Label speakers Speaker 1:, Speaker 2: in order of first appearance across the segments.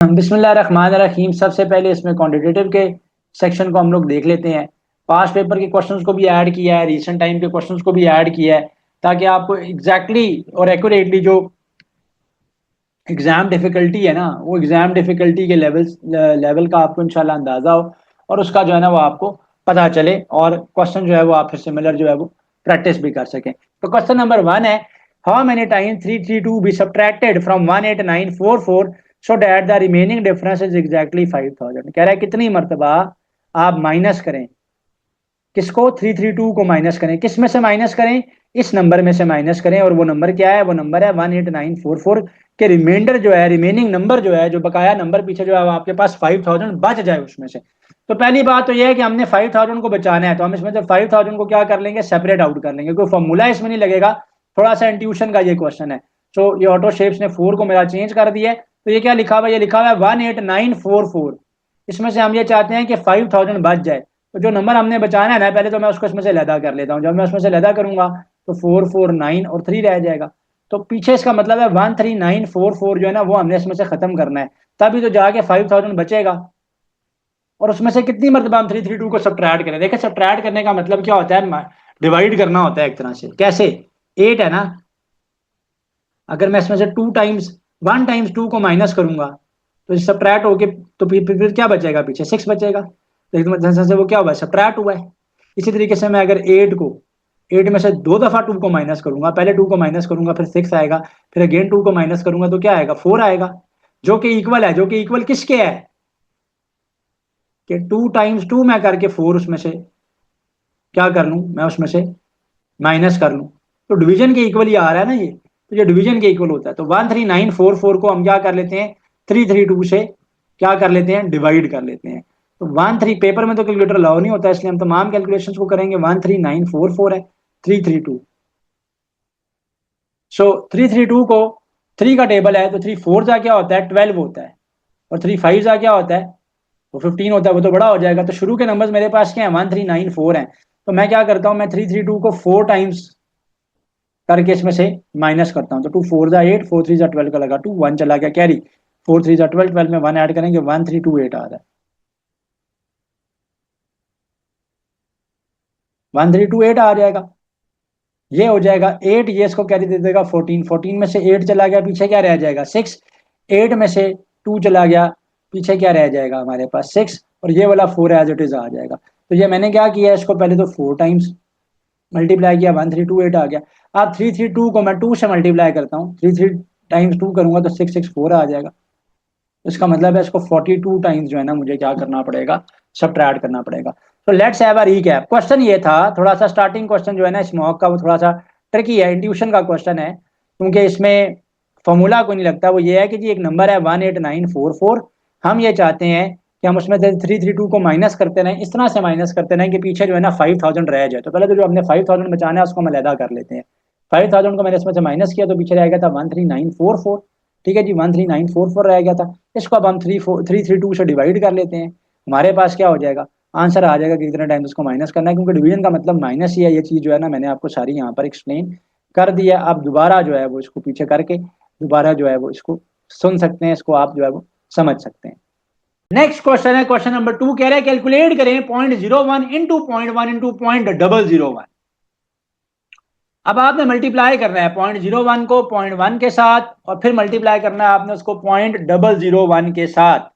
Speaker 1: बिस्मिल्लाहिर्रहमानिर्रहीम। सबसे पहले इसमें क्वांटिटेटिव के सेक्शन को हम लोग देख लेते हैं। पास्ट पेपर के क्वेश्चंस को भी ऐड किया है, रीसेंट टाइम के क्वेश्चंस को भी ऐड किया है, ताकि आपको एग्जैक्टली और एक्यूरेटली जो एग्जाम डिफिकल्टी है ना, वो एग्जाम डिफिकल्टी के लेवल का आपको इंशाल्लाह अंदाजा हो, और उसका जो है ना वो आपको पता चले, और क्वेश्चन जो है वो आप फिर सिमिलर जो है वो प्रैक्टिस भी कर सकें। तो क्वेश्चन नंबर 1 है, how many time 332 be subtracted from 18944 so that the remaining difference is exactly 5000। कह रहा है कितनी मरतबा आप माइनस करें, किसको, 332 को माइनस करें, किस में से माइनस करें, इस नंबर में से माइनस करें, और वो नंबर क्या है, वो नंबर है 18944 के रिमाइंडर जो है, रिमेनिंग नंबर जो है, जो बकाया नंबर पीछे जो है आपके पास 5000 बच जाए उसमें से। तो पहली बात तो यह है कि हमने 5000 को बचाना है, तो हम इसमें से 5000 को क्या कर लेंगे, सेपरेट आउट कर लेंगे, कोई फॉर्मूला इसमें नहीं लगेगा, थोड़ा सा इंट्यूशन का ये क्वेश्चन है। तो ये ऑटो शेप्स ने 4 को मेरा चेंज कर दिया है, तो ये क्या लिखा हुआ है, ये लिखा हुआ है 18944। इसमें से हम ये चाहते हैं कि 5000 बच जाए, तो जो नंबर हमने बचाना है ना, पहले तो मैं उसको इसमें से लैदा कर लेता हूँ। जब मैं उसमें से लैदा करूंगा तो 449 और 3 रह जाएगा। तो पीछे इसका मतलब है 13944 जो है ना, वो हमने इसमें से खत्म करना है, तभी तो जाके 5000 बचेगा। और उसमें से कितनी मरतबा हम 332 को सब्ट्रैक्ट करें। देखिए, सब्ट्रैक्ट करने का मतलब क्या होता है, डिवाइड करना होता है एक तरह से। कैसे, 8 है ना, अगर मैं इसमें से 2 टाइम्स 1 टाइम्स 2 को माइनस करूंगा, तो सब्ट्रैक्ट होके तो फिर क्या बचेगा, पीछे 6 बचेगा। तो एक मतलब से वो क्या हुआ है, सब्ट्रैक्ट हुआ है। इसी तरीके से मैं अगर 8 में से 2 दफा 2 को माइनस करूंगा, पहले 2 को माइनस करूंगा फिर 6 आएगा, फिर अगेन 2 को माइनस करूंगा तो क्या आएगा, 4 आएगा, जो कि इक्वल है, जो कि इक्वल किसके है, कि 2 टाइम्स 2 मैं करके 4 उसमें से क्या कर लूं, मैं उसमें से माइनस कर लूं। तो डिवीजन के इक्वल ही आ रहा है ना ये, तो ये डिवीजन के इक्वल होता है। तो 13944 को हम क्या कर लेते हैं, 332 से क्या कर लेते हैं, डिवाइड कर लेते हैं। तो 13 पेपर में तो कैलकुलेटर अलाउ नहीं होता, इसलिए हम तमाम कैलकुलेशंस को करेंगे। 13944 है 332। सो 332 को 3 का टेबल है, तो 3 4 जा क्या होता है, 12 होता है, और 3 5 जा क्या होता है, वो 15 होता है, वो तो बड़ा हो जाएगा। तो शुरू के नंबर्स मेरे पास क्या है, 1394 है। तो मैं क्या करता हूँ, मैं 332 को 4 टाइम्स करके इसमें से माइनस करता हूँ। तो 2 4 8, 4 3 12 का लगा 2, 1 चला गया कैरी, 4 3 12, 12 में 1 ऐड करेंगे, 1328 आ रहा है, 1328 आ जाएगा। ये हो जाएगा 8, ये इसको कैरी दे देगा 14, 14 में से 8 चला गया, पीछे क्या रह जाएगा 6, 8 में से 2 चला गया, पीछे क्या रह जाएगा हमारे पास 6, और ये वाला 4 एज इट इज आ जाएगा। तो ये मैंने क्या किया, इसको पहले तो 4 टाइम्स मल्टीप्लाई किया, 1328 आ गया। अब 332 को मैं 2 से मल्टीप्लाई करता हूँ, 3 टाइम्स 2 करूंगा तो 664 आ जाएगा। इसका मतलब है इसको 42 टाइम्स जो है ना मुझे क्या करना पड़ेगा, सब्ट्रैक्ट करना पड़ेगा। तो let's have a recap. Question ये था, थोड़ा सा स्टार्टिंग क्वेश्चन जो है ना इस मॉक का, वो थोड़ा सा ट्रिकी है, इंट्यूशन का क्वेश्चन है, क्योंकि इसमें फॉर्मूला कोई नहीं लगता। वो ये है कि जी एक नंबर है 18944, हम ये चाहते हैं कि हम उसमें से 332 को माइनस करते रहें, इस तरह से माइनस करते रहें कि पीछे जो है ना 5000 रह जाए। तो पहले तो जो हमने 5000 बचाना है उसको हम अलहदा कर लेते हैं। 5000 को मैंने इसमें से माइनस किया, तो पीछे रह गया था 13944। ठीक है जी, 13944 रह गया था। इसको अब हम 332 से डिवाइड कर लेते हैं, हमारे पास क्या हो जाएगा, आंसर आ जाएगा कि कितने टाइम उसको माइनस करना है, क्योंकि डिवीजन का मतलब माइनस ही है। ये चीज जो है ना मैंने आपको सारी यहाँ पर एक्सप्लेन कर दिया। आप दोबारा जो है वो इसको पीछे करके दोबारा जो है वो इसको सुन सकते हैं, इसको आप जो है वो समझ सकते हैं। नेक्स्ट क्वेश्चन है, क्वेश्चन नंबर 2 कह रहे हैं कैलकुलेट करें 0.01 इंटू 0.1 इंटू 0.001। अब आपने मल्टीप्लाई करना है 0.01 को 0.1 के साथ, और फिर मल्टीप्लाई करना है आपने उसको 0.001 के साथ।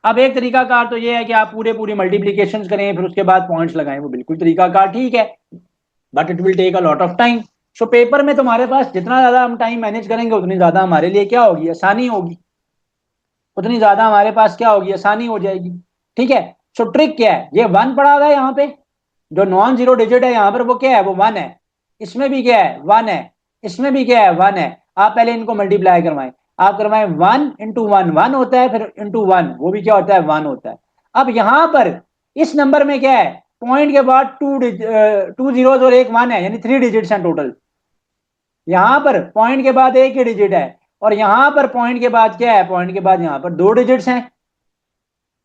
Speaker 1: अब एक तरीका कार तो ये है कि आप पूरे पूरी मल्टीप्लीकेशन करें, फिर उसके बाद पॉइंट्स लगाएं, वो बिल्कुल तरीका कार ठीक है, but it will take a lot of time. So paper में तुम्हारे पास जितना ज्यादा हम टाइम मैनेज करेंगे, उतनी ज्यादा हमारे लिए क्या होगी, आसानी होगी, उतनी ज्यादा हमारे पास क्या होगी, आसानी हो जाएगी। ठीक है। सो ट्रिक क्या है, ये 1 पड़ा हुआ है यहाँ पे, जो नॉन जीरो डिजिट है यहाँ पर वो क्या है, वो 1 है। इसमें भी क्या है, 1 है। इसमें भी क्या है, 1 है। आप पहले इनको मल्टीप्लाई करवाएं, आप करवाएं 1 इंटू 1 1 होता है, फिर इंटू 1 वो भी क्या होता है, 1 होता है। अब यहां पर इस नंबर में क्या है, पॉइंट के बाद 2 जीरोस और एक 1 है, यानी 3 डिजिट्स हैं टोटल। यहां पर पॉइंट के बाद एक ही डिजिट है, और यहां पर पॉइंट के बाद क्या है, पॉइंट के बाद यहां पर 2 डिजिट्स हैं।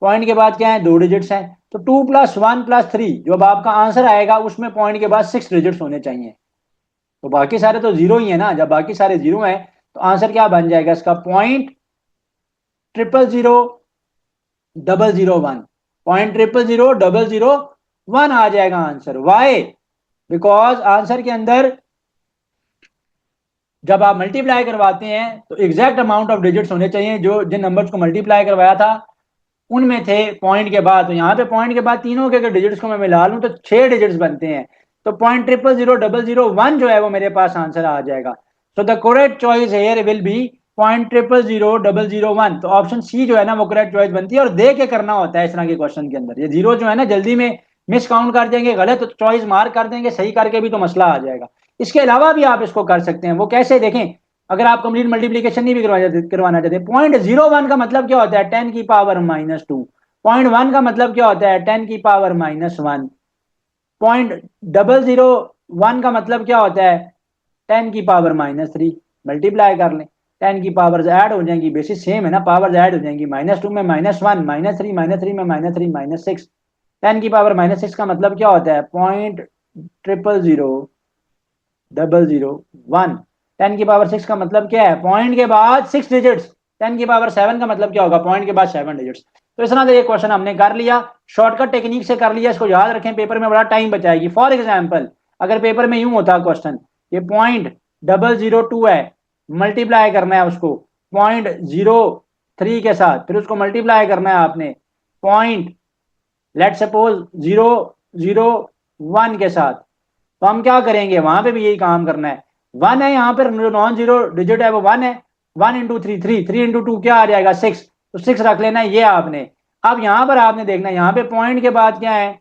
Speaker 1: पॉइंट के बाद क्या है, 2 डिजिट्स हैं। तो 2 + 1 + 3 जो अब आपका आंसर आएगा, उसमें पॉइंट के बाद 6 डिजिट्स होने चाहिए। तो बाकी सारे तो जीरो ही है ना, जब बाकी सारे जीरो हैं तो आंसर क्या बन जाएगा इसका, 0.00001, 0.00001 आ जाएगा आंसर। वाई? बिकॉज आंसर के अंदर जब आप मल्टीप्लाई करवाते हैं तो एग्जैक्ट अमाउंट ऑफ डिजिट्स होने चाहिए, जो जिन नंबर्स को मल्टीप्लाई करवाया था उनमें थे पॉइंट के बाद। तो यहाँ पे पॉइंट के बाद तीनों के अगर डिजिट्स को मैं मिला लूं तो 6 डिजिट्स बनते हैं, तो 0.00001 जो है वो मेरे पास आंसर आ जाएगा। So the correct choice here will be 0.00001। तो ऑप्शन सी जो है ना वो करेक्ट चॉइस बनती है। और दे के करना होता है इस तरह के क्वेश्चन के अंदर। ये जीरो जो है ना जल्दी में मिस काउंट कर देंगे, गलत चॉइस मार्क कर देंगे, सही करके भी तो मसला आ जाएगा। इसके अलावा भी आप इसको कर सकते हैं। वो कैसे देखें, अगर आप कंप्लीट मल्टीप्लीकेशन नहीं भी करवाना चाहते, 0.01 का मतलब क्या होता है 10 की पावर -2। 0.1 का मतलब क्या होता है 10 की पावर -1। 0.001 का मतलब क्या होता है 10 की पावर -3। मल्टीप्लाई कर लें, 10 की पावर्स ऐड हो जाएंगी, बेसिस सेम है ना, पावर्स ऐड हो जाएंगी। -2 में -1, -3, -3 में -3, -6। 10 की पावर -6 का मतलब क्या होता है 0.00001। 10 की पावर 6 का मतलब क्या है पॉइंट के बाद 6 डिजिट्स। 10 की पावर 7 का मतलब क्या होगा पॉइंट के बाद 7 डिजिट्स। तो इस तरह से ये क्वेश्चन हमने कर लिया, शॉर्टकट टेक्निक से कर लिया। इसको याद रखें, पेपर में बड़ा टाइम बचाएगी। फॉर एग्जाम्पल अगर पेपर में यूं होता क्वेश्चन, ये 0.002 है, मल्टीप्लाई करना है उसको 0.03 के साथ, फिर उसको मल्टीप्लाई करना है आपने पॉइंट लेट सपोज 001 के साथ, तो हम क्या करेंगे वहां पे भी यही काम करना है। 1 है यहाँ पर, जो नॉन जीरो डिजिट है वो 1 है। 1 इंटू 3 3, 3 इंटू 2 क्या आ जाएगा 6, तो 6 रख लेना है ये आपने। अब यहां पर आपने देखना है यहाँ पे पॉइंट के बाद क्या है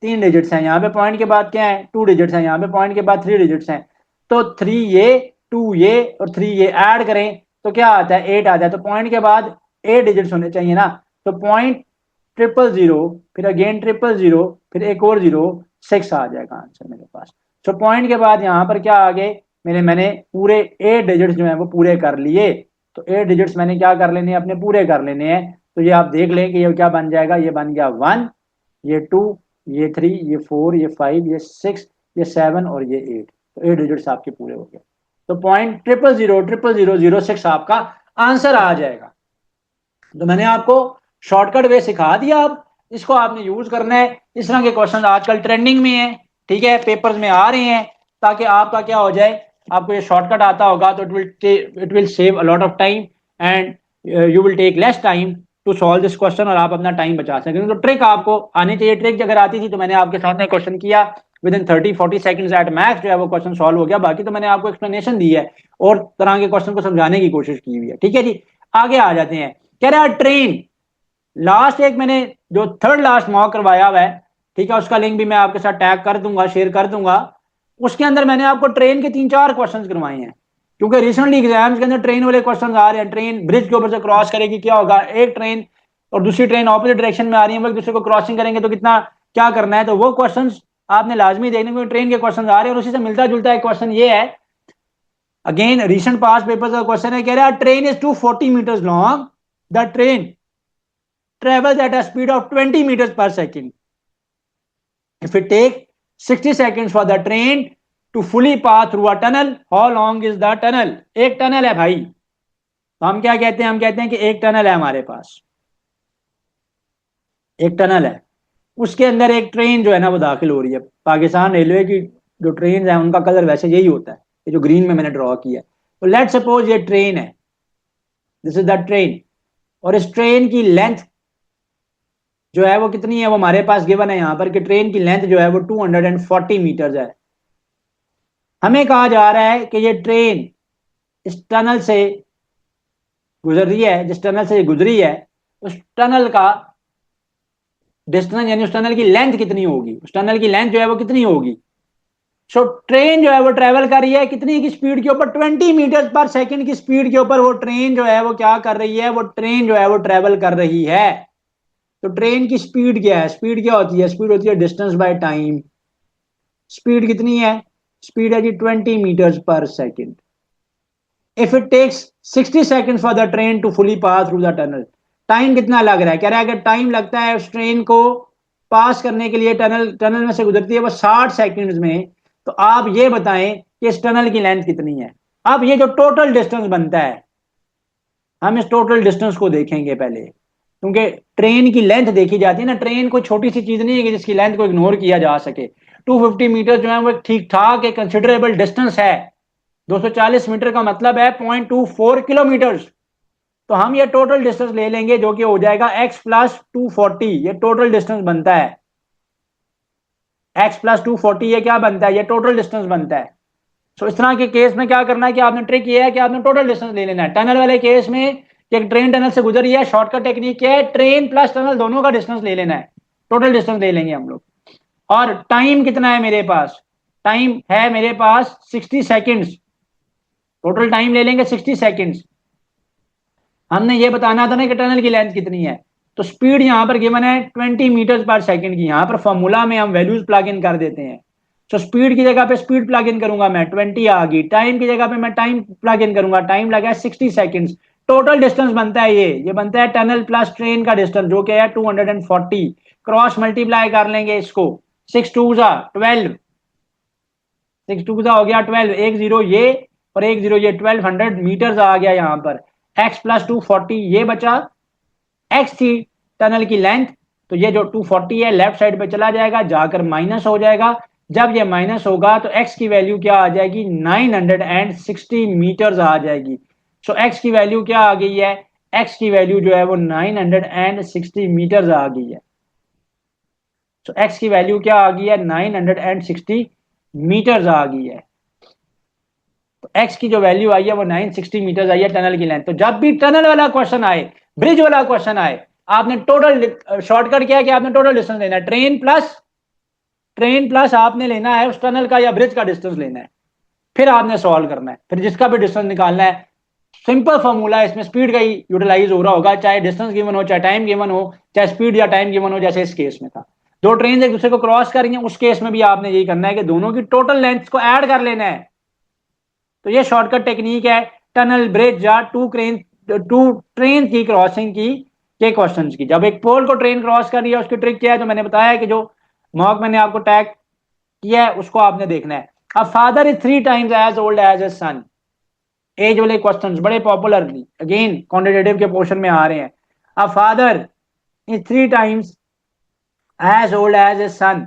Speaker 1: 3 डिजिट्स हैं, यहाँ पे पॉइंट के बाद क्या है 2 डिजिट्स हैं, यहाँ पे पॉइंट के बाद 3 डिजिट्स हैं। तो 3 ये 2 ये और 3 ये ऐड करें तो क्या आता है 8 आता है। तो पॉइंट के बाद 8 डिजिट्स होने चाहिए ना। तो 0.000, फिर अगेन 000, फिर एक और 0, 6 आ जाएगा आंसर मेरे पास। तो पॉइंट के बाद यहाँ पर क्या आ गए मैंने पूरे 8 डिजिट्स जो है वो पूरे कर लिए। तो 8 डिजिट्स मैंने क्या कर लेने हैं अपने पूरे कर लेने हैं। तो ये आप देख लें कि ये क्या बन जाएगा, ये बन गया 1, ये 2, ये 3, ये 4, ये 5, ये 6, ये 7 और ये 8। तो 8 डिजिट्स आपके पूरे हो गए। तो 0.0000006 आपका आंसर आ जाएगा। तो मैंने आपको शॉर्टकट वे सिखा दिया, अब इसको आपने यूज करना है। इस तरह के क्वेश्चन आजकल ट्रेंडिंग में है, ठीक है, पेपर्स में आ रहे हैं, ताकि आपका क्या हो जाए, आपको ये शॉर्टकट आता होगा तो it will save a lot of time and you will take less time to solve this question, और आप अपना टाइम बचा सकें। तो ट्रिक आपको आनी चाहिए। ट्रिक अगर आती थी तो मैंने आपके सामने क्वेश्चन किया, with in 30-40 seconds at max जो है वो क्वेश्चन सॉल्व हो गया। बाकी तो मैंने आपको एक्सप्लेनेशन दी है और तरह के क्वेश्चन को समझाने की कोशिश की हुई है, ठीक है जी। आगे आ जाते हैं। कह रहा है ट्रेन, लास्ट एक मैंने जो थर्ड लास्ट मॉक करवाया हुआ है, ठीक है, उसका लिंक भी मैं आपके साथ टैग कर दूंगा, शेयर कर दूंगा। उसके अंदर मैंने आपको ट्रेन के 3-4 क्वेश्चंस करवाए हैं, क्योंकि रिसेंटली एग्जाम्स के अंदर ट्रेन वाले क्वेश्चंस आ रहे हैं। ट्रेन ब्रिज के ऊपर से क्रॉस करेगी, क्या होगा, एक ट्रेन और दूसरी ट्रेन ऑपोजिट डायरेक्शन में आ रही है, वो एक दूसरे को क्रॉसिंग करेंगे तो कितना क्या करना है। तो वो क्वेश्चन आपने लाजमी देखने को, ट्रेन के क्वेश्चन आ रहे हैं। और उसी से मिलता जुलता एक क्वेश्चन ये है, अगेन रिसेंट पास पेपर का क्वेश्चन है, कह रहा है train is 240 metres long, the train travels at a speed of 20 meters per second. If it takes 60 seconds for the train to fully pass through a tunnel, how long is the tunnel? एक tunnel है भाई, तो हम क्या कहते हैं, हम कहते हैं कि एक टनल है हमारे पास, एक टनल है, उसके अंदर एक ट्रेन जो है ना वो दाखिल हो रही है। पाकिस्तान रेलवे की जो ट्रेन है उनका कलर वैसे यही होता है, ये जो ग्रीन में मैंने ड्रॉ किया है। तो लेट सपोज ये ट्रेन है, दिस इज द ट्रेन, और इस ट्रेन की लेंथ जो है वो कितनी है, वो हमारे पास गिवन है यहाँ पर कि ट्रेन की लेंथ जो है वो 240 मीटर्स है। हमें कहा जा रहा है कि ये ट्रेन इस टनल से गुजर रही है, जिस टनल से गुजरी है उस टनल का डिस्टेंस, यानी उस टनल की लेंथ कितनी होगी, उस टनल की लेंथ जो है वो कितनी होगी। सो ट्रेन जो है वो ट्रेवल कर रही है कितनी की स्पीड के ऊपर, 20 मीटर पर सेकंड की स्पीड के ऊपर वो ट्रेन जो है वो क्या कर रही है, वो ट्रेन जो है वो ट्रेवल कर रही है। तो ट्रेन की स्पीड क्या है, स्पीड क्या होती है, स्पीड होती है डिस्टेंस बाय टाइम। स्पीड कितनी है, स्पीड है जी 20 मीटर्स पर second. If it takes 60 seconds for the train to fully pass through the tunnel, time कितना लग रहा है, कह रहा है अगर टाइम लगता है उस ट्रेन को पास करने के लिए, टनल में से गुजरती है वो 60 सेकंड्स में, तो आप ये बताएं कि इस टनल की लेंथ कितनी है। अब ये जो टोटल डिस्टेंस बनता है, हम इस टोटल डिस्टेंस को देखेंगे पहले, क्योंकि ट्रेन की लेंथ देखी जाती है ना, ट्रेन कोई छोटी सी चीज नहीं है कि जिसकी लेंथ को इग्नोर किया जा सके। 250 मीटर जो है वो ठीक ठाक एक कंसिडरेबल डिस्टेंस है। 240 मीटर का मतलब है 0.24 किलोमीटर। तो हम ये टोटल डिस्टेंस ले लेंगे जो कि हो जाएगा x+240, ये टोटल डिस्टेंस बनता है। x+240 ये क्या बनता है, ये टोटल डिस्टेंस बनता है। तो इस तरह के केस में क्या करना है कि आपने ट्रिक ये है कि आपने टोटल डिस्टेंस ले लेना है। टनल वाले केस में कि एक ट्रेन टनल से गुजर रही है, शॉर्टकट टेक्निक क्या है, ट्रेन प्लस टनल दोनों का डिस्टेंस ले लेना है, टोटल डिस्टेंस ले लेंगे हम लोग। और टाइम कितना है मेरे पास, टाइम है मेरे पास 60 सेकेंड्स, टोटल टाइम ले लेंगे 60 सेकेंड्स। हमने ये बताना था ना कि टनल की लेंथ कितनी है, तो स्पीड यहां पर गिवन है 20 मीटर पर सेकंड की, यहां पर फॉर्मूला में हम वैल्यूज प्लग इन कर देते हैं। तो स्पीड की जगह पे स्पीड प्लग इन करूंगा मैं, 20 आ गई। टाइम की जगह पे मैं टाइम प्लग इन करूंगा, टाइम लगा है 60 सेकंड्स। टोटल डिस्टेंस बनता है ये बनता है टनल प्लस ट्रेन का डिस्टेंस जो कि है 240। क्रॉस मल्टीप्लाई कर लेंगे इसको, 6 2 जा 12, 6 2 जा हो गया 12, एक जीरो ये और एक जीरो ये, 1200 मीटर आ गया यहाँ पर। x+240 ये बचा, x थी टनल की लेंथ, तो ये जो 240 है लेफ्ट साइड पे चला जाएगा, जाकर माइनस हो जाएगा। जब ये माइनस होगा तो x की वैल्यू क्या आ जाएगी, 960 मीटर आ जाएगी। सो x की वैल्यू क्या आ गई है, x की वैल्यू जो है वो 960 मीटर आ गई है। सो x की वैल्यू क्या आ गई है, 960 मीटर आ गई है। तो x की जो वैल्यू आई है वो 960 मीटर आई है टनल की लेंथ। तो जब भी टनल वाला क्वेश्चन आए, ब्रिज वाला क्वेश्चन आए, आपने टोटल शॉर्टकट क्या है कि आपने टोटल डिस्टेंस लेना है, ट्रेन प्लस आपने लेना है उस टनल का या ब्रिज का डिस्टेंस लेना है, फिर आपने सॉल्व करना है, फिर जिसका भी डिस्टेंस निकालना है। सिंपल फॉर्मूला है, इसमें स्पीड का ही यूटिलाइज हो रहा होगा, चाहे डिस्टेंस गिवन हो, चाहे टाइम गिवन हो, चाहे स्पीड या टाइम गिवन हो, जैसे इस केस में था। दो ट्रेन एक दूसरे को क्रॉस कर रही हैं, उस केस में भी आपने यही करना है कि दोनों की टोटल लेंथ को ऐड कर लेना है। तो ये शॉर्टकट टेक्निक है टनल, ब्रिज या टू ट्रेन की क्रॉसिंग की के क्वेश्चन की। जब एक पोल को ट्रेन क्रॉस कर रही है उसकी ट्रिक क्या है, तो मैंने बताया कि जो मॉक मैंने आपको टैग किया है उसको आपने देखना है। A father is 3 times as old as a son, age वाले क्वेश्चंस बड़े पॉपुलरली अगेन क्वांटिटेटिव के पोर्शन में आ रहे हैं। A father is 3 times as old as a son,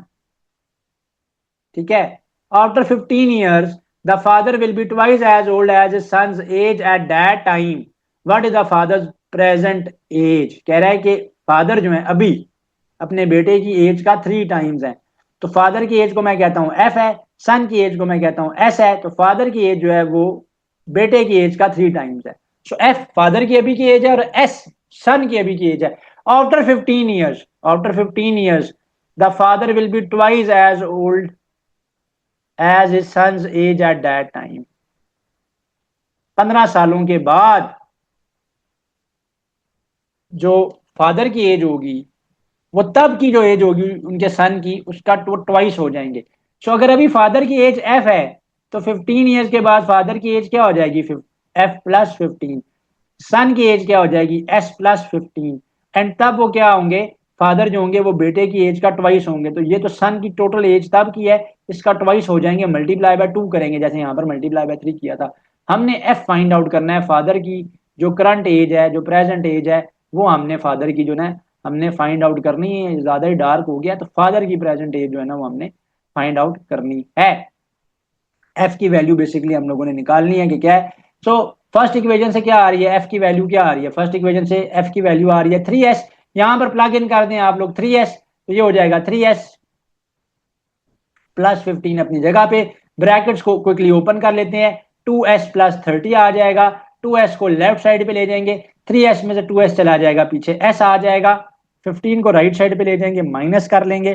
Speaker 1: ठीक है। After 15 years the father will be twice as old as his son's age at that time, what is the father's present age. कह रहा है कि father जो है अभी अपने बेटे की एज का 3 टाइम्स है। तो फादर की एज को मैं कहता हूं एफ है, सन की एज को मैं कहता हूं एस है। तो फादर की एज जो है वो बेटे की एज का 3 टाइम्स है। सो एफ फादर की अभी की एज है और एस सन की अभी की एज है। After 15 years the father will be twice as old as his son's age at that time. 15 सालों के बाद जो फादर की एज होगी वो तब की जो एज होगी उनके सन की उसका ट्वाइस हो जाएंगे। सो अगर अभी फादर की एज एफ है तो 15 ईयर्स के बाद फादर की एज क्या हो जाएगी, f+15। सन की एज क्या हो जाएगी, s+15। एंड तब वो क्या होंगे, फादर जो होंगे वो बेटे की एज का ट्वाइस होंगे। तो ये तो सन की टोटल एज तब की है, इसका ट्वाइस हो जाएंगे, मल्टीप्लाई बाय 2 करेंगे, जैसे यहाँ पर मल्टीप्लाई बाय 3 किया था। हमने एफ फाइंड आउट करना है, फादर की जो करंट एज है, जो प्रेजेंट एज है, वो हमने फादर की जो ना हमने फाइंड आउट करनी है। ज्यादा ही डार्क हो गया तो फादर की प्रेजेंट एज जो है ना वो हमने फाइंड आउट करनी है। एफ की वैल्यू बेसिकली हम लोगों ने निकालनी है कि क्या है। सो फर्स्ट इक्वेशन से क्या आ रही है, एफ की वैल्यू क्या आ रही है, फर्स्ट इक्वेशन से एफ की वैल्यू आ रही है 3s। यहां पर प्लग इन कर दें आप लोग 3s, तो ये हो जाएगा 3s+15 अपनी जगह पे। ब्रैकेट्स को क्विकली ओपन कर लेते हैं, 2s+30 आ जाएगा। 2s को लेफ्ट साइड पे ले जाएंगे, 3s में से 2s चला जाएगा पीछे, s आ जाएगा। 15 को राइट साइड पे ले जाएंगे, माइनस कर लेंगे,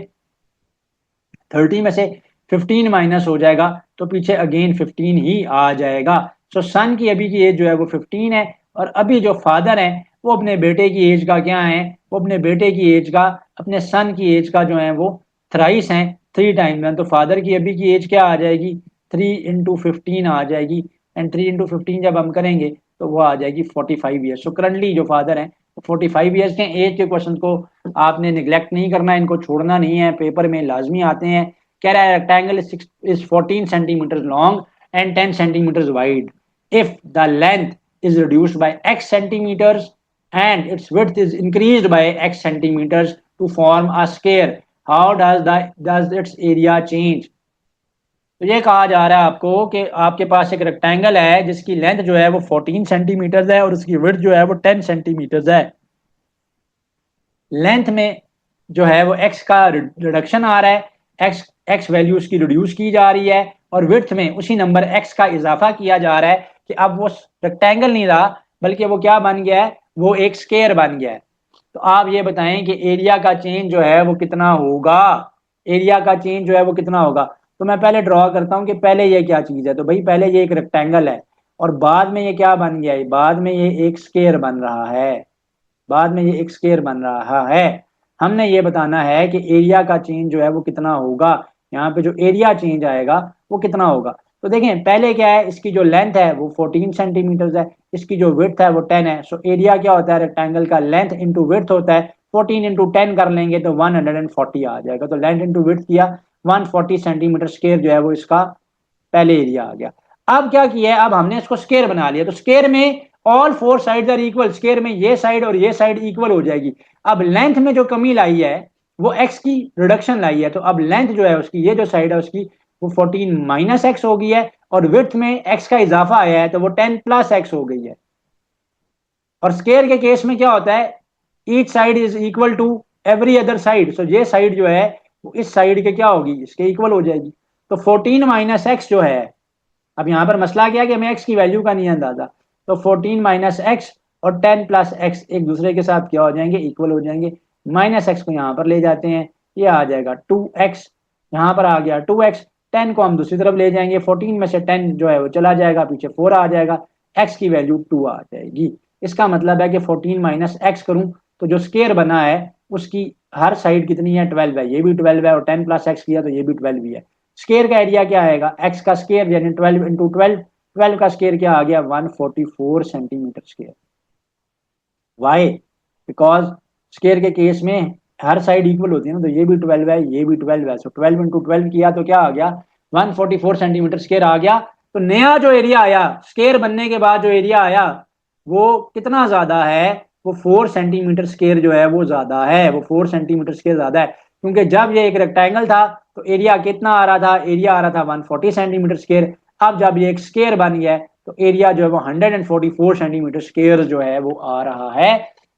Speaker 1: 30 में से 15 माइनस हो जाएगा तो पीछे अगेन 15 ही आ जाएगा। सो सन की अभी की एज जो है वो 15 है, और अभी जो फादर है वो अपने बेटे की एज का क्या है, वो अपने बेटे की एज का, अपने सन की एज का जो है वो थ्राइस है, 3 टाइम्स है। तो फादर की अभी की एज क्या आ जाएगी, 3 × 15 आ जाएगी। एंड 3 × 15 जब हम करेंगे तो वो आ जाएगी 45 ईयर्स। सो करंटली जो फादर है 45 ईयर्स के। एज के क्वेश्चन को आपने निग्लेक्ट नहीं करना, इनको छोड़ना नहीं है, पेपर में लाजमी आते हैं। कह रहा है rectangle is 14 centimetre long and 10 centimetre wide if the length is reduced by x centimeters and its width is increased by x centimeters to form a square. How does its area change? तो ये कहा जा रहा है आपको कि आपके पास एक रेक्टेंगल है जिसकी लेंथ जो है वो 14 सेंटीमीटर है और उसकी विड्थ जो है वो 10 सेंटीमीटर है। लेंथ में जो है वो x का रिडक्शन आ रहा है, x वैल्यू उसकी रिड्यूस की जा रही है, और विड्थ में उसी नंबर x का इजाफा किया जा रहा है कि अब वो रेक्टेंगल नहीं रहा बल्कि वो क्या बन गया है, वो एक स्क्वायर बन गया है। तो आप ये बताएं कि एरिया का चेंज जो है वो कितना होगा, एरिया का चेंज जो है वो कितना होगा। तो मैं पहले ड्रॉ करता हूं कि पहले ये क्या चीज है। तो भाई पहले ये एक रेक्टेंगल है और बाद में ये क्या बन गया है, बाद में ये एक स्क्वायर बन रहा है, बाद में ये एक स्क्वायर बन रहा है। हमने ये बताना है कि एरिया का चेंज जो है वो कितना होगा, यहाँ पे जो एरिया चेंज आएगा वो कितना होगा। तो देखें पहले क्या है, इसकी जो लेंथ है वो 14 सेंटीमीटर है, इसकी जो विड्थ है वो 10 है। सो एरिया क्या होता है, रेक्टेंगल का लेंथ इंटू विड्थ होता है, 14 इंटू 10 कर लेंगे तो 140 आ जाएगा। तो लेंथ इंटू विड्थ किया, 140 सेंटीमीटर स्क्वायर जो है वो इसका पहले एरिया आ गया। अब क्या किया है, अब हमने इसको स्क्वायर बना लिया। तो स्क्वायर में all four sides are equal, square में ये साइड और ये साइड इक्वल हो जाएगी। अब लेंथ में जो कमी लाई है वो x की रिडक्शन लाई है, तो अब लेंथ जो है उसकी, ये जो साइड है उसकी वो 14 माइनस एक्स हो गई है, और विड्थ में x का इजाफा आया है तो वो 10 प्लस एक्स हो गई है। और स्क्वायर के केस में क्या होता है, each side is equal to every other side. So ये साइड जो है वो इस साइड के क्या होगी, इसके इक्वल हो जाएगी। तो 14 माइनस एक्स जो है, अब यहां पर मसला क्या है कि हमें x की वैल्यू का नहीं अंदाजा, तो 14 माइनस एक्स और 10 प्लस एक्स एक दूसरे के साथ क्या हो जाएंगे, इक्वल हो जाएंगे। माइनस एक्स को यहाँ पर ले जाते हैं, ये आ जाएगा 2x, यहाँ पर आ गया 2x, 10 को हम दूसरी तरफ ले जाएंगे, 14 में से 10 जो है वो चला जाएगा, पीछे 4 आ जाएगा, x की वैल्यू 2 आ जाएगी। इसका मतलब है कि 14 माइनस एक्स करूं तो जो स्केयर बना है उसकी हर साइड कितनी है, 12 है, ये भी 12 है, और 10 प्लस एक्स किया तो ये भी 12 ही है। स्केयर का एरिया क्या आएगा, x का स्केयर यानी 12 इंटू 12, 12 का स्केयर क्या आ गया, 144 centimetre square. Why, because square के केस में हर साइड इक्वल होती है ना, तो ये भी 12 है, ये भी 12 है, सो 12 इंटू 12 किया तो क्या आ गया, 144 सेंटीमीटर स्केयर आ गया। तो नया जो एरिया आया स्केयर बनने के बाद, जो एरिया आया वो कितना ज्यादा है, वो 4 सेंटीमीटर स्केयर जो है वो ज्यादा है, वो 4 सेंटीमीटर स्केयर ज्यादा है। क्योंकि जब ये एक रेक्टेंगल था तो एरिया कितना आ रहा था, एरिया आ रहा था 140 सेंटीमीटर स्केयर। अब जब ये एक स्केयर बन गया है तो एरिया जो है वो 144 सेंटीमीटर स्केयर जो है वो आ रहा है।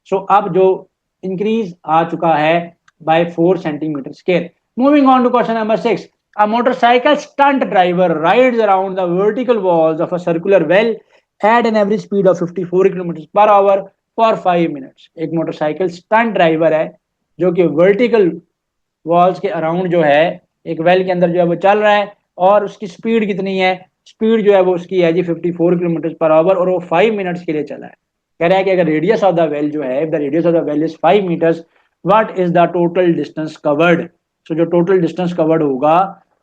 Speaker 1: सो अब जो इंक्रीज आ चुका है by 4 centimetre square. Moving on to question number 6, a motorcycle stunt driver rides around the vertical walls of a circular well at an average speed of 54 kilometre per hour for 5 minutes. एक motorcycle stunt driver है जो कि vertical walls के around जो है एक well के अंदर जो है वो चल रहा है, और उसकी स्पीड कितनी है, स्पीड जो है वो उसकी है जी 54 किलोमीटर पर आवर, और वो 5 मिनट्स के लिए चला है। कह रहा है कि अगर रेडियस ऑफ द वेल जो है, the radius of the well is 5 metres, what is the total distance covered. So जो टोटल डिस्टेंस कवर्ड होगा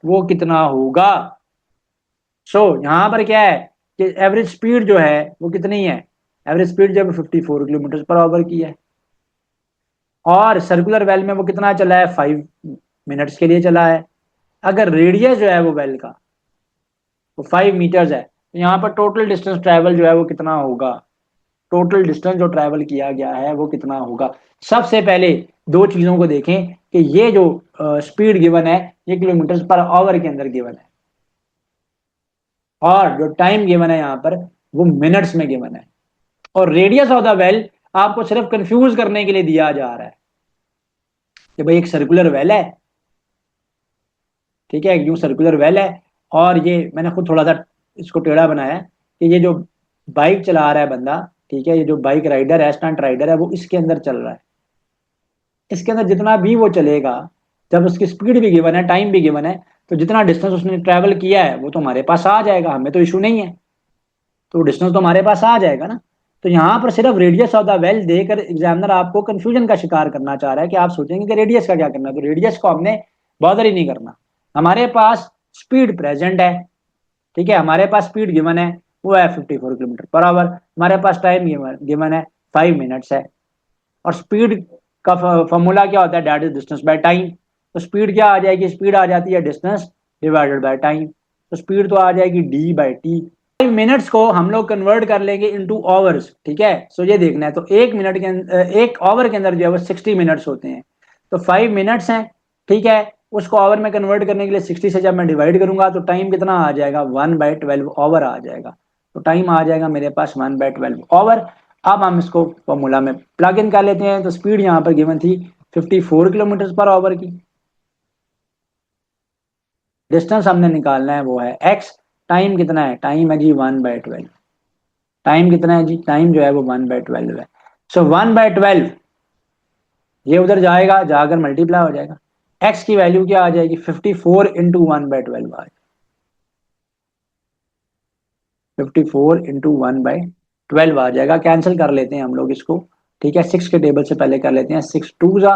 Speaker 1: वो कितना होगा। सो यहाँ पर क्या है कि एवरेज स्पीड जो है वो कितनी है, एवरेज स्पीड जो है 54 किलोमीटर पर आवर की है, और सर्कुलर वेल में वो कितना चला है, 5 मिनट्स के लिए चला है। अगर रेडियस जो है वो वेल का वो 5 मीटर्स है तो यहाँ पर टोटल डिस्टेंस ट्रैवल जो है वो कितना होगा, टोटल डिस्टेंस जो ट्रैवल किया गया है वो कितना होगा। सबसे पहले दो चीजों को देखें कि ये जो स्पीड गिवन है ये किलोमीटर पर आवर के अंदर गिवन है, और जो टाइम गिवन है यहाँ पर वो मिनट्स में गिवन है, और रेडियस ऑफ द वेल आपको सिर्फ कंफ्यूज करने के लिए दिया जा रहा है कि भाई एक सर्कुलर वेल है, ठीक है, यूं सर्कुलर वेल है, और ये मैंने खुद थोड़ा सा इसको टेढ़ा बनाया कि ये जो बाइक चला रहा है बंदा, ठीक है, ये जो बाइक राइडर है, स्टंट राइडर है, वो इसके अंदर चल रहा है। इसके अंदर जितना भी वो चलेगा, जब उसकी स्पीड भी गिवन है, टाइम भी गिवन है, तो जितना डिस्टेंस उसने ट्रैवल किया है वो तो हमारे पास आ जाएगा, हमें तो इशू नहीं है, तो डिस्टेंस तो हमारे पास आ जाएगा ना। तो यहाँ पर सिर्फ रेडियस ऑफ द वेल देकर एग्जामिनर आपको कंफ्यूजन का शिकार करना चाह रहा है कि आप सोचेंगे कि रेडियस का क्या करना है, तो रेडियस को हमने बॉदर ही नहीं करना। हमारे पास स्पीड प्रेजेंट है, ठीक है, हमारे पास स्पीड गिवन है वो है 54 किलोमीटर पर आवर, हमारे पास टाइम गिवन है 5 मिनट्स है, और स्पीड का फॉर्मूला क्या होता है, that is distance by time. तो स्पीड क्या आ जाएगी, स्पीड आ जाती है डिस्टेंस डिवाइडेड बाय टाइम। तो स्पीड तो आ जाएगी डी बाई टी, मिनट्स को हम लोग कन्वर्ट कर लेंगे इनटू आवर्स, ठीक है। सो ये देखना है, तो एक मिनट के अंदर, एक आवर के अंदर जो है वो 60 मिनट्स होते हैं, तो 5 मिनट्स हैं, ठीक है। उसको आवर में कन्वर्ट करने के लिए 60 से जब मैं डिवाइड करूंगा तो टाइम कितना आ जाएगा, 1/12 आवर आ जाएगा। तो टाइम आ जाएगा मेरे पास 1/12 आवर। अब हम इसको फॉर्मूला में प्लग इन कर लेते हैं। तो स्पीड यहाँ पर गिवन थी 54 किलोमीटर पर आवर की, डिस्टेंस हमने निकालना है वो है x, टाइम कितना है, टाइम है जी 1/12, टाइम कितना है जी, टाइम जो है वो 1/12 है। सो 1/12 ये उधर जाएगा, जाकर मल्टीप्लाई हो जाएगा, x की वैल्यू क्या आ जाएगी, 54 इंटू 1/12 आ जाएगी, 54 इंटू 1/12 आ जाएगा। कैंसिल कर लेते हैं हम लोग इसको, ठीक है। 6 के टेबल से पहले कर लेते हैं, 6 टू जा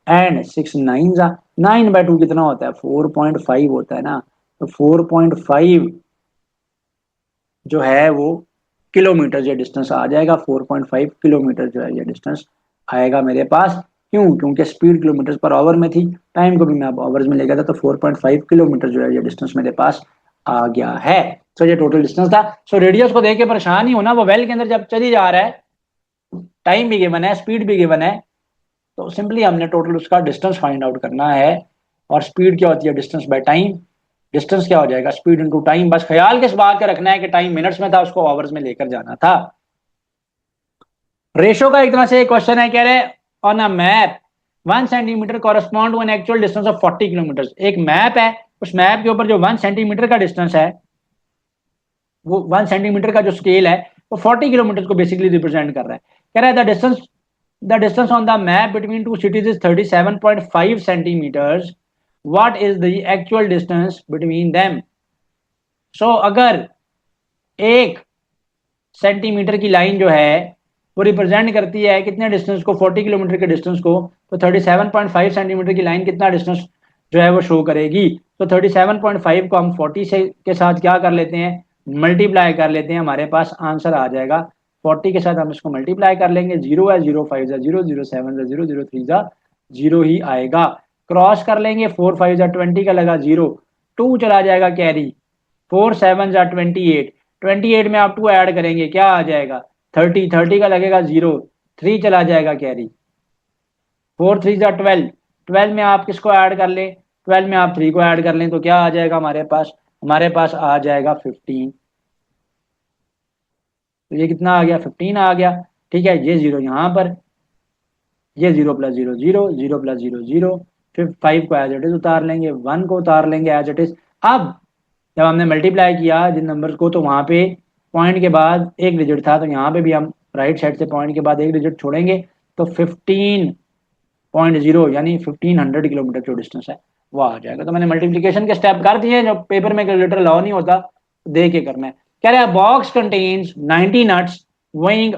Speaker 1: एंड 6 नाइन जा, 9/2 कितना होता है, 4.5 होता है ना। तो 4.5 जो है वो किलोमीटर ये डिस्टेंस आ जाएगा, 4.5 किलोमीटर जो है ये डिस्टेंस आएगा मेरे पास। क्यों, क्योंकि स्पीड किलोमीटर पर आवर में थी, टाइम को भी मैं अब आवर्स में ले गया था, तो 4.5 किलोमीटर जो है ये डिस्टेंस मेरे पास आ गया है। सो ये टोटल डिस्टेंस था। सो रेडियस को देख के परेशान नहीं होना, वो वेल के अंदर जब चली जा रहा है, टाइम भी गिवन है, स्पीड भी गिवन है, तो सिंपली हमने टोटल उसका डिस्टेंस फाइंड आउट करना है। और स्पीड क्या होती है, डिस्टेंस बाय टाइम, डिस्टेंस क्या हो जाएगा, स्पीड इनटू टाइम। बस ख्याल किस बात का रखना है कि टाइम मिनट्स में था, उसको आवर्स में लेकर जाना था। रेशो का एक तरह से क्वेश्चन है, कह रहे on a map 1 centimetre correspond to an actual distance of 40 kilometre. एक मैप है, उस मैप के ऊपर जो 1 सेंटीमीटर का डिस्टेंस है, वो 1 सेंटीमीटर का जो स्केल है वो 40 किलोमीटर को बेसिकली रिप्रेजेंट कर रहा है। कह रहा है the distance on the map between two cities is 37.5 centimetres, what is the actual distance between them. So अगर 1 सेंटीमीटर की लाइन जो है वो रिप्रेजेंट करती है कितने डिस्टेंस को, 40 किलोमीटर के डिस्टेंस को, तो 37.5 सेंटीमीटर की लाइन कितना डिस्टेंस जो है वो शो करेगी। तो 37.5 को हम 40 से के साथ क्या कर लेते हैं, मल्टीप्लाई कर लेते हैं, हमारे पास आंसर आ जाएगा 40 के साथ हम इसको मल्टीप्लाई कर लेंगे। 0 है 0, 5 है 0, 0 7 है 0, 0 3 जा 0 ही आएगा। क्रॉस कर लेंगे, 4 5 जा 20 का लगा 0, 2 चला जाएगा कैरी, 4 7 जा 28, 28 में आप 2 ऐड करेंगे क्या आ जाएगा 30, 30 का लगेगा 0, 3 चला जाएगा कैरी, 4 3 जा 12, 12 में आप किसको ऐड कर लें, 12 में आप 3 को ऐड कर लें, तो क्या आ जाएगा हमारे पास आ जाएगा 15। तो ये कितना आ गया, 15 आ गया, ठीक है। ये 0 यहाँ पर, ये 0 + 0 0, 0 + 0 0, फिर 5 को एज इट इज उतार लेंगे, 1 को उतार लेंगे एज इट इज। अब जब हमने मल्टीप्लाई किया जिन नंबर्स को, तो वहां पे पॉइंट के बाद एक डिजिट था, तो यहाँ पे भी हम राइट साइड से पॉइंट के बाद एक डिजिट छोड़ेंगे, तो 15.0 यानी 1500 किलोमीटर जो डिस्टेंस है वो आ जाएगा। तो मैंने मल्टीप्लीकेशन के स्टेप कर दिए, जो पेपर में कैलकुलेटर अलाउ नहीं होता, दे के करना है। कह रहा है बॉक्स कंटेन्स 90 नट्स वेइंग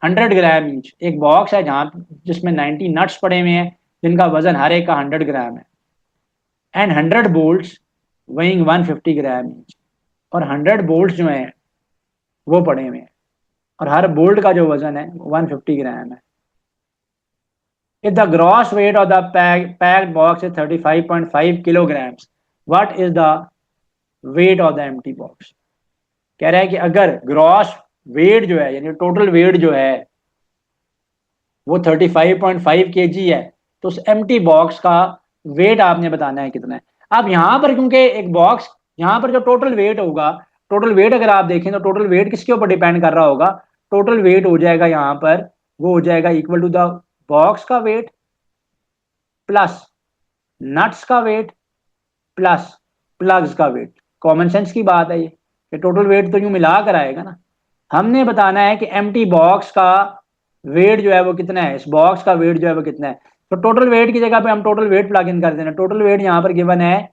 Speaker 1: 100 ग्राम ईच। एक बॉक्स है जहां जिसमें 90 नट्स पड़े हुए हैं जिनका वजन हर एक का 100 ग्राम है, and 100 bolts weighing 150 gram each. और 100 बोल्ट्स जो हैं वो पड़े हुए हैं, और हर बोल्ट का जो वजन है 150 ग्राम है। If the gross weight of the packed box is 35.5 kilograms, what is the weight of the empty box? कह रहा है कि अगर ग्रॉस वेट जो है यानी टोटल वेट जो है वो 35.5 kg है, तो उस एम्प्टी बॉक्स का वेट आपने बताना है कितना है। अब यहाँ पर क्योंकि एक बॉक्स, यहाँ पर जो टोटल वेट होगा, टोटल वेट अगर आप देखें तो टोटल वेट किसके ऊपर डिपेंड कर रहा होगा, टोटल वेट हो जाएगा यहाँ पर, वो हो जाएगा इक्वल टू द बॉक्स का वेट प्लस नट्स का वेट प्लस प्लग्स का वेट। कॉमन सेंस की बात है ये, कि टोटल वेट तो यूं मिला कर आएगा ना। हमने बताना है कि एम्प्टी बॉक्स का वेट जो है वो कितना है, इस बॉक्स का वेट जो है वो कितना है। तो टोटल वेट की जगह पे हम टोटल वेट प्लग इन कर देना। टोटल वेट यहाँ पर गिवन है,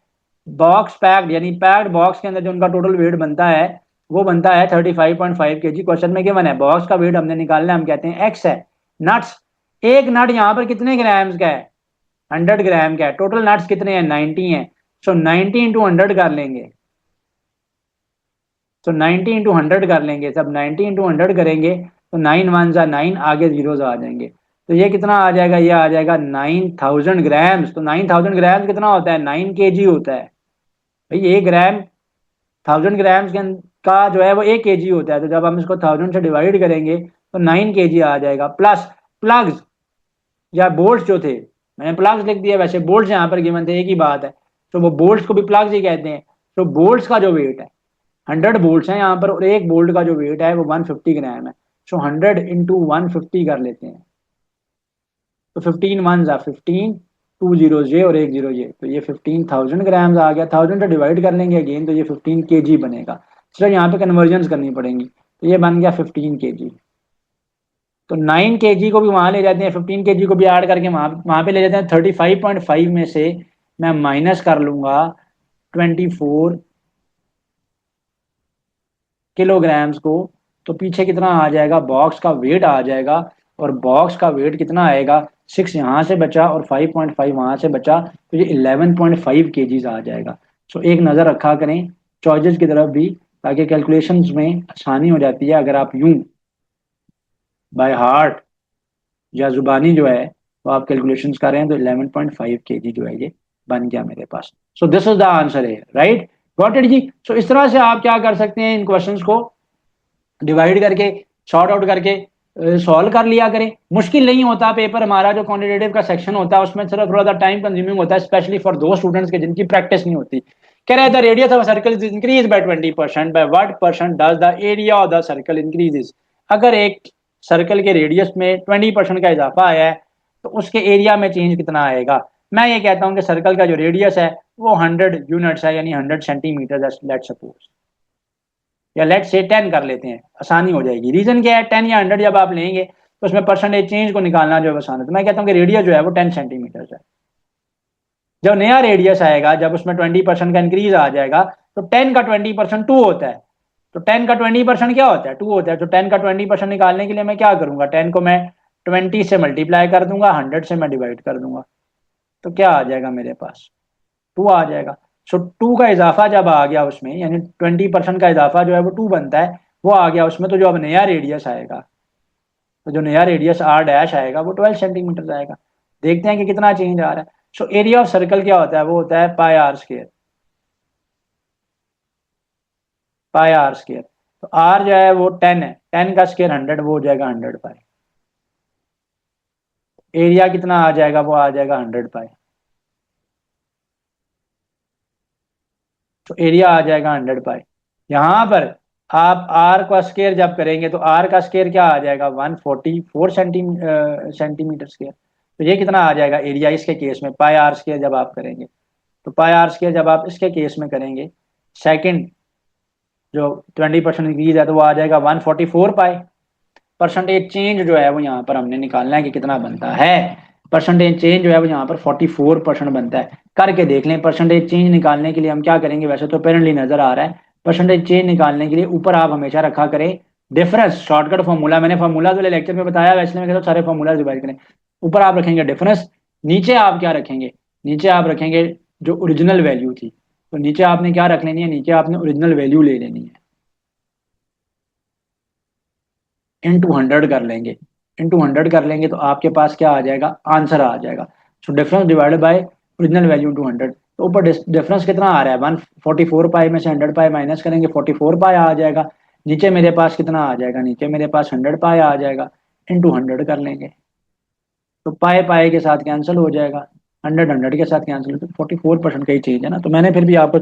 Speaker 1: बॉक्स पैक्ड यानी पैक्ड बॉक्स के अंदर जो उनका टोटल वेट बनता है वो बनता है 35.5 kg। क्वेश्चन में गिवन है, बॉक्स का वेट हमने निकालना है, हम कहते हैं एक्स है। नट्स, एक नट यहाँ पर कितने ग्राम्स का है, 100 ग्राम का है। टोटल नट्स कितने हैं, 90 हैं। सो 90 इंटू 100 कर लेंगे, तो 90 इंटू 100 कर लेंगे, सब 90 इंटू 100 करेंगे तो 9 1 जा 9, आगे जीरोज आ जाएंगे। तो ये कितना आ जाएगा, ये आ जाएगा 9000 ग्राम्स। तो 9000 ग्राम्स कितना होता है, 9 kg होता है भाई। 1 ग्राम 1000 ग्राम्स के का जो है वो 1 kg होता है, तो जब हम इसको 1000 से डिवाइड करेंगे तो 9 kg आ जाएगा। प्लस प्लग्स या बोल्ट्स जो थे, मैंने प्लग्स लिख दिया, वैसे बोल्ट्स यहाँ पर गिवन थे, एक ही बात है, तो वो बोल्ट्स को भी प्लग्स ही कहते हैं। तो बोल्ट्स का जो वेट है, 100 बोल्ट्स हैं यहाँ पर, और एक बोल्ट का जो वेट है वो 150 ग्राम है। सो 100 × 150 कर लेते हैं, तो 15 1 15, 2 जीरो और 1 0 तो ये 15,000 ग्राम आ गया। 1000 से डिवाइड कर लेंगे अगेन, तो ये 15 kg बनेगा। सिर्फ यहाँ पे कन्वर्जन करनी पड़ेंगी, तो ये बन गया 15 kg। तो 9 kg को भी वहां ले जाते हैं, 15 kg को भी ऐड करके वहां वहां पे ले जाते हैं। 35.5 में से मैं माइनस कर लूंगा 24 किलोग्राम्स को, तो पीछे कितना आ जाएगा, बॉक्स का वेट आ जाएगा। और बॉक्स का वेट कितना आएगा, 6 यहाँ से बचा और 5.5 वहां से बचा, तो ये 11.5 kg आ जाएगा। सो एक नज़र रखा करें चॉइसेस की तरफ भी, ताकि कैलकुलेशंस में आसानी हो जाती है। अगर आप यूं बाय हार्ट या जुबानी जो है वो आप कैलकुलेशंस कर रहे हैं, तो 11.5 kg जो है ये बन गया मेरे पास। So this is the answer है, right, got it ji. So इस तरह से आप क्या कर सकते हैं, इन क्वेश्चंस को डिवाइड करके, शॉर्ट आउट करके सॉल्व कर लिया करें। मुश्किल नहीं होता पेपर हमारा, जो क्वांटिटेटिव का सेक्शन होता है उसमें सिर्फ थोड़ा सा टाइम कंज्यूमिंग होता है, स्पेशली फॉर दो स्टूडेंट्स के जिनकी प्रैक्टिस नहीं होती। कह रहे हैं the radius of circle is increase by 20%, by what percent does the area of the circle increases. अगर एक सर्कल के रेडियस में 20% का इजाफा आया है, तो उसके एरिया में चेंज कितना आएगा। मैं ये कहता हूं कि सर्कल का जो रेडियस है वो 100 यूनिट्स है, यानी 100 सेंटीमीटर, लेट सपोज, या लेट से 10 कर लेते हैं, आसानी हो जाएगी। रीजन क्या है, 10 या 100 जब आप लेंगे तो उसमें परसेंटेज चेंज को निकालना जो है आसान है। तो मैं कहता हूँ कि रेडियस जो है वो 10 सेंटीमीटर है। जब नया रेडियस आएगा, जब उसमें 20% का इंक्रीज आ जाएगा, तो 10 का 20% 2 होता है। तो 10 का 20% क्या होता है, 2 होता है। तो 10 का 20% निकालने के लिए मैं क्या करूंगा, 10 को मैं 20 से मल्टीप्लाई कर दूंगा, 100 से मैं डिवाइड कर दूंगा, तो क्या आ जाएगा मेरे पास, 2 आ जाएगा। सो 2 का इजाफा जब आ गया उसमें, यानी 20% का इजाफा जो है वो 2 बनता है, वो आ गया उसमें। तो जो अब नया रेडियस आएगा, तो जो नया रेडियस आर डैश आएगा वो 12 सेंटीमीटर आएगा। देखते हैं कि कितना चेंज आ रहा है। सो एरिया ऑफ सर्कल क्या होता है, वो होता है pi r square, pi r square. तो आर जो है वो 10 है, 10 का स्क्वायर 100, वो हो जाएगा 100 पाई। एरिया कितना आ जाएगा, वो आ जाएगा 100 पाई। तो एरिया आ जाएगा 100 पाई। यहाँ पर आप आर का स्क्वायर जब करेंगे, तो आर का स्क्वायर क्या आ जाएगा, 144 सेंटीमीटर स्क्वायर। तो ये कितना आ जाएगा एरिया इसके केस में, पाई आर स्क्वायर जब आप करेंगे। तो पाई आर स्क्वायर जब आप इसके केस में करेंगे, सेकंड जो 20% इंक्रीज है, तो वो आ जाएगा 144 पाई। परसेंटेज चेंज जो है वो यहाँ पर हमने निकालना है कि कितना बनता है। परसेंटेज चेंज जो है वो यहाँ पर 44% बनता है। करके देख लें, परसेंटेज चेंज निकालने के लिए हम क्या करेंगे, वैसे तो अपेरेंटली नजर आ रहा है। परसेंटेज चेंज निकालने के लिए ऊपर आप हमेशा रखा करें डिफरेंस, शॉर्टकट फॉर्मूला। मैंने फॉर्मूला वाले लेक्चर में बताया, वैसे मैं कहता हूँ सारे फॉर्मूला रिवाइज करें। ऊपर आप रखेंगे डिफरेंस, नीचे आप क्या रखेंगे, नीचे आप रखेंगे जो ओरिजिनल वैल्यू थी। तो नीचे आपने क्या रख लेनी है, नीचे आपने ओरिजिनल वैल्यू ले लेनी है, इंटू 100 कर लेंगे। इंटू 100 कर लेंगे तो आपके पास क्या आ जाएगा, आंसर आ जाएगा। So difference divided by original value into 100। तो ऊपर डिफरेंस कितना आ रहा है, 144 पाई में से 100 पाई माइनस करेंगे, 44 पाई आ जाएगा। नीचे मेरे पास कितना आ जाएगा, नीचे मेरे पास 100 पाई आ जाएगा, इंटू 100 कर लेंगे, तो पाई पाई के साथ कैंसिल हो जाएगा, 100 के साथ कैंसिल हो, तो 44% का ही चेंज है ना। तो मैंने फिर भी आपको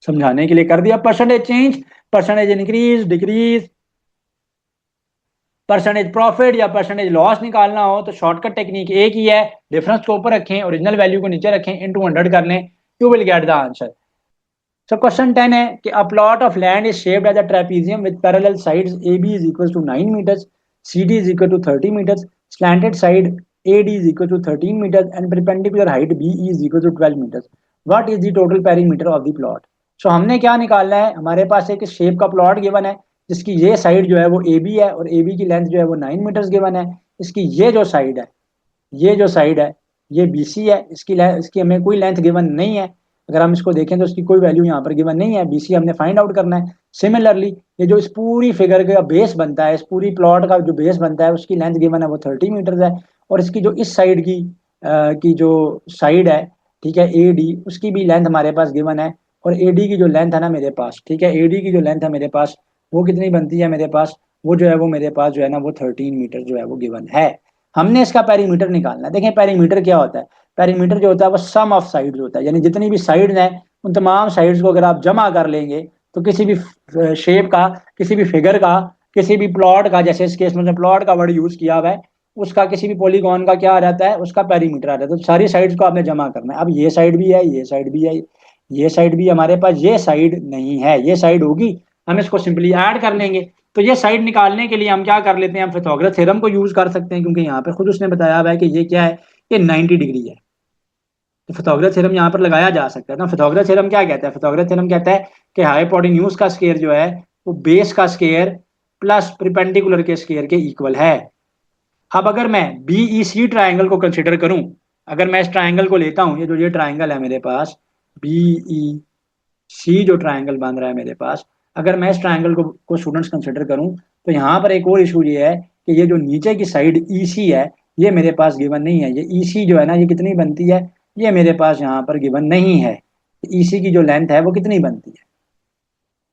Speaker 1: समझाने के लिए कर दिया percentage change, percentage increase decrease, percentage profit या परसेंटेज लॉस निकालना हो तो शॉर्टकट टेक्निक एक ही है, डिफरेंस को ऊपर रखें, ओरिजिनल वैल्यू को नीचे रखें, इनटू 100 कर लें, you will get the answer. So question 10 है कि a plot of land is shaped as a trapezium with parallel sides A B is equal to 9 metres, C D is equal to 30 metres, slanted side A D is equal to 13 metres and perpendicular height B is equal to 12 metres. What is the total perimeter of the plot. So हमने क्या निकालना है, हमारे पास एक shape का plot given है, जिसकी ये साइड जो है वो ए बी है और ए बी की लेंथ जो है वो 9 मीटर्स गिवन है। इसकी ये जो साइड है, ये जो साइड है ये बी सी है, इसकी हमें कोई लेंथ गिवन नहीं है। अगर हम इसको देखें तो इसकी कोई वैल्यू यहाँ पर गिवन नहीं है, बी सी हमने फाइंड आउट करना है। सिमिलरली ये जो इस पूरी फिगर का बेस बनता है, इस पूरी प्लॉट का जो बेस बनता है, उसकी लेंथ गिवन है वो 30 मीटर्स है। और इसकी जो इस साइड की जो साइड है, ठीक है, ए डी, उसकी भी लेंथ हमारे पास गिवन है और एडी की जो लेंथ है ना मेरे पास, ठीक है, एडी की जो लेंथ है मेरे पास वो कितनी बनती है मेरे पास, वो जो है वो मेरे पास जो है ना वो 13 मीटर जो है वो गिवन है। हमने इसका पेरीमीटर निकालना है। देखें पेरीमीटर क्या होता है, पेरीमीटर जो होता है वो सम ऑफ साइड्स होता है, यानी जितनी भी साइड्स हैं उन तमाम साइड्स को अगर आप जमा कर लेंगे तो किसी भी शेप का, किसी भी फिगर का, किसी भी प्लॉट का, जैसे इस केस में प्लॉट का वर्ड यूज किया हुआ है, उसका किसी भी पॉलीगॉन का क्या आ जाता है, उसका पेरीमीटर आ जाता है। तो सारी साइड्स को आपने जमा करना है। अब ये साइड भी है, ये साइड भी है, ये साइड भी हमारे पास, ये साइड नहीं है, ये साइड होगी, हम इसको सिंपली ऐड कर लेंगे। तो ये साइड निकालने के लिए हम क्या कर लेते हैं, हम फिथागोरस थ्योरम को यूज कर सकते हैं, क्योंकि यहाँ पे खुद उसने बताया हुआ है कि ये क्या है, ये 90 डिग्री है। तो फिथागोरस थ्योरम यहाँ पर लगाया जा सकता है ना। फिथागोरस थ्योरम क्या कहता है, फिथागोरस थ्योरम कहता है कि हाइपोटेन्यूज का स्क्वायर जो है वो बेस का स्क्वायर प्लस परपेंडिकुलर के स्क्वायर के इक्वल है। अब अगर मैं बीईसी ट्राइंगल को कंसिडर करूं, अगर मैं इस ट्राइंगल को लेता हूं, ये ट्राइंगल है मेरे पास, बीई सी जो ट्राइंगल बन रहा है मेरे पास, अगर मैं इस ट्राइंगल को स्टूडेंट्स कंसिडर करूं, तो यहाँ पर एक और इशू ये है कि ये जो नीचे की साइड ई सी है ये मेरे पास गिवन नहीं है। ये ई सी जो है ना ये कितनी बनती है, ये मेरे पास यहाँ पर गिवन नहीं है। ई सी की जो लेंथ है वो कितनी बनती है।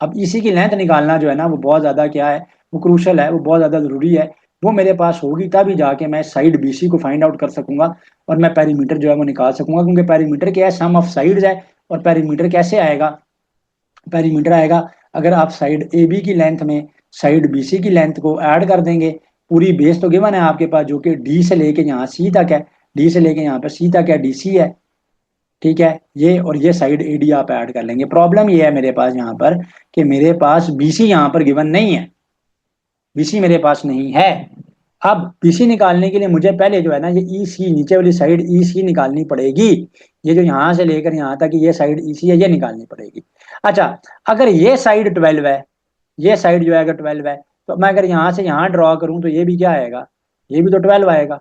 Speaker 1: अब इसी की लेंथ निकालना जो है ना वो बहुत ज़्यादा क्या है, वो क्रूशल है, वो बहुत ज़्यादा ज़रूरी है। वो मेरे पास होगी तभी जाके मैं साइड बीसी को फाइंड आउट कर सकूंगा और मैं पेरीमीटर जो है वो निकाल सकूंगा, क्योंकि पेरीमीटर क्या है, सम ऑफ साइड्स है। और पेरीमीटर कैसे आएगा, पेरीमीटर आएगा अगर आप साइड ए बी की लेंथ में साइड बी सी की लेंथ को ऐड कर देंगे। पूरी बेस तो गिवन है आपके पास जो कि डी से लेके यहाँ सी तक है, डी से लेके यहाँ पर सी तक है, डी सी है, ठीक है। ये और ये साइड ए डी आप ऐड कर लेंगे। प्रॉब्लम ये है मेरे पास यहाँ पर कि मेरे पास बी सी यहाँ पर गिवन नहीं है, बीसी मेरे पास नहीं है। अब बीसी निकालने के लिए मुझे पहले जो है ना ये ई सी, नीचे वाली साइड ई सी निकालनी पड़ेगी। ये जो यहाँ से लेकर यहाँ तक ये साइड ई सी है ये निकालनी पड़ेगी। अच्छा, अगर ये साइड 12 है, ये साइड जो है अगर 12 है, तो मैं अगर यहाँ से यहाँ ड्रॉ करूँ तो ये भी क्या आएगा, ये भी तो 12 आएगा,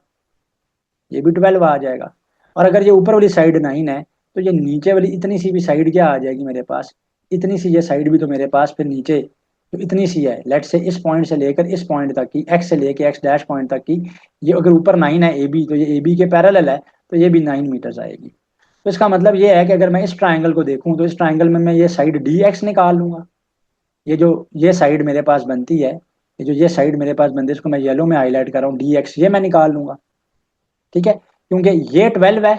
Speaker 1: ये भी 12 आ जाएगा। और अगर ये ऊपर वाली साइड 9 है, तो ये नीचे वाली इतनी सी भी साइड क्या आ जाएगी मेरे पास, इतनी सी ये साइड भी तो मेरे पास फिर नीचे तो इतनी सी है। लेट से इस पॉइंट से लेकर इस पॉइंट तक की, एक्स से लेकर एक्स डैश पॉइंट तक की, ये अगर ऊपर 9 है ए बी, तो ये ए बी के पैरेलल है, तो ये भी 9 मीटर्स आएगी। तो इसका मतलब ये है कि अगर मैं इस ट्राइंगल को देखूं तो इस ट्राइंगल में मैं ये साइड डी एक्स निकाल लूंगा। ये जो ये साइड मेरे पास बनती है, ये जो ये साइड मेरे पास बनती है, इसको मैं येलो में हाईलाइट कर रहा हूँ, डी एक्स ये मैं निकाल लूंगा, ठीक है। क्योंकि ये 12 है,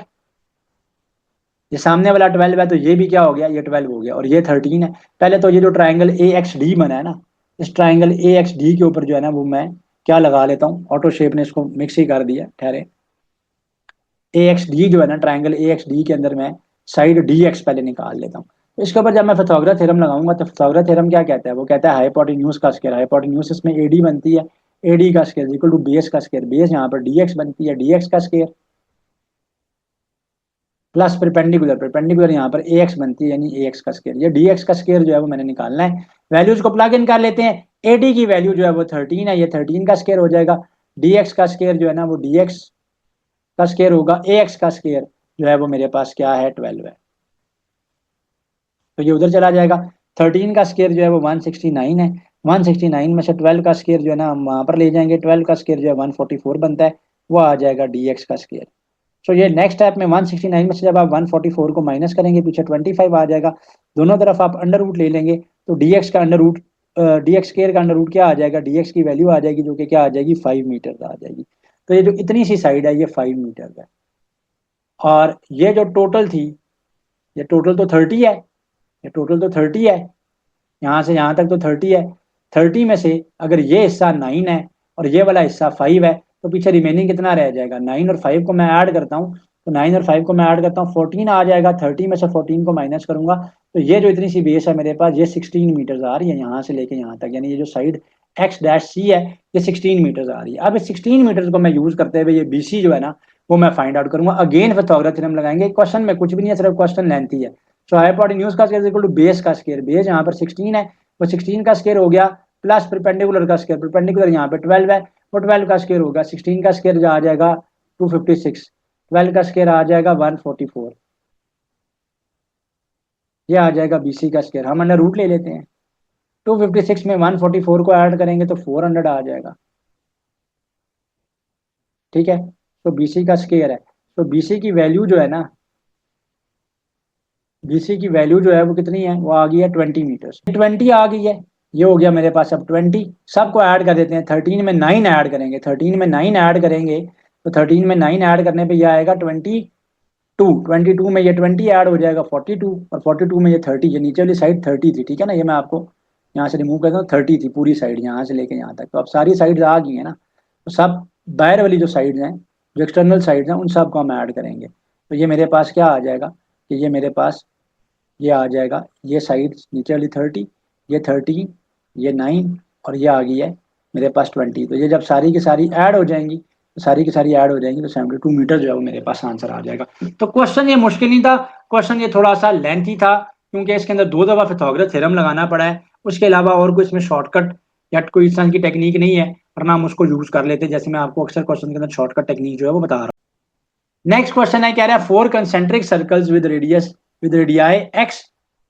Speaker 1: ये सामने वाला 12 है, तो ये भी क्या हो गया, ये 12 हो गया, और ये 13 है। पहले तो ये जो ट्राइंगल ए एक्स डी बना है ना, इस ट्राइंगल ए एक्स डी के ऊपर जो है ना वो मैं क्या लगा लेता हूँ, ऑटो शेप ने इसको मिक्स ही कर दिया, ठहरे। ए एक्स डी जो है ना, ट्राइंगल ए एक्स डी के अंदर मैं साइड डी एक्स पहले निकाल लेता हूँ। तो इसके ऊपर जब मैं फिथागोरस थ्योरम लगाऊंगा तो फिथागोरस थ्योरम क्या कहता है, वो कहता है हाइपोटेन्यूज का स्क्वायर, हाइपोटेन्यूज इसमें एडी बनती है, एडी का स्क्वायर इक्वल टू बेस का स्क्वायर, बेस यहाँ पर डी एक्स बनती है, डी एक्स का स्क्वायर प्लस परपेंडिकुलर, परपेंडिकुलर यहाँ पर ए एक्स बनती है, यानी ए एक्स का स्क्वायर। ये डी एक्स का स्क्वायर जो है वो मैंने निकालना है। वैल्यूज को प्लग इन कर लेते हैं। ए डी की वैल्यू जो है वो 13 है, ये 13 का स्क्वायर हो जाएगा। डी एक्स का स्क्वायर जो है ना वो डी एक्स का स्क्वायर होगा, ए एक्स का स्क्वायर जो है वो मेरे पास क्या है, 12 है, तो ये उधर चला जाएगा। 13 का स्क्वायर जो है वो 169 है, 169 में से 12 का स्क्वायर जो है ना हम वहां पर ले जाएंगे, 12 का स्क्वायर जो है 144 बनता है, वो आ जाएगा डी एक्स का स्क्वायर। सो ये नेक्स्ट स्टेप में 169 में से जब आप 144 को माइनस करेंगे पीछे 25 आ जाएगा, दोनों तरफ आप अंडर रूट ले लेंगे, तो डीएक्स का अंडर रूट, डीएक्स स्क्वायर का अंडर रूट क्या आ जाएगा, डीएक्स की वैल्यू आ जाएगी जो कि क्या आ जाएगी, 5 मीटर आ जाएगी। तो ये जो इतनी सी साइड है ये 5 मीटर है। और ये जो टोटल थी, ये टोटल तो 30 है, ये टोटल तो 30 है, यहाँ से यहाँ तक तो 30 है। 30 में से अगर ये हिस्सा 9 है और ये वाला हिस्सा 5 है, तो पीछे रिमेनिंग कितना रह जाएगा, 9 और 5 को मैं ऐड करता हूँ, तो 9 और 5 को मैं ऐड करता हूँ 14 आ जाएगा। 30 में से 14 को माइनस करूंगा, तो ये जो इतनी सी बेस है मेरे पास ये 16 मीटर्स आ रही है यहाँ से लेके यहाँ तक, यानी ये जो साइड एक्स डैश सी है ये 16 मीटर्स आ रही है। अब इस 16 मीटर्स को मैं यूज करते हुए ये बीसी जो है ना वो मैं फाइंड आउट करूंगा। अगेन फिथागोरस थ्योरम लगाएंगे, क्वेश्चन में कुछ भी नहीं है, सिर्फ क्वेश्चन लेंथ ही है। सो हाइपोटेन्यूज का स्क्वायर इक्वल टू बेस का स्क्वायर, बेस यहाँ पर 16 है, वो 16 का स्क्वायर हो गया, प्लस परपेंडिकुलर का स्क्वायर, परपेंडिकुलर यहाँ पे 12 है, वो 12 का स्क्वायर होगा, 16 का स्क्वायर जो आ जाएगा 256, 12 का स्क्वायर आ जाएगा 144, ये आ जाएगा बीसी का स्क्वायर। हम अंडर रूट ले लेते हैं, 256 में 144 को ऐड करेंगे तो 400 आ जाएगा, ठीक है। तो बीसी का स्क्वायर है, तो बीसी की वैल्यू जो है ना, BC की वैल्यू जो है वो कितनी है, वो आ गई है 20 मीटर्स, 20 आ गई है। ये हो गया मेरे पास अब 20, सबको ऐड कर देते हैं। 13 में 9 ऐड करेंगे, 13 में 9 ऐड करेंगे तो 13 में 9 ऐड करने पे ये आएगा 22, 22 में ये 20 ऐड हो जाएगा 42, और 42 में ये 30, ये नीचे वाली साइड 30 थी, ठीक है ना। ये मैं आपको यहाँ से रिमूव करता हूँ, 30 थी पूरी साइड यहाँ से लेके यहाँ तक। तो अब सारी साइड्स आ गई है ना, तो सब बाहर वाली जो साइड्स हैं, जो एक्सटर्नल साइड्स हैं, उन सबको हम ऐड करेंगे। तो ये मेरे पास क्या आ जाएगा कि ये मेरे पास ये आ जाएगा, ये साइड नीचे वाली 30, ये 13, ये 9, और ये आ गई है मेरे पास 20। तो ये जब सारी की सारी ऐड हो जाएंगी, तो सारी की सारी ऐड हो जाएंगी तो 72 मीटर जो है वो मेरे पास आंसर आ जाएगा। तो क्वेश्चन ये मुश्किल नहीं था, क्वेश्चन ये थोड़ा सा लेंथी था, क्योंकि इसके अंदर 2 दफा पिथागोरस थ्योरम लगाना पड़ा है। उसके अलावा और कोई इसमें शॉर्टकट या कोई इस तरह की टेक्निक नहीं है, वरना हम उसको यूज कर लेते, जैसे मैं आपको अक्सर क्वेश्चन के अंदर शॉर्टकट टेक्निक जो है वो बता रहा हूँ। नेक्स्ट क्वेश्चन है, कह रहा है 4 concentric circles with radius with radii x,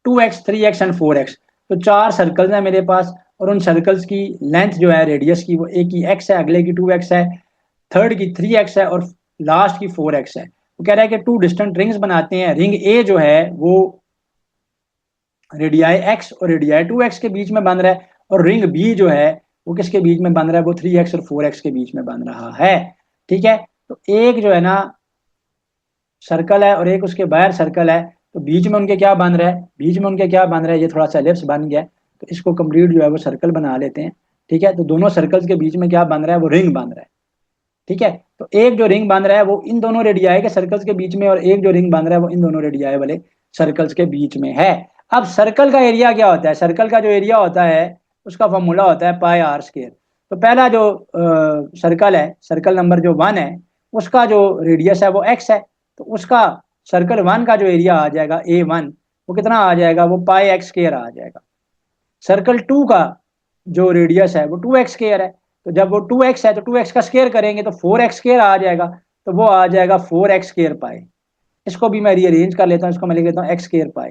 Speaker 1: 2x, 3x and 4x। तो 4 सर्कल्स हैं मेरे पास, और उन सर्कल्स की लेंथ जो है रेडियस की, वो एक की x है, अगले की 2x है, थर्ड की 3x है, और लास्ट की 4x है। वो कह रहा है कि 2 डिस्टेंट रिंग्स बनाते हैं। रिंग ए जो है वो रेडियाई x और रेडियाई 2x के बीच में बन रहा है, और रिंग बी जो है वो किसके बीच में बन रहा है, वो 3x और 4x के बीच में बन रहा है, ठीक है। तो एक जो है ना सर्कल है और एक उसके बाहर सर्कल है, तो बीच में उनके क्या बन रहा है, बीच में उनके क्या बन रहा है, ये थोड़ा सा एलिप्स बन गया है, तो इसको कंप्लीट जो है वो सर्कल बना लेते हैं, ठीक है। तो दोनों सर्कल्स के बीच में क्या बन रहा है, वो रिंग बन रहा है, ठीक है। तो एक जो रिंग बन रहा है वो इन दोनों रेडियाई के सर्कल्स के बीच में, और एक जो रिंग बन रहा है वो इन दोनों रेडियाई वाले सर्कल्स के बीच में है। अब सर्कल का एरिया क्या होता है, सर्कल का जो एरिया होता है उसका फॉर्मूला होता है पाई आर स्क्वायर। तो पहला जो सर्कल है, सर्कल नंबर जो 1 है, उसका जो रेडियस है वो x है, तो उसका सर्कल 1 का जो एरिया आ जाएगा A1, वो कितना आ जाएगा, वो पाई एक्स स्क्वायर आ जाएगा। सर्कल 2 का जो रेडियस है वो 2x स्क्वायर है, तो जब वो 2x है तो 2x का स्क्वायर करेंगे तो 4x स्क्वायर आ जाएगा, तो वो आ जाएगा 4x स्क्वायर पाई। इसको भी मैं रीअरेंज कर लेता हूँ, इसको मैं लिख लेता हूँ x स्क्वायर पाई।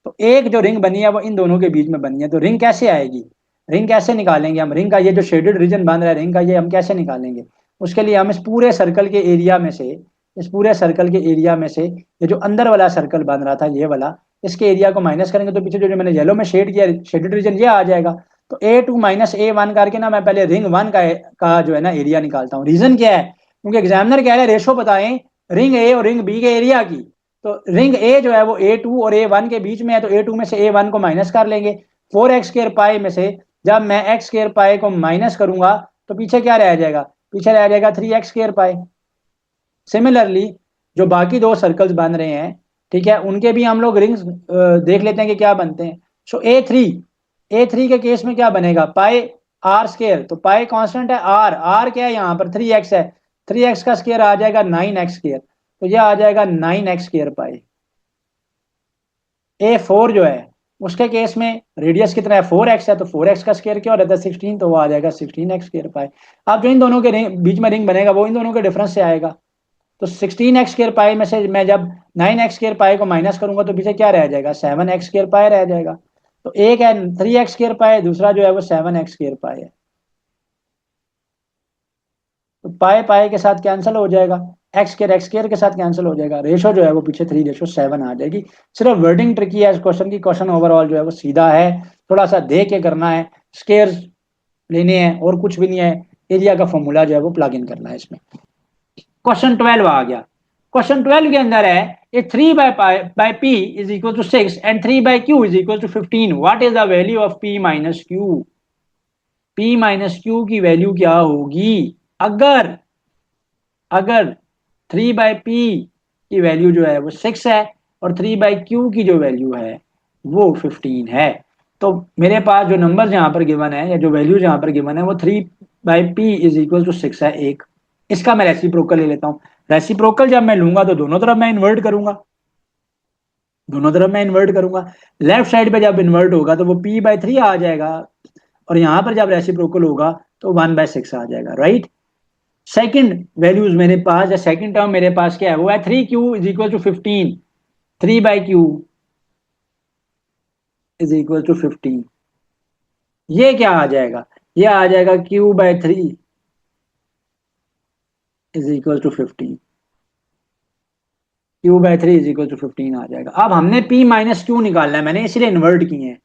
Speaker 1: तो एक जो रिंग बनी है वो इन दोनों के बीच में बनी है। तो रिंग कैसे आएगी, रिंग कैसे निकालेंगे हम, रिंग का ये जो शेडेड रीजन बन रहा है रिंग का, ये हम कैसे निकालेंगे। उसके लिए हम इस पूरे सर्कल के एरिया में से, इस पूरे सर्कल के एरिया में से ये जो अंदर वाला सर्कल बन रहा था ये वाला, इसके एरिया को माइनस करेंगे तो पीछे जो मैंने येलो में शेड किया शेडेड रीजन ये आ जाएगा। तो A2 माइनस A1 करके ना मैं पहले रिंग 1 का जो है ना एरिया निकालता हूँ। रीजन क्या है, क्योंकि एग्जामिनर कह रहा है रेशो बताएं रिंग ए और रिंग बी के एरिया की। तो रिंग ए जो है वो A2 और A1 के बीच में है, तो A2 में से A1 को माइनस कर लेंगे। 4x स्क्वायर पाई में से जब मैं x स्क्वायर पाई को माइनस करूंगा तो पीछे क्या रह जाएगा, पीछे रह जाएगा 3x स्क्वायर पाई। सिमिलरली जो बाकी 2 सर्कल्स बन रहे हैं, ठीक है, उनके भी हम लोग रिंग्स देख लेते हैं कि क्या बनते हैं। सो A3 के केस में क्या बनेगा, पाई आर स्क्वायर। तो पाई कांस्टेंट है, आर क्या है यहाँ पर 3x है, 3x का स्क्वायर आ जाएगा 9x स्क्वायर, तो यह आ जाएगा 9x स्क्वायर पाई। A4 जो है उसके केस में रेडियस कितना है 4x है, तो 4x का स्क्वायर क्या हो रहता है 16, तो वो आ जाएगा 16x स्क्वायर पाई। अब जो इन दोनों के बीच में रिंग बनेगा वो इन दोनों के डिफरेंस से आएगा। तो 16x स्क्वायर पाई में से मैं जब 9x स्क्वायर पाई को माइनस करूंगा तो पीछे क्या रह जाएगा, 7x स्क्वायर पाई रह जाएगा। तो एक है 3x स्क्वायर पाई, दूसरा जो है वो 7x स्क्वायर पाई है। तो पाई पाई के साथ कैंसिल हो जाएगा, एक्स स्क्वायर के साथ कैंसिल हो जाएगा, रेशो जो है वो पीछे 3:7 आ जाएगी। सिर्फ वर्डिंग ट्रिकी है इस क्वेश्चन की, क्वेश्चन ओवरऑल जो है वो सीधा है, थोड़ा सा देख के करना है, स्क्वायर लेने हैं और कुछ भी नहीं है, एरिया का फॉर्मूला जो है वो प्लग इन करना है इसमें। क्वेश्चन 12 आ गया। क्वेश्चन 12 के अंदर है ए 3/p is equal to 6 and 3/q is equal to 15, what is the value of p minus q। p minus q की वैल्यू क्या होगी, अगर अगर 3/p की वैल्यू जो है वो 6 है और 3/q की जो वैल्यू है वो 15 है। तो मेरे पास जो नंबर यहाँ पर गिवन है या जो वैल्यू यहाँ पर गिवन है वो 3/p इज इक्वल टू 6 है एक। इसका मैं रेसिप्रोकल ले लेता हूँ। रेसिप्रोकल जब मैं लूंगा तो दोनों तरफ मैं इन्वर्ट करूंगा, दोनों तरफ मैं इन्वर्ट करूंगा। लेफ्ट साइड पे जब इन्वर्ट होगा तो वो p/3 आ जाएगा, और यहां पर जब रेसिप्रोकल होगा तो 1/6 आ जाएगा, राइट। सेकंड वैल्यूज मेरे पास या सेकंड टर्म मेरे पास क्या है, वो है 3q is equal to 15, 3/q is equal to 15। ये क्या आ जाएगा, ये आ जाएगा q/3 is equal to 15। Q by three is equal to 15 आ जाएगा। अब हमने पी माइनस क्यू निकालना है, मैंने इसलिए इन्वर्ट किए हैं,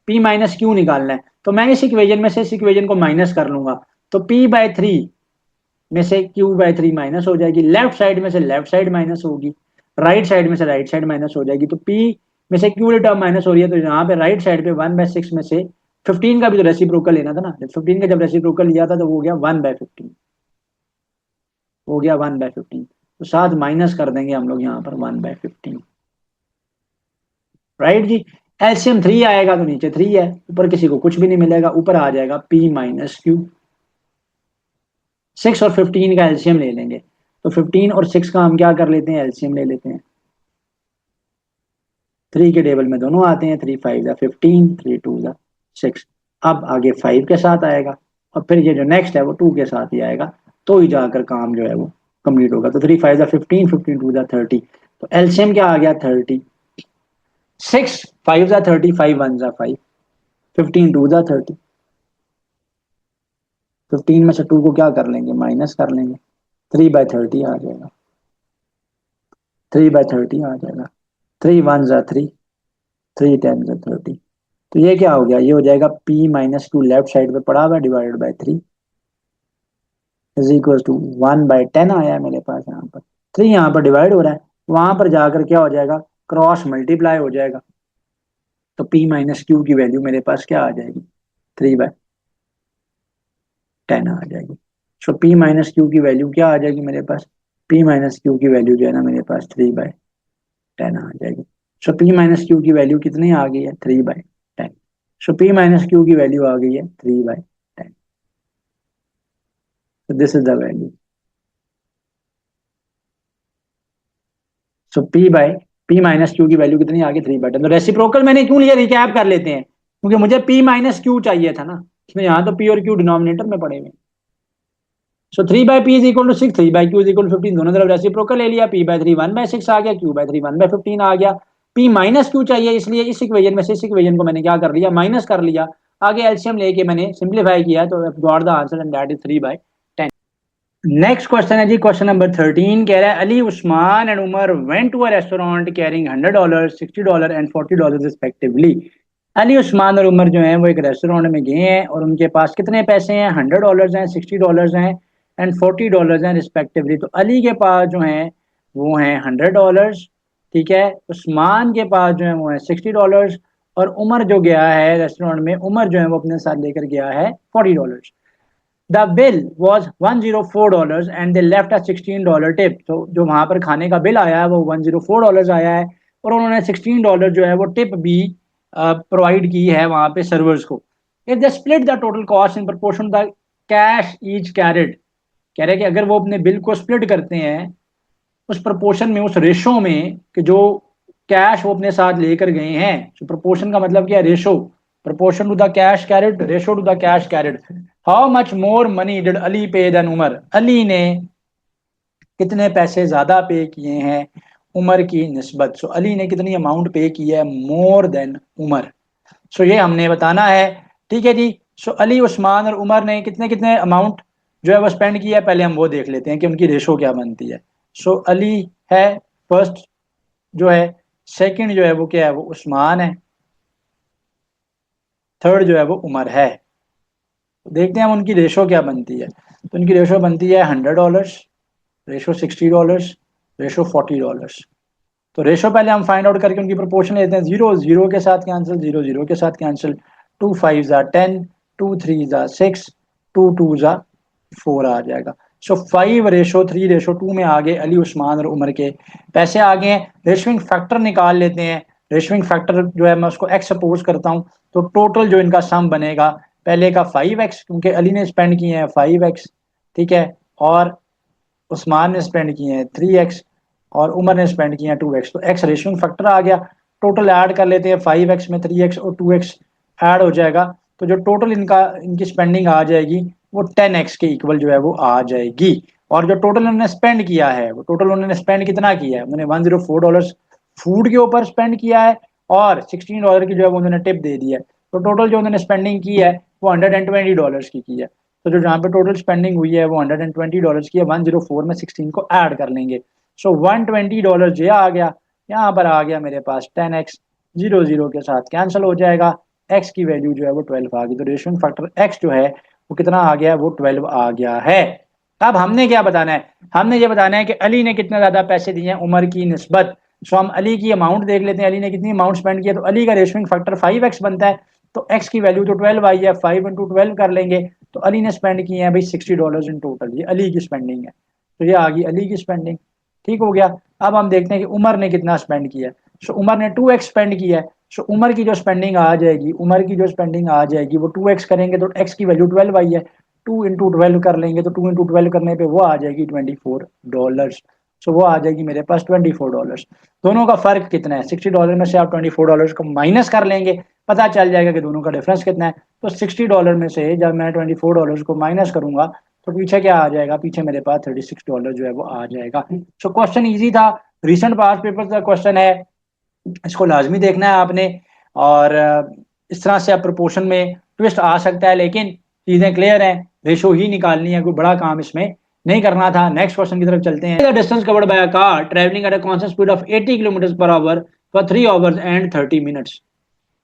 Speaker 1: पी माइनस क्यू निकालना है, तो मैं इस इक्वेशन में से इस इक्वेशन को माइनस कर लूंगा, तो पी बाई थ्री में से क्यू बाई थ्री माइनस हो जाएगी, लेफ्ट साइड में से लेफ्ट साइड माइनस होगी, राइट साइड में से राइट साइड माइनस हो जाएगी, तो पी में से क्यू टर्म माइनस हो रही है, तो यहाँ पे राइट साइड पे 1/6 में से 15 का भी तो रेसिप्रोकल लेना था ना, 15 का जब रेसिप्रोकल लिया था तो वो हो गया 1/15, हो गया 1/15, तो साथ माइनस कर देंगे हम लोग यहाँ पर 1/15, राइट जी। एलसीएम 3 आएगा तो नीचे 3 है, ऊपर किसी को कुछ भी नहीं मिलेगा, ऊपर आ जाएगा पी माइनस क्यू। 6 और 15 का एलसीएम ले लेंगे, तो 15 और 6 का हम क्या कर लेते हैं, एलसीएम ले लेते हैं। 3 के टेबल में दोनों आते हैं, 3 5 जा 15, 3 2 जा 6। अब आगे 5 के साथ आएगा, और फिर ये जो नेक्स्ट है वो 2 के साथ ही आएगा, तो ही जाकर काम जो है वो कंप्लीट होगा। तो 3 5 जा 15, 15 2 जा 30, तो एलसीएम क्या आ गया 30। 6 5 जा 30, 5 1 जा 5, 15 2 जा 30, 15 में से 2 को क्या कर लेंगे, माइनस कर लेंगे, 3/30 आ जाएगा, 3/30 आ जाएगा, 3 1 जा 3, 3 10 जा 30, तो ये क्या हो गया, ये हो जाएगा p minus two, left side पे पड़ा हुआ divided by 3 is equal to 1/10 आया है मेरे पास, यहाँ पर 3 यहाँ पर डिवाइड हो रहा है, वहां पर जाकर क्या हो जाएगा, क्रॉस मल्टीप्लाई हो जाएगा, तो p माइनस क्यू की वैल्यू मेरे पास क्या आ जाएगी, 3/10 आ जाएगी। सो p माइनस क्यू की वैल्यू क्या आ जाएगी मेरे पास, p माइनस क्यू की वैल्यू जो है ना मेरे पास 3/10 आ जाएगी। सो p माइनस क्यू की वैल्यू कितनी आ गई है, 3/10। सो p माइनस क्यू की वैल्यू आ गई है 3/10। So this is the value. So P minus Q की वैल्यू कितनी आ गई, 3/10। तो रेसिप्रोकल मैंने क्यों लिया, रिकैप कर लेते हैं, क्योंकि मुझे P माइनस क्यू चाहिए था ना, इसमें यहाँ तो P और Q डिनोमिनेटर में पड़े हुए। So 3/P is equal to 6, 3/Q is equal to 15, दोनों तरफ रेसिप्रोकल ले लिया, P/3 1/6 आ गया, Q/3 1/15 आ गया। P माइनस क्यू चाहिए, इसलिए इस इक्वेशन में से इस इक्वेशन को मैंने क्या कर लिया, माइनस कर लिया, आगे एलसीएम लेके मैंने सिंप्लीफाई किया, तो got the answer and that is 3/10। Next question है जी, क्वेश्चन नंबर 13 कह रहा है Ali Usman and Umar went to a restaurant carrying $100, $60 एंड $40 रिस्पेक्टिवली। अली उस्मान और उमर जो हैं वो एक रेस्टोरेंट में गए हैं और उनके पास कितने पैसे हैं, $100 हैं, $60 हैं एंड $40 हैं रिस्पेक्टिवली। तो अली के पास जो हैं वो हैं $100, ठीक है, उस्मान के पास जो है वो है $60, और उमर जो गया है रेस्टोरेंट में, उमर जो है वो अपने साथ लेकर गया है $40। The bill was $104 and they left a $16 tip. तो जो वहां पर खाने का बिल आया है वो $104 आया है, और उन्होंने $16 जो है वो टिप भी प्रोवाइड की है वहां पे सर्वर्स को। If they split the total cost in proportion the cash each carried, कह रहे हैं कि अगर वो अपने बिल को स्प्लिट करते हैं उस प्रपोर्शन में, उस रेशो में, कि जो कैश वो अपने साथ लेकर गए हैं, तो प्रपोर्शन का मतलब क्या है, ratio, proportion to the cash carried, ratio to the cash carried. How much more money did Ali pay than Umar, Ali ने कितने पैसे ज्यादा पे किए हैं उमर की निस्बत। सो अली ने कितनी अमाउंट पे की है मोर देन उमर, सो ये हमने बताना है, ठीक है जी। सो अली उस्मान और उमर ने कितने कितने अमाउंट जो है वो स्पेंड किया है, पहले हम वो देख लेते हैं कि उनकी रेशो क्या बनती है। सो अली है फर्स्ट जो है, सेकंड जो है वो क्या है, वो उस्मान है, थर्ड जो है वो उमर है। तो देखते हैं हम उनकी रेशो क्या बनती है। तो उनकी रेशो बनती है $100, रेशो $60, रेशो $40। तो रेशो पहले हम फाइंड आउट करके उनकी प्रोपोर्शन लेते हैं, जीरो जीरो के साथ कैंसिल, जीरो जीरो के साथ कैंसिल, 2 5 जा 10, 2 3 जा 6, 2 2 जा 4 आ जाएगा। सो 5:3:2 में आगे अली उस्मान और उमर के पैसे आ गए हैं। रेशोइंग फैक्टर निकाल लेते हैं, रेशोइंग फैक्टर जो है मैं उसको एक्स सपोज करता हूँ, तो टोटल जो इनका सम बनेगा, पहले का 5x, क्योंकि अली ने स्पेंड किए हैं 5x, ठीक है, और उस्मान ने स्पेंड किए हैं 3x, और उमर ने स्पेंड किया 2x, तो x रेशियो फैक्टर आ गया। टोटल ऐड कर लेते हैं, 5x में 3x और 2x ऐड हो जाएगा, तो जो टोटल इनकी स्पेंडिंग आ जाएगी वो 10x के इक्वल जो है वो आ जाएगी। और जो टोटल उन्होंने स्पेंड किया है, वो टोटल उन्होंने स्पेंड कितना किया है, उन्होंने $104 फूड के ऊपर स्पेंड किया है, और $16 की जो है वो उन्होंने टिप दे दी है। तो टोटल जो उन्होंने स्पेंडिंग की है वो $120 की है। तो जो जहाँ पे टोटल स्पेंडिंग हुई है वो $120 की है, 104 में 16 को ऐड कर लेंगे। सो $120 ये आ गया, यहाँ पर आ गया मेरे पास 10x, 0 0 के साथ कैंसिल हो जाएगा, x की वैल्यू जो है वो 12 आ गई। तो रेशियोइंग फैक्टर x जो है वो कितना आ गया, वो 12 आ गया है। अब हमने क्या बताना है, हमने ये बताना है कि अली ने कितने ज्यादा पैसे दिए हैं उमर की निस्बत। सो हम अली की अमाउंट देख लेते हैं, अली ने कितनी अमाउंट स्पेंड किया। तो अली का रेशियोइंग फैक्टर 5x बनता है, तो x की वैल्यू तो 12 आई है, 5 × 12 कर लेंगे। तो अली ने स्पेंड किए हैं भाई $60 इन टोटल, ये अली की स्पेंडिंग है, तो ये आ गई अली की स्पेंडिंग। ठीक हो गया। अब हम देखते हैं कि उमर ने कितना स्पेंड किया है। सो उमर ने 2x स्पेंड किया है। सो उमर की जो स्पेंडिंग आ जाएगी, उमर की जो स्पेंडिंग आ जाएगी वो 2x करेंगे तो x की वैल्यू 12 आई है, 2 × 12 कर लेंगे तो 2 × 12 करने पे वो आ जाएगी $24। सो वो आ जाएगी मेरे पास $24। दोनों का फर्क कितना है, $60 में से आप $24 को माइनस कर लेंगे, पता चल जाएगा कि दोनों का डिफरेंस कितना है। तो $60 में से जब मैं $24 को माइनस करूंगा तो पीछे क्या आ जाएगा, पीछे मेरे पास $36 जो है वो आ जाएगा। सो क्वेश्चन इजी था, रिसेंट पास पेपर का क्वेश्चन है, इसको लाजमी देखना है आपने। और इस तरह से अब प्रोपोर्शन में ट्विस्ट आ सकता है, लेकिन चीजें क्लियर हैं, रेशो ही निकालनी है, कोई बड़ा काम इसमें नहीं करना था। नेक्स्ट क्वेश्चन की तरफ चलते हैं। Distance covered by a car travelling at a constant speed of 80 kilometre per hour for 3 hours and 30 minutes.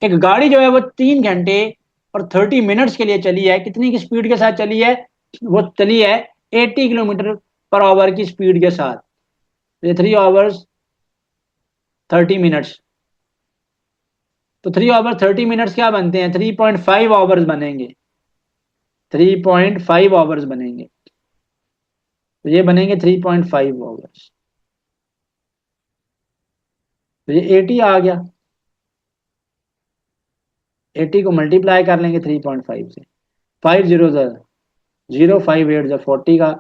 Speaker 1: एक गाड़ी जो है वो 3 घंटे और 30 मिनट्स के लिए चली है, कितनी की स्पीड के साथ चली है, वो चली है 80 किलोमीटर पर आवर की स्पीड के साथ। ये 3 आवर्स 30 मिनट्स, तो 3 आवर 30 मिनट्स क्या बनते हैं, 3.5 आवर्स बनेंगे, 3.5 आवर्स बनेंगे। तो ये बनेंगे 3.5 आवर्स, तो ये 80 आ गया, 80 को मल्टीप्लाई कर लेंगे 3.5 से, 5 0 5 8 40 का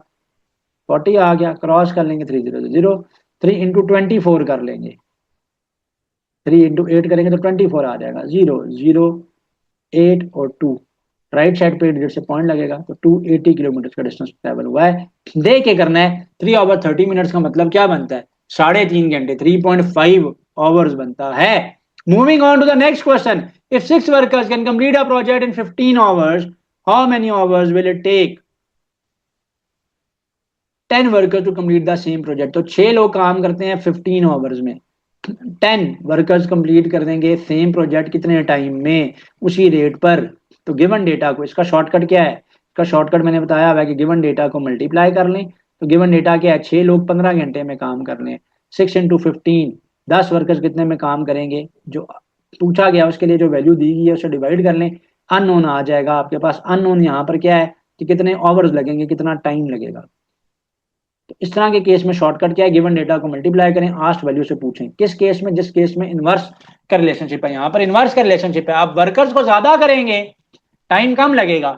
Speaker 1: 40 आ गया, क्रॉस कर लेंगे 3 0 0, 3 × 24 कर लेंगे, 3 × 8 करेंगे तो 24 आ जाएगा, 0 0 8 और 2, राइट साइड पे डिजिट से पॉइंट लगेगा, तो 280 किलोमीटर का डिस्टेंस ट्रेवल हुआ है। देख के करना है। 3 आवर 30 मिनट्स का मतलब क्या बनता है, 3.5 घंटे, 3.5 आवर्स बनता है। Moving on to the next question, if 6 workers can complete a project in 15 hours, how many hours will it take 10 workers to complete the same project. तो 6 लोग काम करते हैं 15 आवर्स में, 10 वर्कर्स कंप्लीट कर देंगे सेम प्रोजेक्ट कितने time में, उसी रेट पर। तो गिवन डेटा को, इसका शॉर्टकट क्या है, इसका शॉर्टकट मैंने बताया हुआ है कि गिवन डेटा को मल्टीप्लाई कर लें। तो गिवन डेटा क्या है, 6 लोग 15 घंटे में काम कर लें, 6 × 15, 10 वर्कर्स कितने में काम करेंगे, जो पूछा गया उसके लिए जो वैल्यू दी गई है उसे डिवाइड कर लें, अननोन आ जाएगा आपके पास। अननोन यहाँ पर क्या है कि कितने आवर्स लगेंगे, कितना टाइम लगेगा। तो इस तरह के केस में शॉर्टकट क्या है, गिवन डेटा को मल्टीप्लाई करें, आस्ट वैल्यू से पूछें। किस केस में, जिस केस में इनवर्स का रिलेशनशिप है, यहाँ पर इनवर्स का रिलेशनशिप है, आप वर्कर्स को ज्यादा करेंगे टाइम कम लगेगा।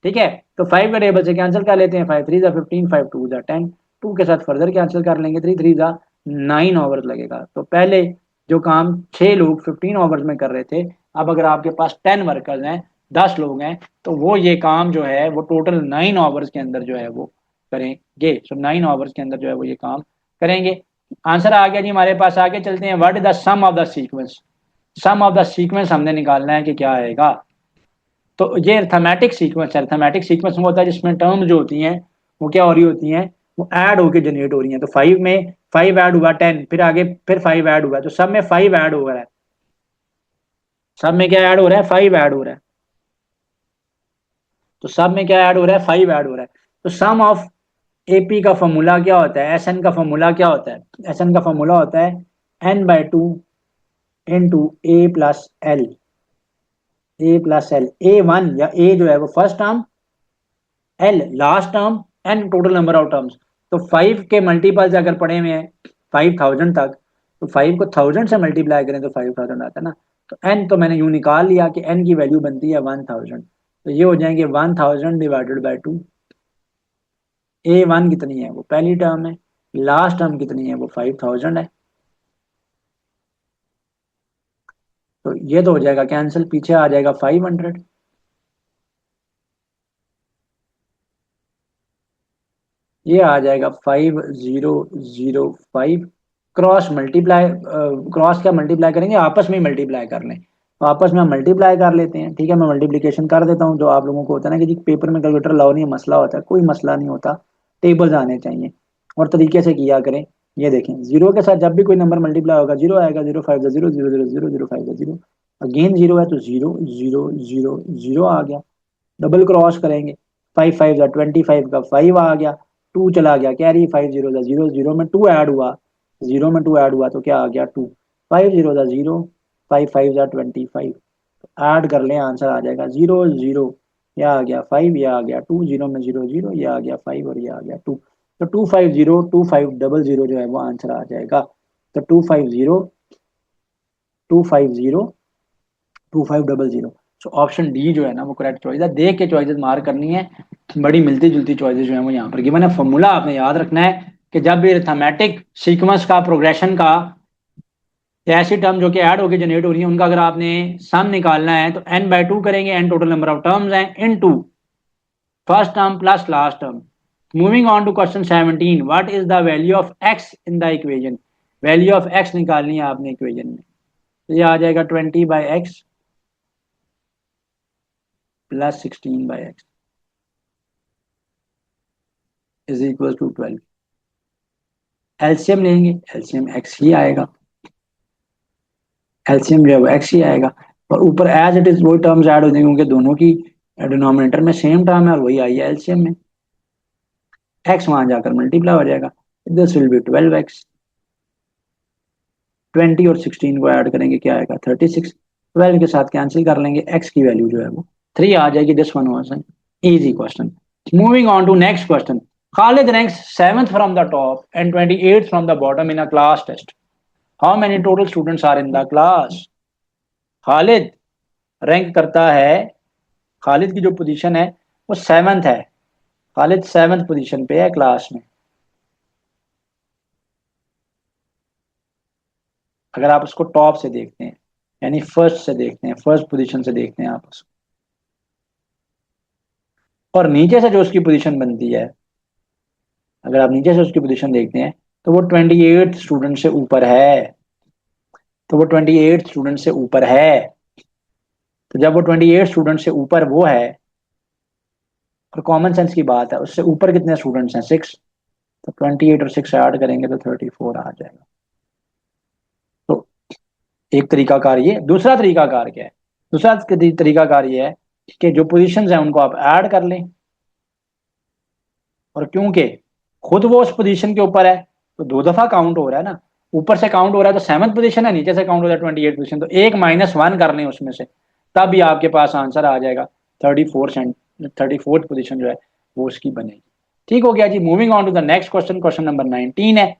Speaker 1: ठीक है, तो 5 वेरिएबल से कैंसिल कर लेते हैं, 5 3 15, 5 2 10, 2 के साथ फर्दर कैंसिल कर लेंगे, 3 3 9 आवर्स लगेगा। तो पहले जो काम 6 लोग 15 आवर्स में कर रहे थे, अब अगर आपके पास 10 वर्कर्स हैं, 10 लोग हैं, तो वो ये काम जो है वो टोटल 9 आवर्स के अंदर जो है वो करेंगे। सो 9 आवर्स के अंदर जो है वो ये काम करेंगे। आंसर आ गया जी हमारे पास। आगे चलते हैं, what is the sum of the sequence. Sum of the sequence हमने निकालना है कि क्या आएगा। तो ये अर्थमेटिक सीक्वेंस है, अर्थमेटिक सीक्वेंस में होता है जिसमें टर्म जो होती हैं वो क्या हो रही होती हैं, वो ऐड होकर जनरेट हो रही हैं। तो 5 में 5 ऐड हुआ, 10 फिर आगे फिर 5 ऐड हुआ, तो सब में 5 ऐड हो रहा है, सब में क्या ऐड हो रहा है, 5 ऐड हो रहा है। तो सब में क्या ऐड हो रहा है, 5 ऐड हो रहा है। तो सम ऑफ एपी का फॉर्मूला क्या होता है, एस एन का फॉर्मूला क्या होता है, एस एन का फॉर्मूला होता है n/2 into A plus L, A plus L, A1 या ए जो है वो first term, L last term, N total number of terms. तो 5 के मल्टीपल्स अगर पढ़े हुए हैं 5000 तक, तो 5 को 1000 से मल्टीप्लाई करें तो 5000 आता है ना। तो एन तो मैंने यूं निकाल लिया कि एन की वैल्यू बनती है 1000, तो ये हो जाएंगे 1000 डिवाइडेड बाई 2। A1 कितनी है, वो पहली टर्म है, लास्ट टर्म कितनी है, वो 5000 है। तो ये तो हो जाएगा कैंसिल, पीछे आ जाएगा 500, ये आ जाएगा 5005। क्रॉस मल्टीप्लाई, क्रॉस क्या मल्टीप्लाई करेंगे, आपस में ही मल्टीप्लाई कर लें। तो आपस में हम मल्टीप्लाई कर लेते हैं, ठीक है, मैं मल्टीप्लिकेशन कर देता हूँ। जो आप लोगों को होता है ना कि जी पेपर में कैलकुलेटर लाओ, नहीं मसला होता है, कोई मसला नहीं होता, टेबल्स आने चाहिए। और तरीके से किया करें। ये देखें, जीरो के साथ जब भी कोई नंबर मल्टीप्लाई होगा जीरो आएगा, zero five zero, zero zero zero, zero five zero, again zero है तो जीरो जीरो जीरो जीरो आ गया। डबल क्रॉस करेंगे, फाइव फाइव जा 25 का फाइव आ गया, टू चला गया कैरी, फाइव जीरो जा जीरो, जीरो में टू ऐड हुआ, जीरो में टू ऐड हुआ तो क्या आ गया टू, फाइव जीरो जा जीरो, फाइव फाइव जा 25, ऐड कर लें आंसर आ जाएगा जीरो जीरो, ये आ गया फाइव, ये आ गया टू, जीरो में जीरो जीरो, ये आ गया फाइव और ये आ गया टू। तो two five zero, two five double zero जो है वो आंसर आ जाएगा। तो two five zero, two five zero, two five double zero. So option D जो है ना वो करेक्ट चॉइस है। देख के चॉइसेस मार्क करनी है, बड़ी मिलती जुलती चॉइसेस जो है वो यहाँ पर गिवन है। फॉर्मूला आपने याद रखना है कि जब भी अरिथमेटिक सीक्वेंस का प्रोग्रेशन का ऐसी टर्म जो कि ऐड होकर जनरेट हो रही है उनका अगर आपने सम निकालना है तो n बाय टू करेंगे, n total number of terms हैं, into first term plus last term. Moving on to question 17, what is the value of x in the equation. Value of x निकालनी है आपने equation में, तो ये आ जाएगा 20/x plus 16/x is equal to 12। LCM लेंगे, LCM x ही आएगा, एलसीएम जो है वो x ही आएगा। और ऊपर एज इट इज वही टर्म्स ऐड हो जाएंगे क्योंकि दोनों की डिनोमिनेटर में सेम टर्म है और वही आई है एलसीएम में। x वहां जाकर मल्टीप्लाई हो जाएगा, दिस विल बी 12x। 20 और 16 को ऐड करेंगे क्या आएगा 36, 12 के साथ कैंसिल कर लेंगे, x की वैल्यू जो है वो 3 आ जाएगी। This one was an easy question. Moving on to next question, Khalid ranks 7th from the top and 28th from the bottom in a class test. How many total students are in the class? Khalid rank करता है, खालिद की जो position है वो 7th है, Khalid 7th position पे है class में। अगर आप उसको टॉप से देखते हैं यानी फर्स्ट से देखते हैं, फर्स्ट पोजीशन से देखते हैं आप उसको, और नीचे से जो उसकी पोजीशन बनती है, अगर आप नीचे से उसकी पोजीशन देखते हैं तो वो 28 स्टूडेंट से ऊपर है, तो वो 28 स्टूडेंट से ऊपर है। तो जब वो 28 स्टूडेंट से ऊपर वो है, और कॉमन सेंस की बात है, उससे ऊपर कितने स्टूडेंट्स हैं 6, तो 28 और 6 ऐड करेंगे तो 34 आ जाएगा। तो एक तरीकाकार ये, दूसरा तरीकाकार क्या है, दूसरा तरीकाकार ये है कि जो पोजीशंस हैं उनको आप ऐड कर लें, और क्योंकि खुद वो उस पोजीशन के ऊपर है तो दो दफा काउंट हो रहा है ना, ऊपर से काउंट हो रहा है तो 7th पोजीशन है, नीचे से काउंट हो रहा है 28 पोजीशन, तो एक -1 कर लें उसमें से, तब भी आपके पास आंसर आ जाएगा 34th पोजीशन जो है वो उसकी बनेगी। ठीक हो गया जी। Moving on to the next question, question number 19 है,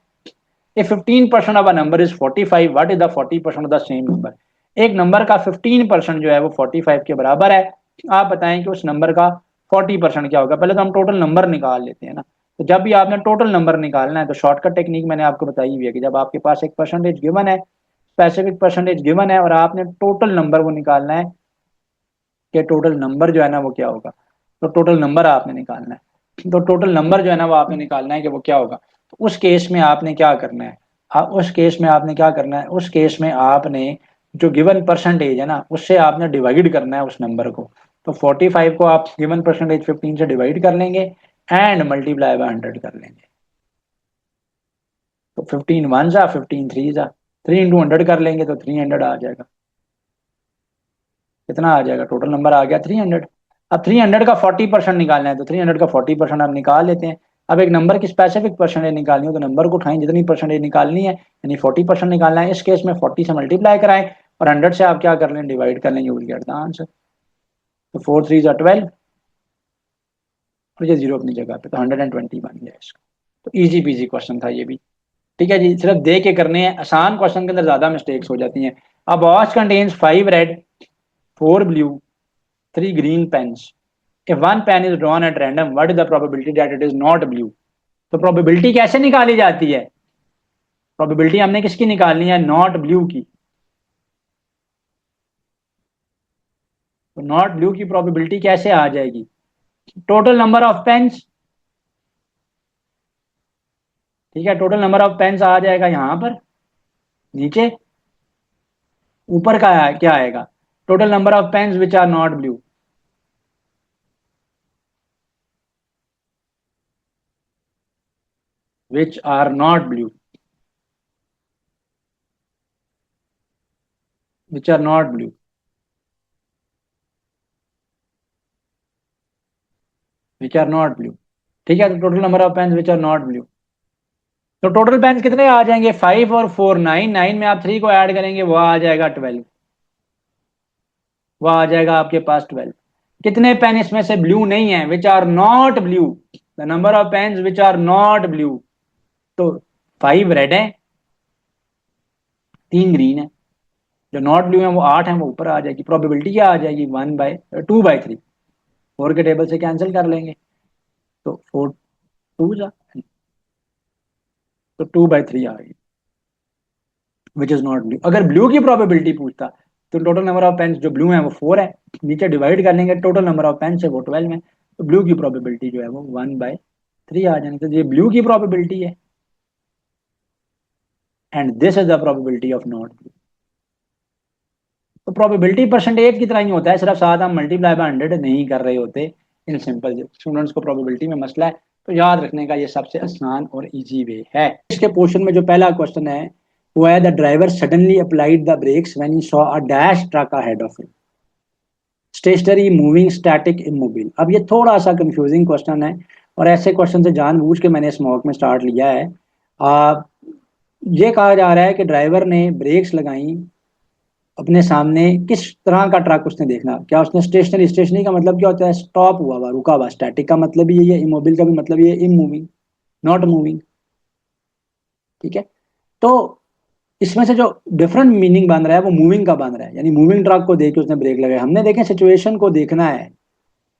Speaker 1: if 15% of a number is 45, what is the 40% of the same number। एक नंबर का 15% जो है वो 45 के बराबर है, आप बताएं कि उस नंबर का 40% क्या होगा। पहले तो हम टोटल नंबर निकाल लेते हैं ना, तो जब भी आपने टोटल नंबर निकालना है तो शॉर्टकट टेक्निक मैंने आपको बताई हुई है कि जब आपके पास एक परसेंटेज गिवन है, स्पेसिफिक परसेंटेज गिवन है, और आपने टोटल नंबर वो निकालना है कि टोटल नंबर जो है ना वो क्या होगा, तो टोटल नंबर आपने निकालना है, तो टोटल नंबर जो है ना वो आपने निकालना है कि वो क्या होगा। तो उस केस में आपने क्या करना है, उस केस में आपने क्या करना है, उस केस में आपने जो गिवन परसेंटेज है ना उससे आपने डिवाइड करना है उस नंबर को। तो 45 को आप गिवन परसेंटेज 15 से डिवाइड कर लेंगे एंड मल्टीप्लाई बाय 100 कर लेंगे। तो 15 वन जा 15 थ्री जा, 3 इंटू 100 कर लेंगे तो 300 आ जाएगा। कितना आ जाएगा, टोटल नंबर आ गया 300। अब 300 का 40% निकालना है तो 300 का 40% आप निकाल लेते हैं। अब एक नंबर की स्पेसिफिक परसेंटेज निकालनी हो तो नंबर को उठाएं, जितनी परसेंटेज निकालनी है यानी 40% निकालना है, इस केस में 40 से मल्टीप्लाई कराएं और 100 से आप क्या कर लें, डिवाइड कर लें, you will get the answer. तो 4 3 जा 12 और ये जीरो अपनी जगह पे, तो 120 बन गया इसका। तो इजी पीजी क्वेश्चन था ये भी। ठीक है जी, सिर्फ दे के करने हैं, आसान क्वेश्चन के अंदर ज्यादा मिस्टेक्स हो जाती हैं। अब box contains 5 red 4 blue 3 green pens। If one pen is drawn at random, what is the probability that it is not blue। तो प्रोबेबिलिटी कैसे निकाली जाती है, प्रोबेबिलिटी हमने किसकी निकालनी है, नॉट ब्लू की। तो नॉट ब्लू की प्रोबेबिलिटी कैसे आ जाएगी, टोटल नंबर ऑफ पेन्स। ठीक है, टोटल नंबर ऑफ पेन्स आ जाएगा यहां पर नीचे, ऊपर का क्या आएगा, total number of pens which are not blue. which are not blue, which are not blue, which are not blue. ठीक है, तो total number of pens which are not blue, तो टोटल पेन्स कितने आ जाएंगे, 5 और 4 9, 9 में आप 3 को ऐड करेंगे वो आ जाएगा 12, वो आ जाएगा आपके पास 12। कितने पेन इसमें से ब्लू नहीं है, which are not blue, the number of pens which are not blue, तो 5 रेड है, 3 ग्रीन है, जो नॉट ब्लू है वो 8 है, वो ऊपर आ जाएगी। प्रोबेबिलिटी क्या आ जाएगी, 1/2/3, 4 के टेबल से कैंसिल कर लेंगे, तो 4 2 जा, तो 2/3 आ गई, विच इज नॉट ब्लू। अगर ब्लू की प्रोबेबिलिटी पूछता तो टोटल नंबर ऑफ पेन्स जो ब्लू है वो 4 है, नीचे डिवाइड कर लेंगे, टोटल नंबर ऑफ पेन्स है वो 12 है, तो ब्लू की प्रोबेबिलिटी जो है वो 1/3 आ जाएगी, तो ये ब्लू की प्रोबेबिलिटी है, and this is the probability of not blue. तो प्रोबेबिलिटी परसेंटेज की तरह ही होता है, सिर्फ साथ हम मल्टीप्लाई बाय 100 नहीं कर रहे होते। इन सिंपल स्टूडेंट्स को प्रोबेबिलिटी में मसला है, तो याद रखने का ये सबसे आसान और इजी वे है। इसके पोर्शन में जो पहला क्वेश्चन है वो है, the driver suddenly applied the brakes when he saw a dash truck ahead of him, stationary, moving, static, immobile. अब ये थोड़ा सा कंफ्यूजिंग क्वेश्चन है, और ऐसे क्वेश्चन से जानबूझ के मैंने इस मॉक में स्टार्ट लिया है। ये कहा जा रहा है कि ड्राइवर ने ब्रेक्स लगाई, अपने सामने किस तरह का ट्रक उसने देखना, क्या उसने स्टेशनरी, स्टेशनरी का मतलब क्या होता है, स्टॉप हुआ हुआ, रुका हुआ, स्टैटिक का मतलब ही ये है, इमोबिल का भी मतलब ये इन मूविंग, नॉट मूविंग। ठीक है, तो इसमें से जो डिफरेंट मीनिंग बन रहा है वो मूविंग का बन रहा है, यानी मूविंग ट्रक को देख के उसने ब्रेक लगाया। हमने देखे सिचुएशन को देखना है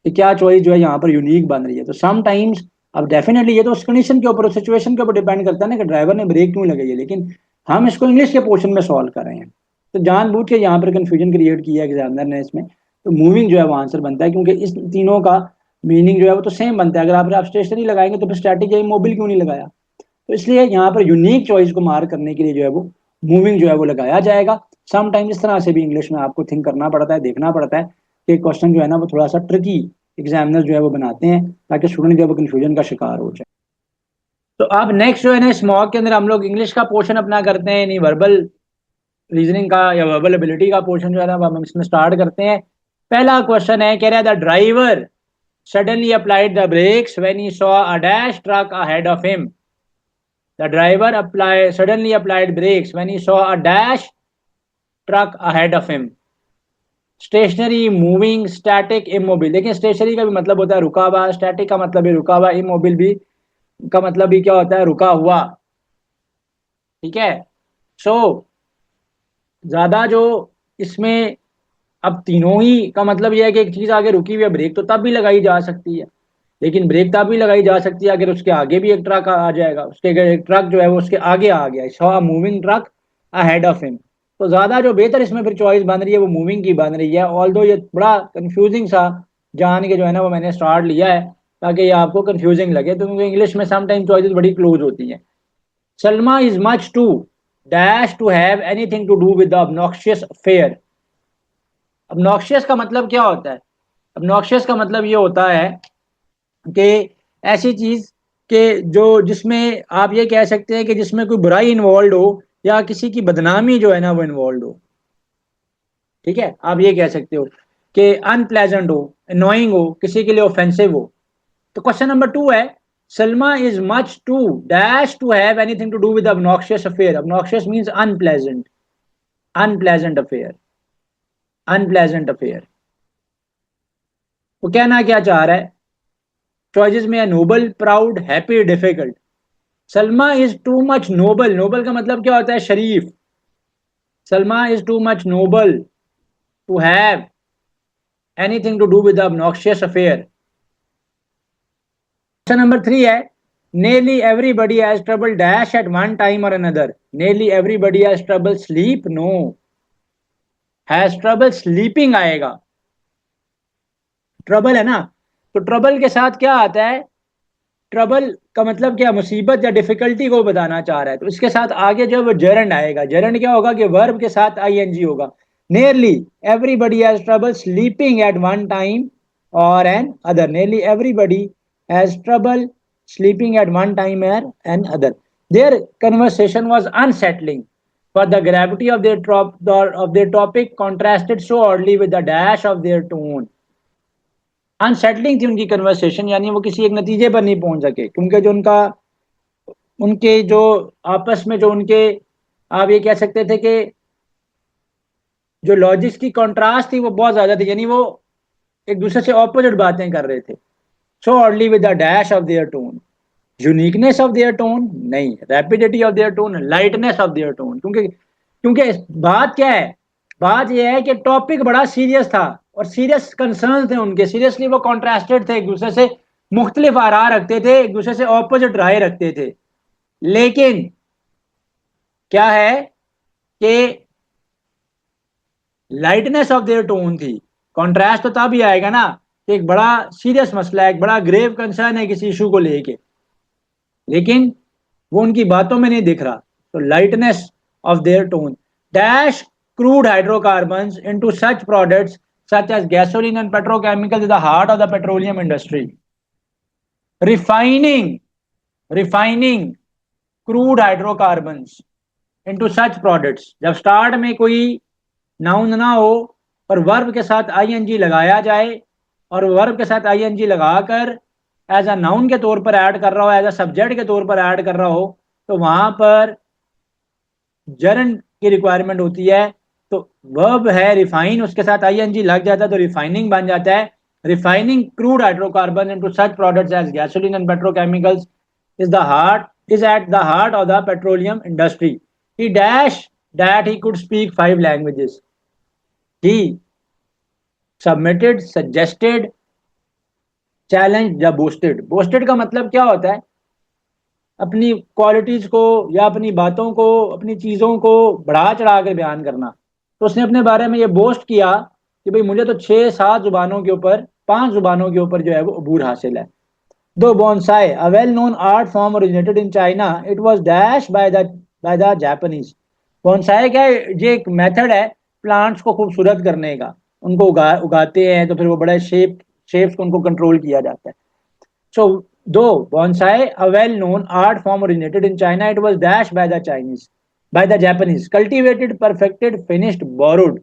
Speaker 1: कि क्या चॉइस जो है यहाँ पर यूनिक बन रही है, तो समटाइम्स, अब डेफिनेटली ये तो उस कंडीशन के ऊपर, उस सिचुएशन के ऊपर डिपेंड करता है ना कि ड्राइवर ने ब्रेक क्यों लगाई है, लेकिन हम इसको इंग्लिश के पोर्शन में सॉल्व कर रहे हैं, तो जानबूझ के यहाँ पर कंफ्यूजन क्रिएट किया एग्जामिनर ने इसमें, तो मूविंग जो है वो आंसर बनता है, क्योंकि इस तीनों का मीनिंग जो है वो तो सेम बनता है। अगर आप स्टेशनरी लगाएंगे तो फिर स्टैटिक या मोबिल क्यों नहीं लगाया, तो इसलिए यहाँ पर यूनिक चॉइस को मार्क करने के लिए जो है वो मूविंग जो है वो लगाया जाएगा। समटाइम इस तरह से भी इंग्लिश में आपको थिंक करना पड़ता है, देखना पड़ता है कि क्वेश्चन जो है ना वो थोड़ा सा ट्रिकी एग्जामिनर जो है वो बनाते हैं, ताकि स्टूडेंट जो है वो कंफ्यूजन का शिकार हो जाए। तो अब नेक्स्ट जो है ना, इस मॉक के अंदर हम लोग इंग्लिश का पोर्शन अपना करते हैं, यानी वर्बल रीजनिंग का या वर्बल एबिलिटी का पोर्शन जो है ना हम इसमें स्टार्ट करते हैं। पहला क्वेश्चन है, कह रहा है the driver suddenly applied the brakes when he saw a dash truck ahead of him, the driver suddenly applied brakes when he saw a dash truck ahead of him, stationary, moving, static, immobile. देखिए stationary का भी मतलब होता है रुका हुआ, static का मतलब भी रुका हुआ, इमोबिल भी का मतलब भी क्या होता है, रुका हुआ। ठीक है, सो ज्यादा जो इसमें, अब तीनों ही का मतलब यह है कि एक चीज आगे रुकी हुई है, ब्रेक तो तब भी लगाई जा सकती है, लेकिन ब्रेक तब भी लगाई जा सकती है अगर उसके आगे भी एक ट्रक आ जाएगा, उसके एक ट्रक जो है वो उसके आगे आ गया, saw moving truck ahead of him. तो ज्यादा जो बेहतर इसमें फिर चॉइस बन रही है वो मूविंग की बन रही है, ऑल्दो ये बड़ा कंफ्यूजिंग सा जान के जो है ना वो मैंने स्टार्ट लिया है, ताकि ये आपको कंफ्यूजिंग लगे, तो क्योंकि इंग्लिश में समटाइम चॉइसेस बड़ी क्लोज होती हैं। Salma is much too dash to have anything to do with the obnoxious affair. Obnoxious का मतलब क्या होता है, ऑब्नॉक्शियस का मतलब ये होता है कि ऐसी चीज के जो, जिसमें आप ये कह सकते हैं कि जिसमें कोई बुराई इन्वॉल्व हो या किसी की बदनामी जो है ना वो इन्वॉल्व हो। ठीक है, आप ये कह सकते हो कि अनप्लेजेंट हो, अनोइंग हो, किसी के लिए ऑफेंसिव हो। तो क्वेश्चन नंबर 2 है, Salma is much too dash to have anything to do with obnoxious affair. Obnoxious means unpleasant, unpleasant affair, unpleasant affair. वो कहना क्या चाह रहा है, चॉइसेस में है noble, proud, happy, difficult. Salma is too much noble, noble का मतलब क्या होता है, शरीफ। Salma is too much noble to have anything to do with obnoxious affair. Question number 3 है, nearly everybody has trouble dash at one time or another, nearly everybody has trouble sleep, no, has trouble sleeping आएगा, trouble है ना, तो trouble के साथ क्या आता है, ट्रबल का मतलब क्या, मुसीबत या डिफिकल्टी को बताना चाह रहा है, तो इसके साथ आगे जो है वो जरंड आएगा। जरंड क्या होगा कि वर्ब के साथ आईएनजी होगा। Nearly everybody has trouble sleeping at one time or another, nearly everybody has trouble sleeping at one time and other. Their conversation was unsettling, for the gravity of their topic contrasted so oddly with the dash of their tone. Unsettling थी उनकी conversation, यानी वो किसी एक नतीजे पर नहीं पहुंच सके, क्योंकि जो उनके जो आपस में जो उनके, आप ये कह सकते थे कि जो लॉजिक्स की कंट्रास्ट थी वो बहुत ज्यादा थी, यानी वो एक दूसरे से ऑपोजिट बातें कर रहे थे. So orderly with the dash of their tone. Uniqueness of their tone नहीं, rapidity of their tone, lightness of their tone. क्योंकि क्योंकि बात क्या है, बात यह है कि टॉपिक बड़ा सीरियस था और सीरियस कंसर्न थे उनके, सीरियसली वो कॉन्ट्रास्टेड थे, एक दूसरे से मुख्तलिफ आरा रखते थे, एक दूसरे से ऑपोजिट राय रखते थे. लेकिन क्या है कि लाइटनेस ऑफ देयर टोन थी. कॉन्ट्रास्ट तो तब ही आएगा ना कि एक बड़ा सीरियस मसला है, एक बड़ा ग्रेव कंसर्न है किसी इशू को लेके, लेकिन वो उनकी बातों में नहीं दिख रहा. तो lightness of their tone. Dash crude hydrocarbons into such products such as gasoline and petrochemicals is the heart of the petroleum industry. Refining crude hydrocarbons into such products. जब स्टार्ट में कोई नाउन ना हो और वर्ब के साथ ING लगाया जाए, और वर्ब के साथ आईएनजी लगाकर एज अ नाउन के तौर पर ऐड कर रहा हो, एज अ सब्जेक्ट के तौर पर ऐड कर रहा हो, तो वहां पर जरन की रिक्वायरमेंट होती है. तो वर्ब है रिफाइन, उसके साथ आईएनजी लग जाता है तो रिफाइनिंग बन जाता है. Refining crude hydrocarbon into such products as gasoline and petrochemicals is at the heart of the petroleum industry. He dashed that he could speak 5 languages. He submitted, suggested, challenged या boasted. Boasted का मतलब क्या होता है? अपनी qualities को या अपनी बातों को, अपनी चीजों को बढ़ा चढ़ा कर बयान करना. तो उसने अपने बारे में ये बोस्ट किया कि भाई मुझे तो 6-7 जुबानों के ऊपर, 5 जुबानों के ऊपर जो है वो अबूर हासिल है. दो bonsai, a well known art form originated in China, it was dash by the Japanese. Bonsai क्या है? ये एक मेथड है प्लांट्स को खूबसूरत करने का. उनको उगाते हैं तो फिर वो बड़े शेप्स को उनको कंट्रोल किया जाता है. सो दो bonsai, a well-known art form originated in China, it was dashed by the Japanese, cultivated, perfected, finished, borrowed.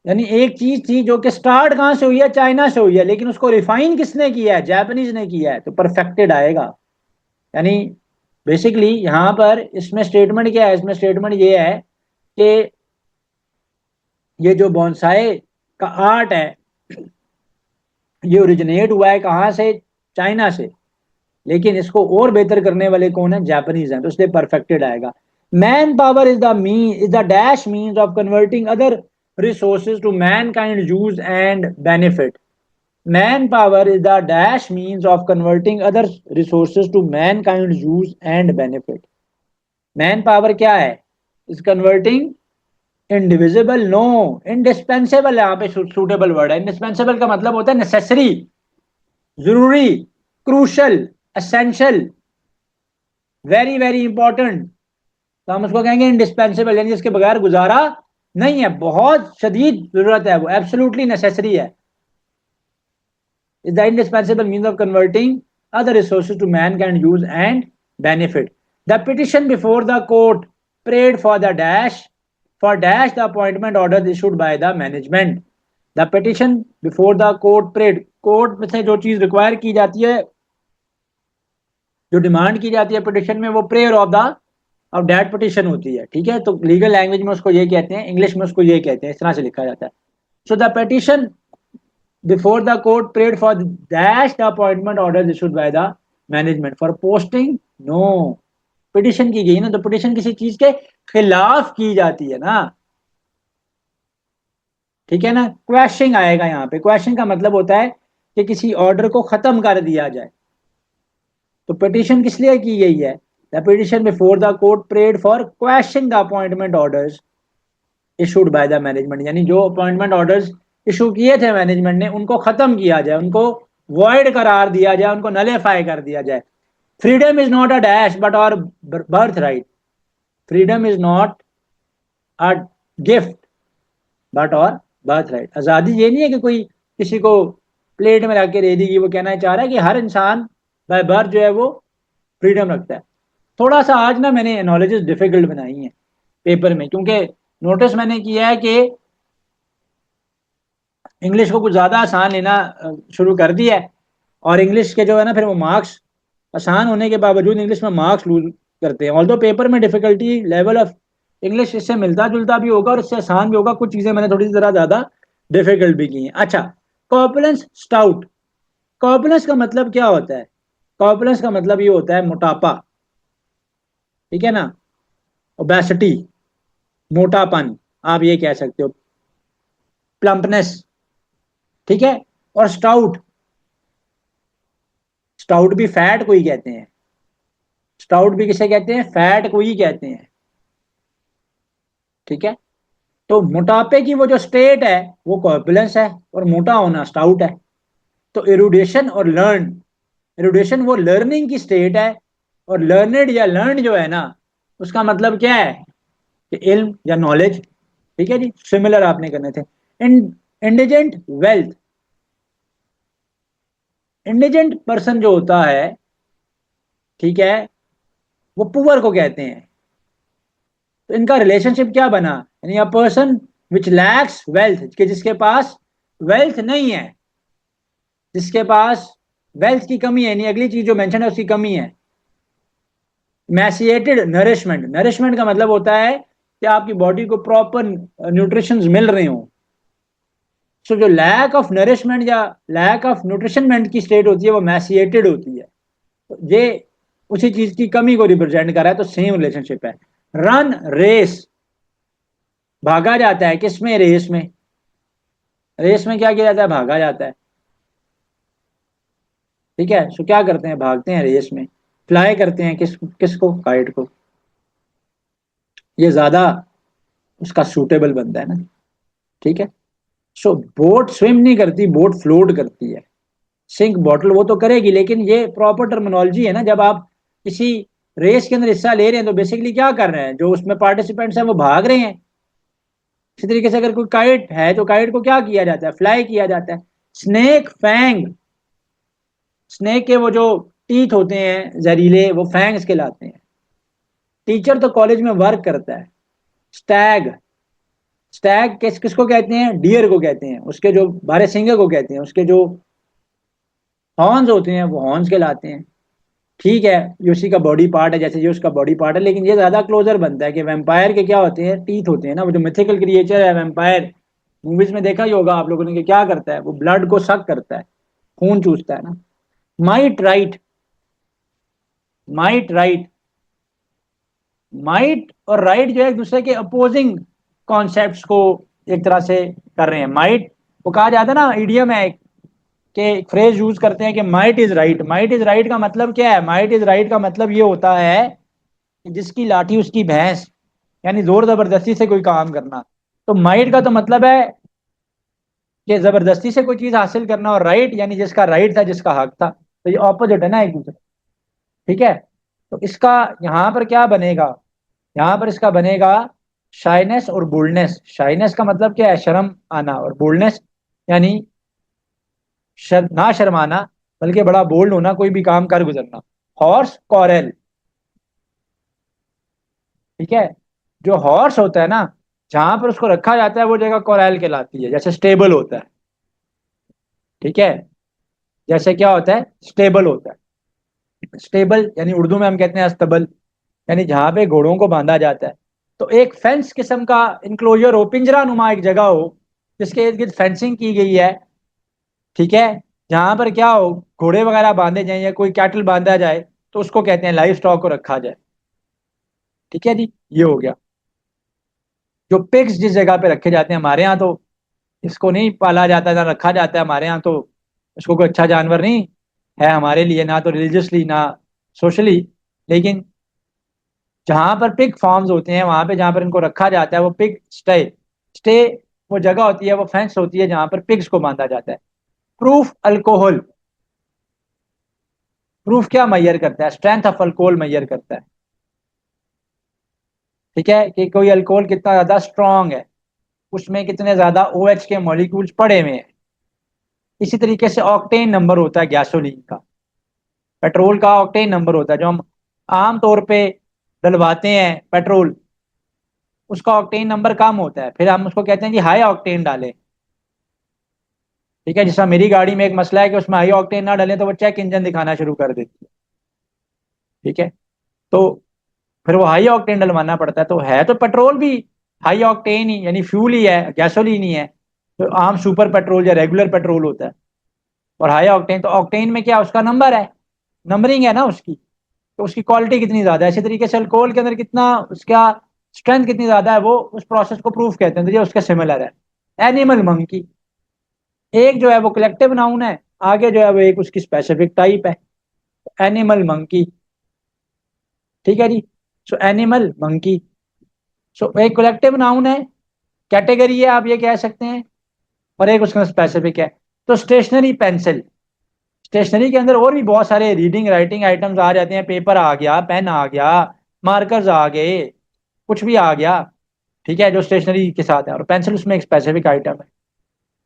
Speaker 1: यानी एक चीज थी जो कि स्टार्ट कहां से हुई है? चाइना से हुई है, लेकिन उसको रिफाइन किसने किया है? जापानीज ने किया है, तो परफेक्टेड आएगा. यानी बेसिकली यहां पर इसमें स्टेटमेंट क्या है? इसमें स्टेटमेंट ये है कि ये जो बॉन्साई का आर्ट है ये ओरिजिनेट हुआ है कहां से? चाइना से. लेकिन इसको और बेहतर करने वाले कौन है? जापानीज हैं, तो इसलिए परफेक्टेड आएगा. Man power is the dash means of converting other resources to mankind use and benefit. Man power is the dash means of converting other resources to mankind use and benefit. Man power क्या है? Is converting indivisible, no, indispensable. यहाँ पे suitable word है. Indispensable का मतलब होता है necessary, जरूरी, crucial, essential, very very important. तो हम उसको कहेंगे इंडिस्पेंसेबल, यानी जिसके बगैर गुजारा नहीं है, बहुत शदीद जरूरत है, वो एब्सोल्युटली नेसेसरी है. Is the indispensable means of converting other resources to mankind use and benefit. The petition before the court prayed for the dash the appointment order issued by the management. The petition before the court prayed, court में से जो चीज require की जाती है, जो demand की जाती है पिटिशन में, वो प्रेयर ऑफ दैट पिटिशन होती है. ठीक है, तो लीगल लैंग्वेज में उसको ये कहते हैं, इंग्लिश में उसको ये कहते हैं, इस तरह से लिखा जाता है. So the petition before the court prayed for dash the appointment order issued by the management for posting, no. Petition की गई ना, तो पिटिशन किसी चीज के खिलाफ की जाती है ना. ठीक है ना. क्वेश्चन आएगा यहाँ पे. क्वेश्चन का मतलब होता है कि किसी ऑर्डर को खत्म कर दिया जाए. तो पिटिशन किस लिए की गई है? The petition before the court prayed for question the appointment orders issued by the management. यानी जो अपॉइंटमेंट ऑर्डर्स इशू किए थे मैनेजमेंट ने, उनको खत्म किया जाए, उनको वॉइड करार दिया जाए, उनको नलेफाई कर दिया जाए. Freedom is not a dash but our birthright. Freedom is not a gift but our birthright. आजादी ये नहीं है कि कोई किसी को प्लेट में रख के दे दी. वो कहना चाह रहा है कि हर इंसान बाय बर्थ जो है वो फ्रीडम रखता है। थोड़ा सा आज ना मैंने नॉलेजेस डिफिकल्ट बनाई हैं पेपर में, क्योंकि नोटिस मैंने किया है कि इंग्लिश को कुछ ज़्यादा आसान लेना शुरू कर दिया है। और इंग्लिश के जो है ना फिर वो मार्क्स आसान होने के बावजूद इंग्लिश में मार्क्स लूज करते हैं। ऑल्दो पेपर में डिफिकल्टी लेवल ऑफ इंग्लिश इससे मिलता जुलता भी होगा और इससे आसान भी होगा, कुछ चीज़ें मैंने थोड़ी सी ज़रा ज़्यादा डिफिकल्ट भी की हैं। अच्छा, कॉर्पुलेंस स्टाउट। कॉर्पुलेंस का मतलब क्या होता है? कॉर्पुलेंस का मतलब ये होता है मोटापा, ठीक है ना। ओबेसिटी, मोटापन, आप ये कह सकते हो। प्लम्पनेस, ठीक है। और स्टाउट, स्टाउट भी फैट को ही कहते हैं। स्टाउट भी किसे कहते हैं? फैट को ही कहते हैं, ठीक है। तो मोटापे की वो जो स्टेट है वो कॉर्पुलेंस है और मोटा होना स्टाउट है। तो इरुडेशन और लर्न, इरुडेशन वो लर्निंग की स्टेट है, और लर्नेड या लर्न जो है ना उसका मतलब क्या है कि इल्म या नॉलेज, ठीक है जी। सिमिलर आपने करने थे। इंडिजेंट वेल्थ, इंडिजेंट पर्सन जो होता है, ठीक है, वो पुअर को कहते हैं। तो इनका रिलेशनशिप क्या बना? यानी a person which lakhs wealth, कि जिसके पास वेल्थ नहीं है, जिसके पास वेल्थ की कमी है, यानी अगली चीज जो मेंशन है उसकी कमी है। मैसिएटेड नरिशमेंट, नरिशमेंट का मतलब होता है कि आपकी बॉडी को प्रॉपर न्यूट्रिशन मिल रहे हो। सो जो लैक ऑफ नरिशमेंट या लैक ऑफ न्यूट्रिशनमेंट की स्टेट होती है वो मैसिएटेड होती है। तो ये उसी चीज की कमी को रिप्रेजेंट कर रहा है, तो सेम रिलेशनशिप है। रन रेस, भागा जाता है, किसमें? रेस में। रेस में क्या किया जाता है? भागा जाता है, ठीक है। सो क्या करते हैं? भागते हैं रेस में। फ्लाई करते हैं किसको? काइट को। ये ज्यादा उसका सूटेबल बनता है ना, ठीक है। सो बोट स्विम नहीं करती, बोट फ्लोट करती है। सिंक बॉटल वो तो करेगी, लेकिन ये प्रॉपर टर्मिनोलॉजी है ना। जब आप किसी रेस के अंदर हिस्सा ले रहे हैं तो बेसिकली क्या कर रहे हैं? जो उसमें पार्टिसिपेंट्स हैं वो भाग रहे हैं। इसी तरीके से अगर कोई काइट है तो काइट को क्या किया जाता है? फ्लाई किया जाता है। स्नेक फैंग, स्नेक के वो जो टीथ होते हैं जहरीले, वो फैंग्स कहलाते हैं। टीचर तो कॉलेज में वर्क करता है। स्टैग, स्टैग किसको कहते हैं? डियर को कहते हैं। उसके जो बारह सिंगे को कहते हैं। उसके जो हॉर्न्स होते हैं वो हॉर्न्स कहलाते हैं, ठीक है। ये उसी का बॉडी पार्ट है, जैसे ये उसका बॉडी पार्ट है, लेकिन ये ज्यादा क्लोजर बनता है कि वैम्पायर के क्या होते हैं? टीथ होते हैं ना। वो जो मिथिकल क्रिएचर है वैम्पायर, मूवीज में देखा ही होगा आप लोगों ने कि क्या करता है? वो ब्लड को सक करता है, खून चूसता है ना। Might right, might right, might और राइट जो है एक दूसरे के अपोजिंग कॉन्सेप्ट्स को एक तरह से कर रहे हैं। माइट वो कहा जाता है ना, इडियम है एक, के फ्रेज यूज करते हैं कि might is right. Might is right का मतलब क्या है? माइट इज राइट का मतलब ये होता है कि जिसकी लाठी उसकी भैंस, यानी जोर जबरदस्ती से कोई काम करना। तो माइट का तो मतलब है कि जबरदस्ती से कोई चीज हासिल करना, और राइट यानी जिसका राइट था, जिसका हक था। तो ये ऑपोजिट है ना एक दूसरे, ठीक है। तो इसका यहां पर क्या बनेगा? यहां पर इसका बनेगा शाइनेस और बोल्डनेस। शाइनेस का मतलब क्या है? शर्म आना। और बोल्डनेस यानी ना शर्माना, बल्कि बड़ा बोल्ड होना, कोई भी काम कर गुजरना। हॉर्स कॉरेल, ठीक है। जो हॉर्स होता है ना, जहां पर उसको रखा जाता है वो जगह कोरैल कहलाती है। जैसे स्टेबल होता है, ठीक है। जैसे क्या होता है? स्टेबल होता है। स्टेबल यानी उर्दू में हम कहते हैं अस्तबल, यानी जहां पे घोड़ों को बांधा जाता है। तो एक फेंस किस्म का इंक्लोजर हो, पिंजरा नुमा एक जगह हो, जिसके इर्द गिर्द फेंसिंग की गई है, ठीक है। जहां पर क्या हो, घोड़े वगैरह बांधे जाए या कोई कैटल बांधा जाए, तो उसको कहते हैं लाइव स्टॉक को रखा जाए, ठीक है जी। ये हो गया। जो पिग्स जिस जगह पे रखे जाते हैं, हमारे यहाँ तो इसको नहीं पाला जाता, ना रखा जाता है हमारे यहाँ तो। इसको कोई अच्छा जानवर नहीं है हमारे लिए, ना तो रिलीजियसली ना सोशली। लेकिन जहां पर पिग फार्म्स होते हैं, वहां पे जहां पर इनको रखा जाता है वो पिग स्टे, स्टे वो जगह होती है, वो फेंस होती है जहां पर पिग्स को बांधा जाता है। प्रूफ अल्कोहल, प्रूफ क्या मैयर करता है? स्ट्रेंथ ऑफ अल्कोहल मैयर करता है, ठीक है। कि कोई अल्कोहल कितना ज्यादा स्ट्रांग है, उसमें कितने ज्यादा OH के मॉलिक्यूल्स पड़े हुए हैं। इसी तरीके से ऑक्टेन नंबर होता है गैसोलीन का। पेट्रोल का ऑक्टेन नंबर होता है, जो हम आम तौर पे डलवाते हैं पेट्रोल, उसका ऑक्टेन नंबर कम होता है, फिर हम उसको कहते हैं जी हाई ऑक्टेन डालें। ठीक है, जैसा मेरी गाड़ी में एक मसला है कि उसमें हाई ऑक्टेन ना डालें तो वो चेक इंजन दिखाना शुरू कर देती है। ठीक है, तो फिर वो हाई ऑक्टेन डलवाना पड़ता है। तो है तो पेट्रोल भी हाई ऑक्टेन ही, यानी फ्यूल ही है, गैसोलीन ही है। तो आम सुपर पेट्रोल या रेगुलर पेट्रोल होता है। और हाई ऑक्टेन, तो ऑक्टेन में क्या उसका नंबर है, नंबरिंग है ना उसकी, तो उसकी क्वालिटी कितनी ज्यादा है। इसी तरीके से अल्कोहल के अंदर कितना उसका स्ट्रेंथ कितनी ज्यादा है, वो उस प्रोसेस को प्रूफ कहते हैं। तो ये उसके सिमिलर है। एनिमल मंकी, एक जो है वो कलेक्टिव नाउन है, आगे जो है वो एक उसकी स्पेसिफिक टाइप है, एनिमल मंकी। ठीक है जी, सो एनिमल मंकी, सो एक कलेक्टिव नाउन है, कैटेगरी है आप ये कह सकते हैं, और एक उसका स्पेसिफिक है। तो स्टेशनरी पेंसिल, स्टेशनरी के अंदर और भी बहुत सारे रीडिंग राइटिंग आइटम्स आ जाते हैं, पेपर आ गया, पेन आ गया, मार्कर्स आ गए, कुछ भी आ गया। ठीक है, जो स्टेशनरी के साथ है, और पेंसिल उसमें एक स्पेसिफिक आइटम है।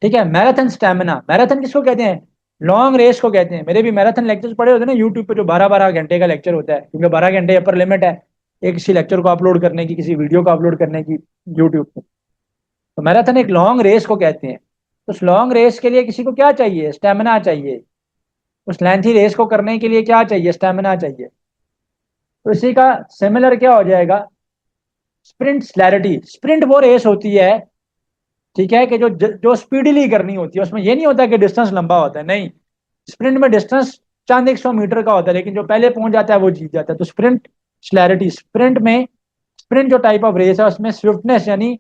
Speaker 1: ठीक है, मैराथन स्टेमिना, मैराथन किसको कहते हैं, लॉन्ग रेस को कहते हैं। मेरे भी मैराथन लेक्चर्स पड़े होते हैं ना यूट्यूब पे, जो 12-12 घंटे का लेक्चर होता है, क्योंकि 12 घंटे अपर लिमिट है एक किसी लेक्चर को अपलोड करने की, किसी वीडियो को अपलोड करने की यूट्यूब पे। तो मैराथन एक लॉन्ग रेस को कहते हैं। तो उस लॉन्ग रेस के लिए किसी को क्या चाहिए, स्टेमिना चाहिए। उस लेंथी रेस को करने के लिए क्या चाहिए, स्टेमिना चाहिए। तो इसी का सिमिलर क्या हो जाएगा, स्प्रिंट स्लैरिटी। स्प्रिंट वो रेस होती है, ठीक है, कि जो जो स्पीडीली करनी होती है, उसमें ये नहीं होता कि डिस्टेंस लंबा होता है, नहीं। स्प्रिंट में डिस्टेंस चांद 100 मीटर का होता है, लेकिन जो पहले पहुंच जाता है वो जीत जाता है। तो स्प्रिंट स्लैरिटी, स्प्रिंट में, स्प्रिंट जो टाइप ऑफ रेस है उसमें स्विफ्टनेस यानी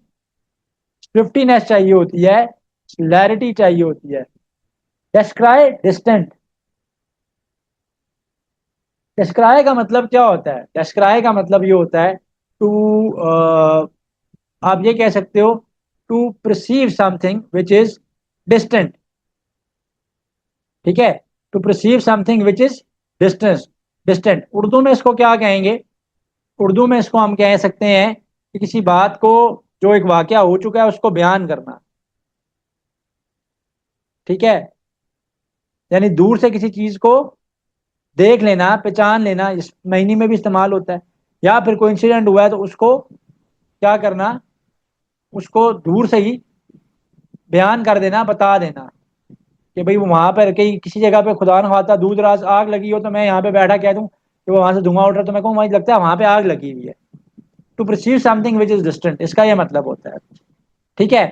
Speaker 1: स्विफ्टीनेस चाहिए होती है, स्लैरिटी चाहिए होती है। डेस्क्राई डिस्टेंट, डेस्क्राई का मतलब क्या होता है, डेस्क्राई का मतलब ये होता है टू, आप ये कह सकते हो, to perceive something which is distant. ठीक है, to perceive something which is distance, distant. Urdu में इसको क्या कहेंगे, उर्दू में इसको हम कह सकते हैं कि किसी बात को, जो एक वाकया हो चुका है उसको बयान करना। ठीक है, यानी दूर से किसी चीज को देख लेना, पहचान लेना, इस महीने में भी इस्तेमाल होता है। या फिर कोई इंसिडेंट हुआ है तो उसको क्या करना, उसको दूर से ही बयान कर देना, बता देना कि भाई वो वहां पर कहीं किसी जगह पे खुदा न खास्ता दूर दराज आग लगी हो, तो मैं यहाँ पे बैठा कह दूं कि वो वहां से धुआं उठ रहा है, तो मैं कहूँ मुझे लगता है वहां पे आग लगी हुई है। To perceive something which is distant, इसका यह मतलब होता है। ठीक है,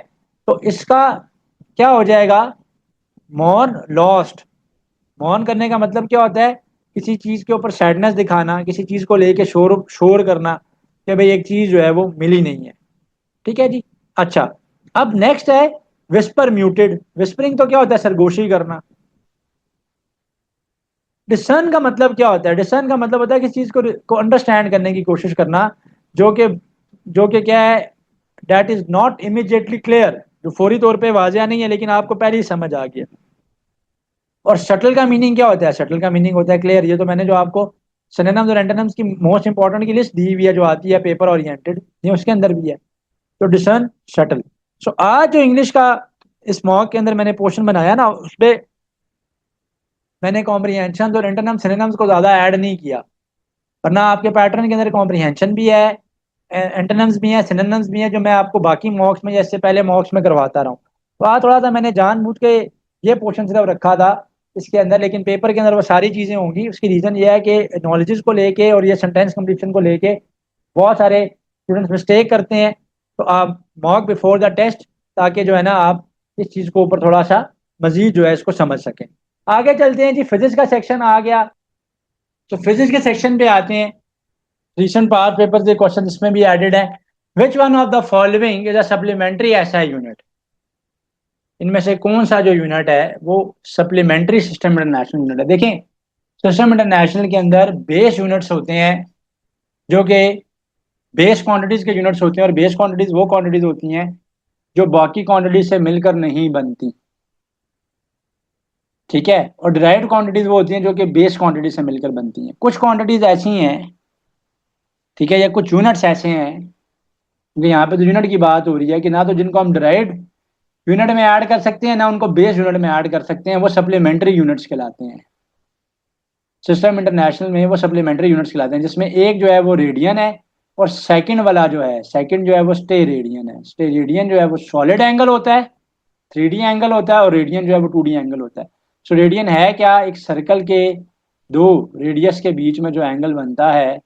Speaker 1: तो इसका क्या हो जाएगा, मौन लॉस्ट। मौन करने का मतलब क्या होता है, किसी चीज के ऊपर सैडनेस दिखाना, किसी चीज को लेके शोर शोर करना कि भाई एक चीज जो है वो मिली नहीं है। ठीक है जी, अच्छा। अब नेक्स्ट है विस्पर म्यूटेड। विस्परिंग तो क्या होता है, सरगोशी करना। डिसन का मतलब क्या होता है, डिसन का मतलब होता है किसी चीज को अंडरस्टैंड करने की कोशिश करना, जो कि जो कि क्या है, that is not immediately clear, जो फौरी तौर पे वाजिया नहीं है लेकिन आपको पहले ही समझ आ गया। और शटल का मीनिंग क्या होता है, शटल का मीनिंग होता है क्लियर। ये तो मैंने जो आपको सिनोनिम्स और एंटोनिम्स की मोस्ट इंपॉर्टेंट की लिस्ट दी हुई है, जो आती है पेपर ओरिएंटेड, ये उसके अंदर भी है। तो डिसन, शटल। सो आज जो इंग्लिश का इस मॉक के अंदर मैंने पोर्शन बनाया ना, उसपे मैंने कॉम्प्रीहेंशन और एंटोनिम्स सिनोनिम्स को ज्यादा ऐड नहीं किया, वरना आपके पैटर्न के अंदर कॉम्प्रीहेंशन भी है, एंटोनिम्स भी है, सिनोनिम्स भी है, जो मैं आपको बाकी मॉक्स में, जैसे पहले मॉक्स में करवाता रहा हूँ। तो आज थोड़ा सा मैंने जानबूझ के ये पोर्शन सिर्फ रखा था इसके अंदर, लेकिन पेपर के अंदर वो सारी चीजें होंगी। उसकी रीजन ये है कि नॉलेजेस को लेके और ये सेंटेंस कंप्लीशन को लेके बहुत सारे स्टूडेंट्स मिस्टेक करते हैं। तो आप मॉक बिफोर द टेस्ट, ताकि जो है ना आप इस चीज को ऊपर थोड़ा सा मजीद जो है इसको समझ सकें। आगे चलते हैं जी, फिजिक्स का सेक्शन आ गया। तो फिजिक्स के सेक्शन पे आते हैं। रिसेंट पावर पेपर के क्वेश्चन इसमें भी एडेड है। Which one of the following is a supplementary SI unit, इनमें से कौन सा जो यूनिट है वो सप्लीमेंट्री सिस्टम इंटरनेशनल यूनिट है। देखें, सिस्टम इंटरनेशनल के अंदर बेस यूनिट्स होते हैं, जो कि बेस क्वांटिटीज के यूनिट्स होते हैं, और बेस क्वांटिटीज वो क्वांटिटीज होती हैं जो बाकी क्वांटिटीज से मिलकर नहीं बनती। ठीक है, और डिराइव्ड क्वांटिटीज वो होती हैं जो कि बेस क्वांटिटी से मिलकर बनती हैं। कुछ क्वांटिटीज ऐसी हैं, ठीक है, या कुछ यूनिट्स ऐसे हैं, क्योंकि यहाँ पे तो यूनिट की बात हो रही है, कि ना तो जिनको हम डिराइव्ड यूनिट में ऐड कर सकते हैं, ना उनको बेस यूनिट में ऐड कर सकते हैं, वो सप्लीमेंट्री यूनिट्स कहलाते हैं। सिस्टम इंटरनेशनल में वो सप्लीमेंट्री यूनिट्स कहलाते हैं, जिसमें एक जो है वो रेडियन है और सेकंड वाला जो है, सेकंड जो है वो स्टेरेडियन है। स्टेरेडियन जो है वो सॉलिड एंगल होता है, 3D एंगल होता है, और रेडियन जो है वो 2D एंगल होता है। सो रेडियन है क्या, एक सर्कल के दो रेडियस के बीच में जो एंगल बनता है,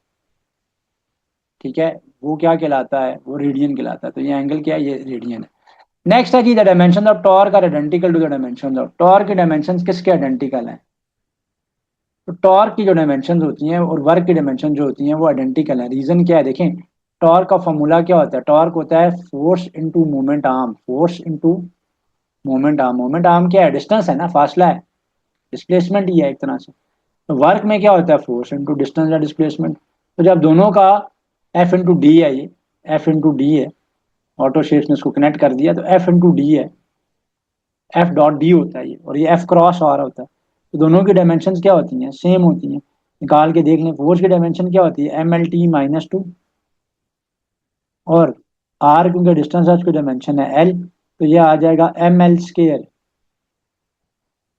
Speaker 1: ठीक है, वो क्या कहलाता है, वो रेडियन कहलाता है। तो ये एंगल क्या है, ये रेडियन है। नेक्स्ट है जी, the dimension of torque are identical to the dimension of torque. के डायमेंशन किसके आइडेंटिकल हैं? तो टॉर्क की जो डायमेंशन होती हैं और वर्क की डायमेंशन जो होती हैं वो आइडेंटिकल है। रीजन क्या है, देखें, टॉर्क का फॉर्मूला क्या होता है? टॉर्क होता है force into moment arm, force into moment arm. Moment arm क्या है? डिस्टेंस है ना, फासला है, डिस्प्लेसमेंट ही है एक तरह से। तो वर्क में क्या होता है? फोर्स इनटू डिस्टेंस या डिस्प्लेसमेंट। तो जब दोनों का एफ इंटू डी है, ये एफ इंटू डी है, ऑटो शेप्स ने इसको कनेक्ट कर दिया, तो एफ इंटू डी है, एफ डॉट डी होता है ये, और ये एफ क्रॉस आर होता है। तो दोनों की डायमेंशन क्या होती हैं? सेम होती हैं। निकाल के देख लें, फोर्स की डायमेंशन क्या होती है? MLT-2, और आर क्योंकि डिस्टेंस है उसकी डायमेंशन है एल, तो ये आ जाएगा ML²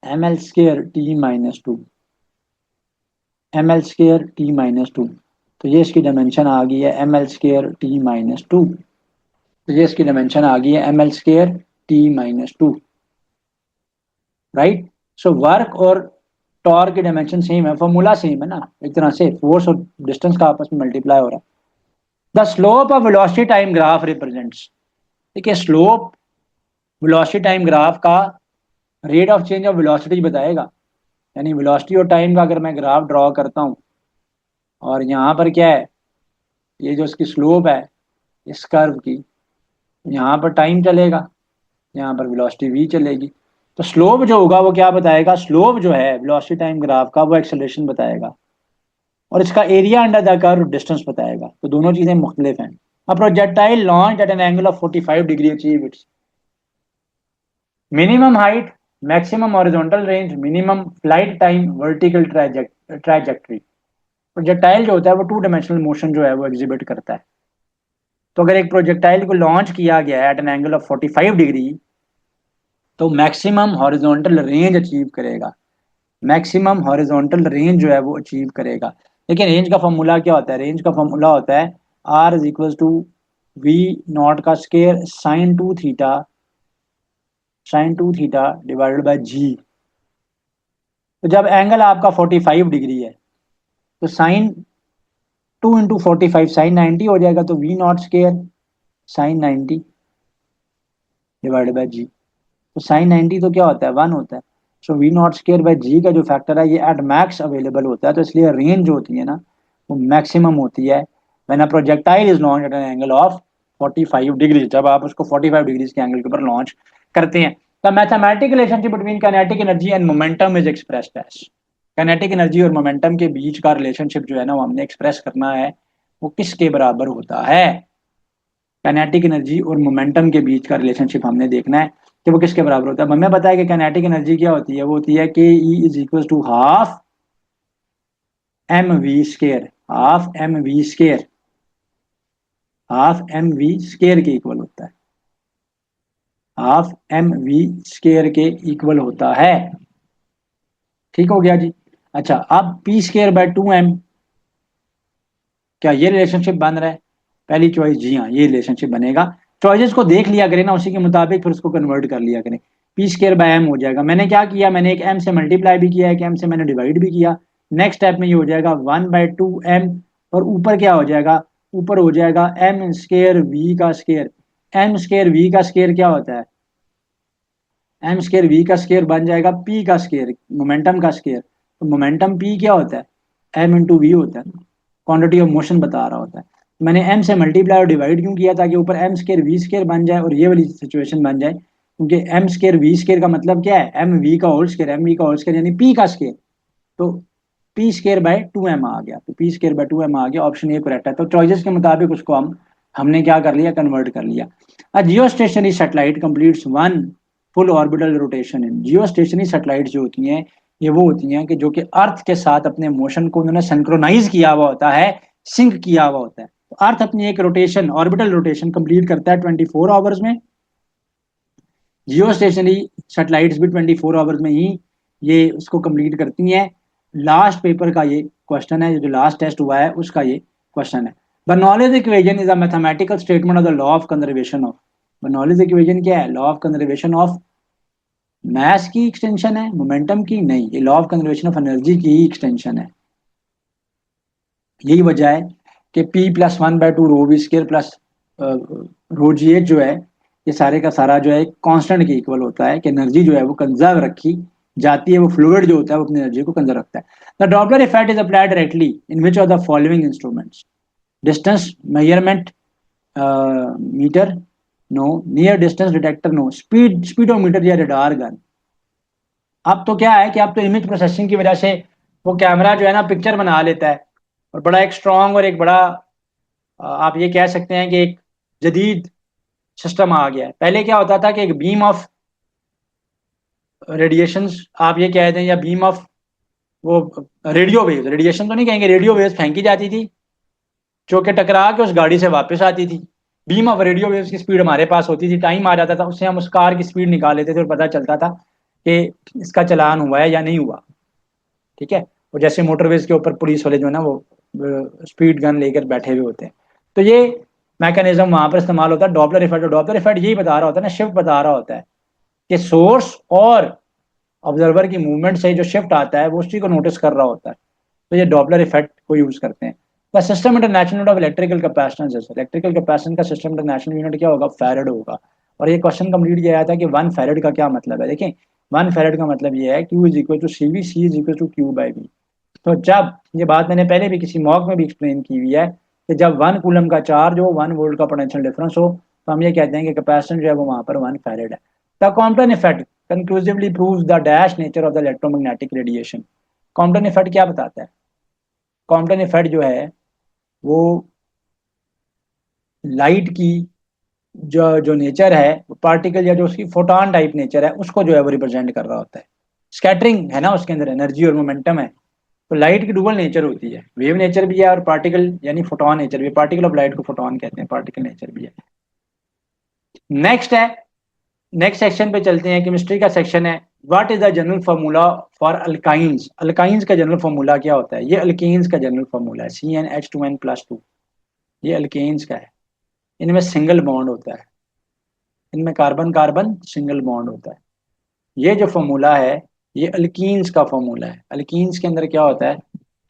Speaker 1: ML² T-2, ML² T-2। तो ये इसकी डायमेंशन आ गई है ML²T-2। तो ये इसकी डायमेंशन आ गई है ML²T-2, राइट। सो वर्क और टॉर्क की डायमेंशन सेम है, फॉर्मूला सेम है ना, एक तरह से फोर्स और डिस्टेंस का आपस में मल्टीप्लाई हो रहा है। The slope of velocity time graph represents, देखिए स्लोप वेलोसिटी टाइम ग्राफ का rate of change of velocity बताएगा। यानी वेलोसिटी और टाइम का अगर मैं ग्राफ ड्रॉ करता हूँ, और यहाँ पर क्या है, ये जो इसकी स्लोप है इस कर्व की, यहाँ पर टाइम चलेगा, यहाँ पर वेलोसिटी v चलेगी। तो स्लोप जो होगा वो क्या बताएगा? स्लोप जो है वेलोसिटी टाइम ग्राफ का वो एक्सेलरेशन बताएगा, और इसका area under the curve distance बताएगा। तो दोनों चीजें मुख्तलिफ हैं। A projectile launch eight an angle of 45 degree achieve it's minimum height, maximum horizontal range, minimum flight time, vertical trajectory. Projectile जो होता है वो 2 डायमेंशनल मोशन जो है वो एग्जिबिट करता है। तो अगर एक प्रोजेक्टाइल को लॉन्च किया गया है at an angle of 45 degree, तो मैक्सिमम हॉरिजॉन्टल रेंज अचीव करेगा, मैक्सिमम हॉरिजॉन्टल रेंज जो है वो अचीव करेगा। लेकिन रेंज का फॉर्मूला क्या होता है? रेंज का फॉर्मूला होता है R is equal to V0 का square sine two theta divided by g. तो जब एंगल आपका 45 डिग्री है, तो साइन 2 × 45 साइन 90 हो जाएगा, तो V0 square sine 90 divided by g. तो साइन 90 तो क्या होता है? 1 होता है। सो V0 स्केयर बाय जी का जो फैक्टर है ये एट मैक्स अवेलेबल होता है, तो इसलिए रेंज जो होती है ना वो मैक्सिमम होती है when a projectile is launch eight an angle of 45 degree, जब आप उसको 45 डिग्री के एंगल के ऊपर लॉन्च करते हैं। The mathematical relationship between kinetic energy and momentum is expressed as, kinetic energy और मोमेंटम के बीच का रिलेशनशिप जो है ना वो हमने एक्सप्रेस करना है, वो किसके बराबर होता है? काइनेटिक एनर्जी और मोमेंटम के बीच का रिलेशनशिप हमने देखना है कि वो किसके बराबर होता है। हमें पता है कि काइनेटिक एनर्जी क्या होती है, वो होती है KE is equal to half mv², half mv², half mv² के इक्वल होता है, हाफ mv² के इक्वल होता है। ठीक हो गया जी। अच्छा, अब p²/2m, क्या ये रिलेशनशिप बन रहा है? पहली चॉइस जी हाँ, ये रिलेशनशिप बनेगा। चॉइसेस को देख लिया करें ना, उसी के मुताबिक फिर उसको कन्वर्ट कर लिया करें। p²/m हो जाएगा। मैंने क्या किया, मैंने एक m से मल्टीप्लाई भी किया, एक m से मैंने डिवाइड भी किया। नेक्स्ट स्टेप में ये हो जाएगा 1/2m, और ऊपर क्या हो जाएगा? ऊपर हो जाएगा m² v का स्केयर। m² v का स्केयर क्या होता है? m² v का स्केयर बन जाएगा p का स्केयर, मोमेंटम का स्केयर। तो मोमेंटम p क्या होता है? m × v होता है, क्वांटिटी ऑफ मोशन बता रहा होता है। मैंने m से मल्टीप्लाई और डिवाइड क्यों किया? ताकि ऊपर m² v² बन जाए और ये वाली सिचुएशन बन जाए, क्योंकि m² v² का मतलब क्या है? mv का होल स्केयर, mv का होल स्केयर यानी p का स्केयर। तो p²/2m आ गया, तो p²/2m आ गया, ऑप्शन ए करेक्ट है। तो चॉइसेस के मुताबिक उसको हमने क्या कर लिया? कन्वर्ट कर लिया। A geostationary satellite completes 1 full orbital rotation in. Geostationary satellite जो होती हैं ये वो होती हैं कि जो कि अर्थ के साथ अपने मोशन को उन्होंने सिंक्रोनाइज किया हुआ होता है, सिंक किया हुआ होता है। तो अर्थ अपनी एक रोटेशन, ऑर्बिटल रोटेशन कंप्लीट करता है 24 आवर्स में। जियो स्टेशनरी सैटेलाइट्स भी 24 आवर्स में ही ये उसको कंप्लीट करती हैं। लास्ट पेपर का ये क्वेश्चन है, जो लास्ट टेस्ट हुआ है उसका ये क्वेश्चन है। Bernoulli's equation is a mathematical statement of the law of conservation of. Bernoulli's equation क्या है? Law of conservation of mass की एक्सटेंशन है, मोमेंटम की नहीं, ये law of conservation of energy की ही एक्सटेंशन है। यही वजह है कि P+1/2 rho V square plus rho G H जो है, ये सारे का सारा जो है कांस्टेंट के इक्वल होता है, कि एनर्जी जो है वो कंजर्व रखी जाती है, वो फ्लूइड जो होता है वो अपनी एनर्जी को कंजर्व रखता है। The Doppler effect is applied directly in which of the following instruments? Distance measurement metre no, near distance detector no, speedometer या रडार गन। अब तो क्या है कि अब तो इमेज प्रोसेसिंग की वजह से वो कैमरा जो है ना पिक्चर बना लेता है, और बड़ा एक स्ट्रॉन्ग और एक बड़ा आप ये कह सकते हैं कि एक जदीद सिस्टम आ गया है। पहले क्या होता था कि एक बीम ऑफ रेडिएशंस आप ये कह दें, या बीम ऑफ वो रेडियो वेव्स, रेडिएशन तो नहीं कहेंगे, रेडियो वेव्स फेंकी जाती थी जो कि टकरा के उस गाड़ी से वापस आती थी। बीम ऑफ रेडियो वेव्स की स्पीड हमारे पास होती थी, टाइम आ जाता था, उससे हम उस कार की स्पीड निकाल लेते थे और पता चलता था कि इसका चलान हुआ है या नहीं हुआ। ठीक है। और जैसे मोटरवेज के ऊपर पुलिस वाले जो है ना वो स्पीड गन लेकर बैठे हुए होते हैं, तो ये मैकेनिज्म वहां पर इस्तेमाल होता है। डॉपलर इफेक्ट, डॉपलर इफेक्ट यही बता रहा होता है ना, शिफ्ट बता रहा होता है कि सोर्स और ऑब्जर्वर की मूवमेंट से जो शिफ्ट आता है वो उसी को नोटिस कर रहा होता है। तो ये डॉपलर इफेक्ट को यूज करते हैं। The system international unit of electrical capacitance, electrical capacitance का सिस्टम इंटरनेशनल यूनिट क्या होगा? फैरड होगा। और ये क्वेश्चन कंप्लीट किया गया था कि 1 फैरड का क्या मतलब है। देखें, 1 फैरड का मतलब ये है Q is equal to C V, C is equal to Q by V. तो जब, ये बात मैंने पहले भी किसी मॉक में भी एक्सप्लेन की हुई है, कि जब 1 कूलम का चार्ज हो, 1 वोल्ट का पोटेंशियल डिफरेंस हो, तो हम ये कहते हैं कि कैपेसिटेंस जो है वो वहां पर 1 फैरड है। The Compton effect conclusively proves the dash nature of the electromagnetic radiation. Compton effect क्या बताता है? कॉम्पटन इफेक्ट जो है वो लाइट की जो जो नेचर है, पार्टिकल या जो उसकी फोटॉन टाइप नेचर है, उसको जो है वो रिप्रेजेंट कर रहा होता है। स्कैटरिंग है ना उसके अंदर, एनर्जी और मोमेंटम है। तो लाइट की डुअल नेचर होती है, वेव नेचर भी है और पार्टिकल यानी फोटोन नेचर भी है। पार्टिकल ऑफ लाइट को फोटोन कहते हैं, पार्टिकल नेचर भी है। नेक्स्ट है, नेक्स्ट सेक्शन पे चलते हैं, केमिस्ट्री का सेक्शन है। What is the general formula for alkynes? Alkynes का जनरल फार्मूला क्या होता है? ये अल्केन्स का जनरल फार्मूला है, CnH2n+2। ये अल्केन्स का है। इनमें सिंगल बॉन्ड होता है, इनमें कार्बन कार्बन सिंगल बॉन्ड होता है। ये जो फार्मूला है ये अल्कीन्स का फार्मूला है। अल्कीन्स के अंदर क्या होता है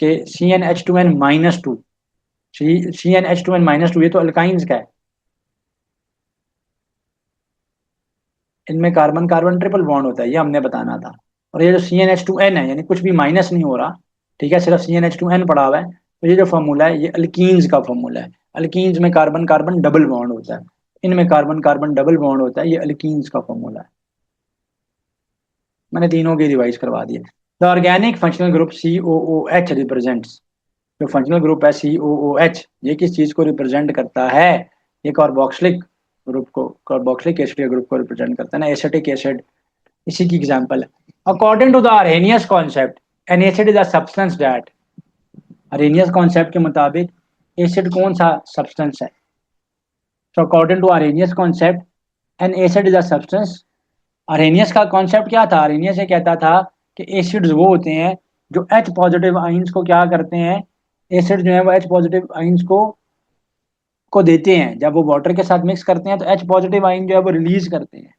Speaker 1: कि CnH2n-2, CnH2n-2, ये तो अल्काइंस का है। इनमें कार्बन कार्बन ट्रिपल बॉन्ड होता है, ये हमने बताना था। और ये जो CnH2n है, यानी कुछ भी माइनस नहीं हो रहा, ठीक है, सिर्फ CnH2n पड़ा हुआ है। तो ये जो फार्मूला है ये अल्कीन्स का फार्मूला है। अल्कीन्स में कार्बन कार्बन डबल बॉन्ड होता है, इनमें कार्बन कार्बन डबल बॉन्ड होता है, ये अल्कीन्स का फार्मूला है। मैंने तीनों की रिवाइज करवा दिया। The organic functional group COOH represents, जो फंक्शनल ग्रुप है COOH, ये किस चीज को रिप्रेजेंट करता है? ये कार्बोक्सिलिक ग्रुप को, कार्बोक्सिलिक एसिड के ग्रुप को रिप्रेजेंट करता है ना, एसिटिक एसिड, इसी की एग्जांपल है। According to the Arrhenius concept, an acid is a substance that, Arrhenius concept के मुताबिक एसिड कौन सा सब्सटेंस है? So according to Arrhenius concept an acid is a substance. Arrhenius का कॉन्सेप्ट क्या था? अरेनियस ये कहता था कि एसिड्स वो होते हैं जो H पॉजिटिव आइंस को क्या करते हैं, एसिड जो है वो H पॉजिटिव आइंस को देते हैं। जब वो वाटर के साथ मिक्स करते हैं तो H पॉजिटिव आइन जो है वो रिलीज करते हैं।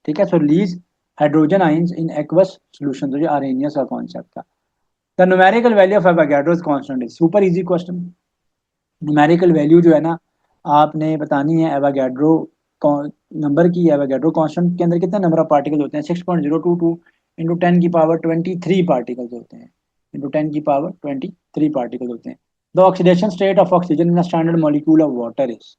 Speaker 1: ठीक है, so release hydrogen ions in aqueous solution. तो ये आर्हेनियस का कॉन्सेप्ट था। The numerical value of Avogadro's constant is, super easy question. Numerical value जो है ना आपने बतानी है एवोगाड्रो नंबर की। एवोगाड्रो कांस्टेंट के अंदर कितने नंबर ऑफ पार्टिकल्स होते हैं? 6.022 इंटू 10⁻23 पार्टिकल्स होते हैं, इंटू 10⁻23 पार्टिकल्स होते हैं। The oxidation state of oxygen in standard molecule of water is,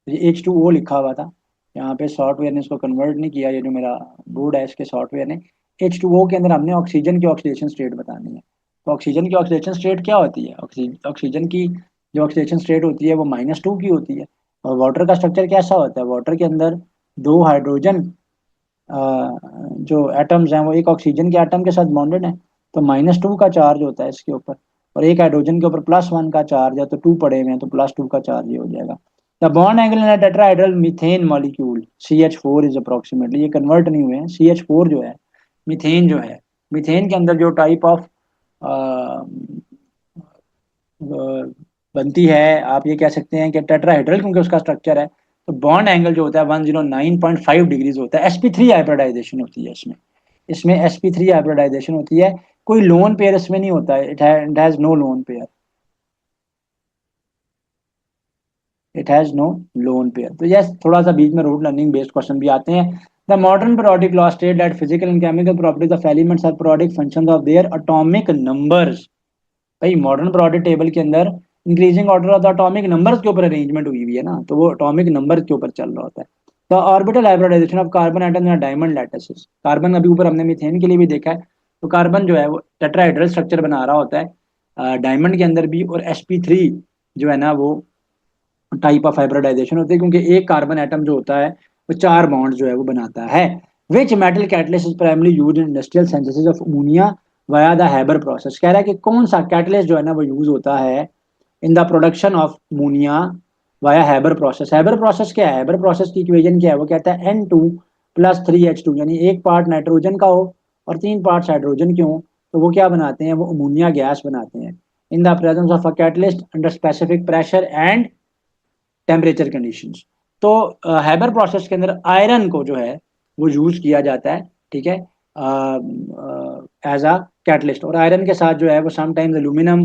Speaker 1: ये H2O लिखा हुआ था, यहाँ पे सॉफ्टवेयर ने इसको कन्वर्ट नहीं किया, ये जो मेरा बोर्ड है इसके सॉफ्टवेयर ने। H2O के अंदर हमने ऑक्सीजन की ऑक्सीडेशन स्टेट बतानी है। तो ऑक्सीजन की ऑक्सीडेशन स्टेट क्या होती है? ऑक्सीजन की जो ऑक्सीडेशन स्टेट होती है वो -2 की होती है। और वाटर का स्ट्रक्चर कैसा होता है? वाटर के अंदर दो हाइड्रोजन जो एटम्स हैं वो एक ऑक्सीजन के एटम के साथ बॉन्डेड है, तो -2 का चार्ज होता है इसके ऊपर, और एक हाइड्रोजन के ऊपर +1 का चार्ज है, तो 2 पड़े हुए हैं तो +2 का चार्ज ये हो जाएगा। The bond angle in tetrahedral methane molecule CH4 is approximately, ये कन्वर्ट नहीं हुए हैं, CH4 जो है मीथेन जो है, मीथेन के अंदर जो टाइप ऑफ बनती है, आप ये कह सकते हैं कि टेट्राहेड्रल, क्योंकि उसका स्ट्रक्चर है। तो बॉन्ड एंगल जो होता है 109.5 डिग्रीज होता है। sp3 हाइब्रिडाइजेशन होती है इसमें। इसमें sp3 हाइब्रिडाइजेशन होती है। कोई लोन पेयर इसमें नहीं होता है। It has no lone pair. It has no lone pair. तो यस, थोड़ा सा बीच में रोड लर्निंग बेस्ड क्वेश्चन भी आते हैं। The modern periodic law state that physical and chemical properties of elements are periodic functions of their atomic numbers। भाई modern periodic table के अंदर increasing order of the atomic numbers के ऊपर arrangement हुई हुई है ना, तो वो एटॉमिक नंबर के ऊपर चल रहा होता है। The orbital hybridization of carbon atom या डायमंड लैटिसेस। कार्बन अभी ऊपर हमने मीथेन के लिए भी देखा है। तो कार्बन जो है वो टेट्राहेड्रल स्ट्रक्चर बना रहा होता है डायमंड के अंदर भी। और sp3 जो है ना वो टाइप ऑफ हाइब्रिडाइजेशन होती है, क्योंकि एक कार्बन एटम जो होता है वो चार बॉन्ड जो है वो बनाता है। Which metal catalyst is primarily use in industrial synthesis of ammonia via the Haber process. कह रहा है कि कौन सा कैटलिस्ट जो है ना वो यूज होता है in the production of ammonia via Haber process. Haber process क्या है? हैबर प्रोसेस की इक्वेशन क्या है? वो कहता है N2 + 3H2, यानी एक पार्ट नाइट्रोजन का हो और 3 पार्ट हाइड्रोजन के हो, तो वो क्या बनाते हैं? वो अमोनिया गैस बनाते हैं in the presence of a catalyst under specific pressure and temperature conditions. तो हैबर प्रोसेस के अंदर आयरन को जो है वो यूज किया जाता है, ठीक है, एज अ कैटलिस्ट। और आयरन के साथ जो है वो समटाइम्स एल्यूमिनियम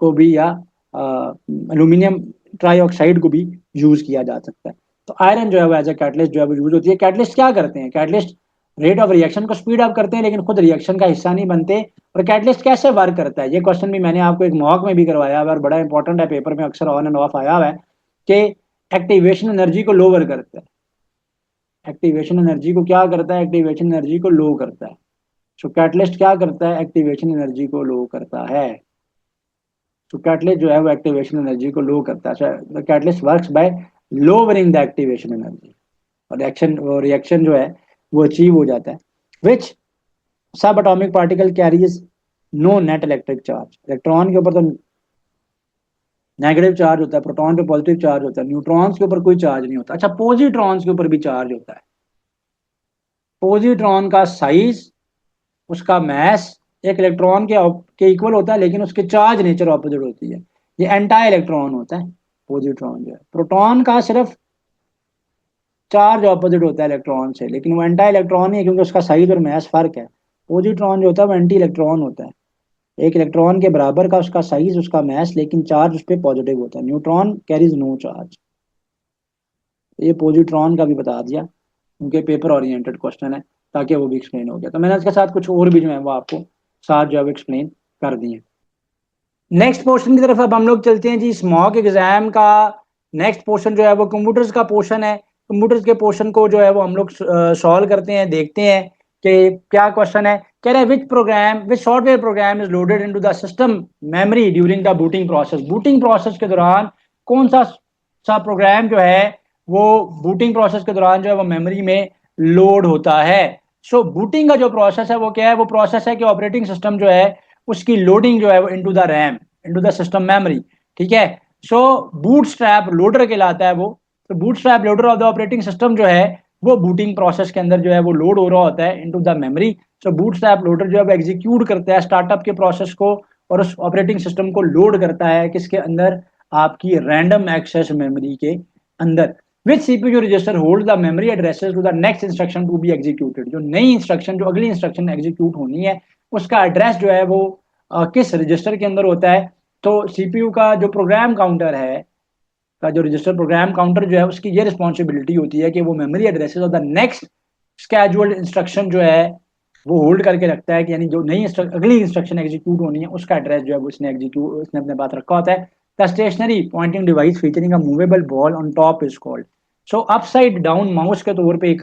Speaker 1: को भी या एल्यूमिनियम ट्राईऑक्साइड को भी यूज किया जा सकता है। तो आयरन जो है वो एज अ कैटलिस्ट जो है वो यूज होती है। कैटलिस्ट क्या करते हैं? कैटलिस्ट रेट ऑफ रिएक्शन को स्पीड अप करते हैं, लेकिन खुद रिएक्शन का हिस्सा नहीं बनते। और कैटलिस्ट कैसे वर्क करता है? ये क्वेश्चन भी मैंने आपको एक मॉक में भी करवाया है और बड़ा इंपॉर्टेंट है, पेपर में अक्सर ऑन एंड ऑफ आया हुआ है कि एक्टिवेशन एनर्जी को लोअर करता है। एक्टिवेशन एनर्जी को क्या करता है? एक्टिवेशन एनर्जी को लो करता है। सो कैटलिस्ट क्या करता है? एक्टिवेशन एनर्जी को लो करता है। तो कैटलिस्ट जो है वो एक्टिवेशन एनर्जी को लो करता है। The catalyst works by lowering the activation energy, और रिएक्शन जो है वो अचीव हो जाता है। Which subatomic particle carries no net electric charge. Electron के ऊपर तो नेगेटिव चार्ज होता है, प्रोटॉन पे पॉजिटिव चार्ज होता है, न्यूट्रॉन्स के ऊपर कोई चार्ज नहीं होता। अच्छा, पॉजिट्रॉन्स के ऊपर भी चार्ज होता है। पॉजिट्रॉन का साइज, उसका मैस एक इलेक्ट्रॉन के इक्वल होता है, लेकिन उसके चार्ज नेचर ऑपोजिट होती है। ये एंटी इलेक्ट्रॉन होता है पॉजिट्रॉन जो है। प्रोटॉन का सिर्फ चार्ज ऑपोजिट होता है इलेक्ट्रॉन से, लेकिन वो एंटी इलेक्ट्रॉन ही है, क्योंकि उसका साइज और मैस फर्क है। पॉजिट्रॉन जो होता है वो एंटी इलेक्ट्रॉन होता है। एक इलेक्ट्रॉन के बराबर का उसका साइज, उसका मैस, लेकिन चार्ज उस पर पॉजिटिव होता है। Neutron carries no charge. ये पॉजिट्रॉन का भी बता दिया, क्योंकि पेपर ओरिएंटेड क्वेश्चन है, ताकि वो भी एक्सप्लेन हो गया। तो मैंने इसके साथ कुछ और भी जो है वो आपको साथ जो है एक्सप्लेन कर दिए। नेक्स्ट पोर्शन की तरफ अब हम लोग चलते हैं जी। स्मॉक एग्जाम का नेक्स्ट पोर्शन जो है वो कंप्यूटर्स का पोर्शन है। कंप्यूटर्स के पोर्शन को जो है वो हम लोग सॉल्व करते हैं, देखते हैं कि क्या क्वेश्चन है। कह रहे हैं विच software program is loaded into the system memory during the booting process. Booting process के दौरान कौन सा प्रोग्राम जो है वो बूटिंग प्रोसेस के दौरान जो है वो मेमोरी में लोड होता है। सो बूटिंग का जो प्रोसेस है वो क्या है? वो प्रोसेस है कि ऑपरेटिंग सिस्टम जो है उसकी लोडिंग जो है वो into the RAM, into the system memory, ठीक है। सो बूटस्ट्रैप लोडर कहलाता है वो। तो bootstrap loader of the operating system जो है वो बूटिंग प्रोसेस के अंदर जो है वो लोड हो रहा होता है into the memory. So bootstrap loader जो है वो एग्जीक्यूट करता है स्टार्टअप के प्रोसेस को, और उस ऑपरेटिंग सिस्टम को लोड करता है किसके अंदर? आपकी रैंडम एक्सेस मेमोरी के अंदर। Which CPU register hold the memory addresses to the next instruction to be executed. जो नई इंस्ट्रक्शन, जो अगली इंस्ट्रक्शन एग्जीक्यूट होनी है, उसका एड्रेस जो है वो किस रजिस्टर के अंदर होता है? तो सीपीयू का जो प्रोग्राम काउंटर है, का जो रजिस्टर प्रोग्राम काउंटर जो है, उसकी ये रिस्पॉन्सिबिलिटी होती है कि वो memory addresses of the next scheduled instruction जो है वो होल्ड करके रखता है कि यानी जो नई अगली इंस्ट्रक्शन एग्जीक्यूट होनी है उसका एड्रेस जो है वो उसने अपने पास रखा होता है। The stationary pointing device featuring a movable ball on top is called. So upside down mouse के तौर पे एक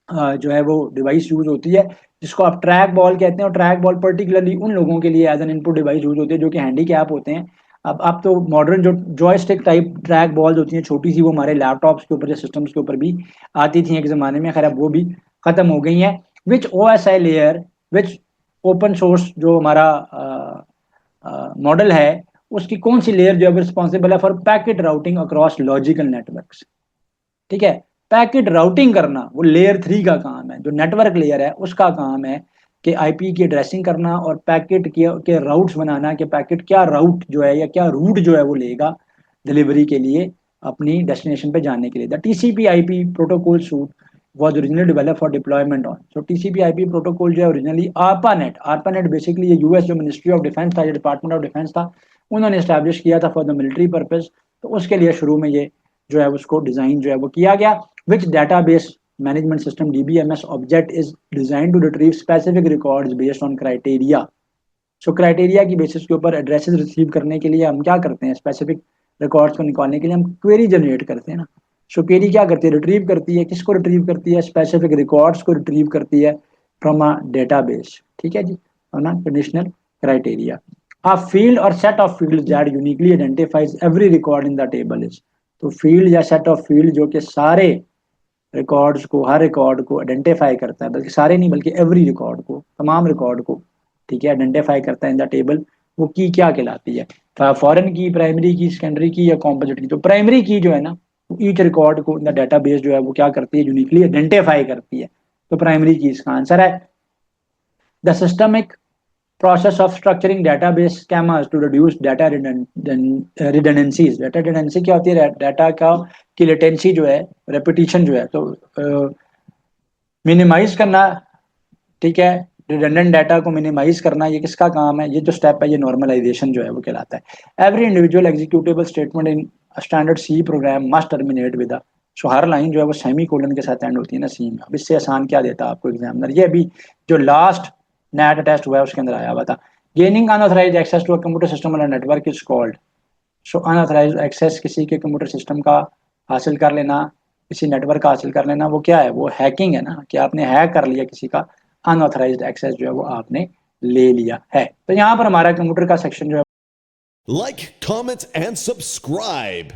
Speaker 1: जो है वो डिवाइस यूज होती है, जिसको आप ट्रैक बॉल कहते हैं। और ट्रैक बॉल पर्टिकुलरली उन लोगों के लिए as an input device use होती है जो कि हैंडीकैप होते हैं। अब तो मॉडर्न जो जॉयस्टिक टाइप ट्रैक बॉल्स होती हैं छोटी सी, वो हमारे लैपटॉप्स के ऊपर या सिस्टम्स के ऊपर भी आती थी एक ज़माने में, खैर अब वो भी ख़त्म हो गई हैं। Which O S I layer, which open source जो हमारा मॉडल है, उसकी कौन सी लेयर जो है रिस्पॉन्सिबल है for packet routing across logical networks, ठीक है। पैकेट राउटिंग करना वो लेयर 3 का काम है। जो नेटवर्क लेयर है उसका काम है कि आईपी की एड्रेसिंग करना और पैकेट के राउट्स बनाना, कि पैकेट क्या राउट जो है या क्या रूट जो है वो लेगा डिलीवरी के लिए अपनी डेस्टिनेशन पे जाने के लिए। The TCP IP protocol suit was originally developed for deployment on. So TCP/IP protocol जो है ओरिजिनली ARPANET, ARPANET बेसिकली ये यूएस जो मिनिस्ट्री ऑफ डिफेंस था, ये डिपार्टमेंट ऑफ डिफेंस था, उन्होंने इस्टेब्लिश किया था फॉर द मिलिट्री पर्पस। तो उसके लिए शुरू में ये जो है उसको डिजाइन जो है वो किया गया। Which database management system DBMS object is design to retrieve specific records based on criteria. So criteria की बेसिस के ऊपर एड्रेसेस रिसीव करने के लिए हम क्या करते हैं, स्पेसिफिक रिकॉर्ड्स को निकालने के लिए हम क्वेरी जनरेट करते हैं ना। सो क्वेरी क्या करती है, रिट्रीव करती है, किसको रिट्रीव करती है, स्पेसिफिक रिकॉर्ड्स को रिट्रीव करती है फ्रॉम अ डेटाबेस। ठीक है जी, ना कंडीशनल क्राइटेरिया। अ फील्ड और set of field that uniquely identifies every record in the table is. तो फील्ड या सेट ऑफ फील्ड जो कि सारे रिकॉर्ड्स को, हर रिकॉर्ड को आइडेंटिफाई करता है, बल्कि सारे नहीं बल्कि एवरी रिकॉर्ड को, तमाम रिकॉर्ड को, ठीक है, आइडेंटिफाई करता है इन द टेबल, वो की क्या कहलाती है, फॉरेन की, प्राइमरी की, सेकेंडरी की या कॉम्पोजिट की। तो प्राइमरी की जो है ना, ईच रिकॉर्ड को इन द डेटाबेस जो है वो क्या करती है, यूनिकली आइडेंटिफाई करती है। तो प्राइमरी की इसका आंसर है। The systemic process of structuring database schemas to reduce data redundancies। data redundancy क्या होती है, डाटा का की लेटेंसी जो है, रेपिटेशन जो है, तो मिनिमाइज करना, ठीक है, रिडंडेंट डाटा को मिनिमाइज करना, ये किसका काम है, ये जो स्टेप है ये नॉर्मलाइजेशन जो है वो कहलाता है। Every individual executable statement in standard C program must terminate with. So हर लाइन जो है वो सेमी कोलन के साथ एंड होती है ना सी में। अब इससे आसान क्या देता है आपको एग्जामिनर, ये अभी जो लास्ट नेट टेस्ट हुआ है उसके अंदर आया हुआ था। Gaining unauthorised access to a computer system or network is called. So unauthorised access किसी के कंप्यूटर सिस्टम का हासिल कर लेना, किसी नेटवर्क का हासिल कर लेना, वो क्या है, वो हैकिंग है ना, कि आपने हैक कर लिया किसी का अनऑथराइज्ड एक्सेस जो है वो आपने ले लिया है। तो यहाँ पर हमारा कंप्यूटर का सेक्शन जो है
Speaker 2: Like, comment, and subscribe.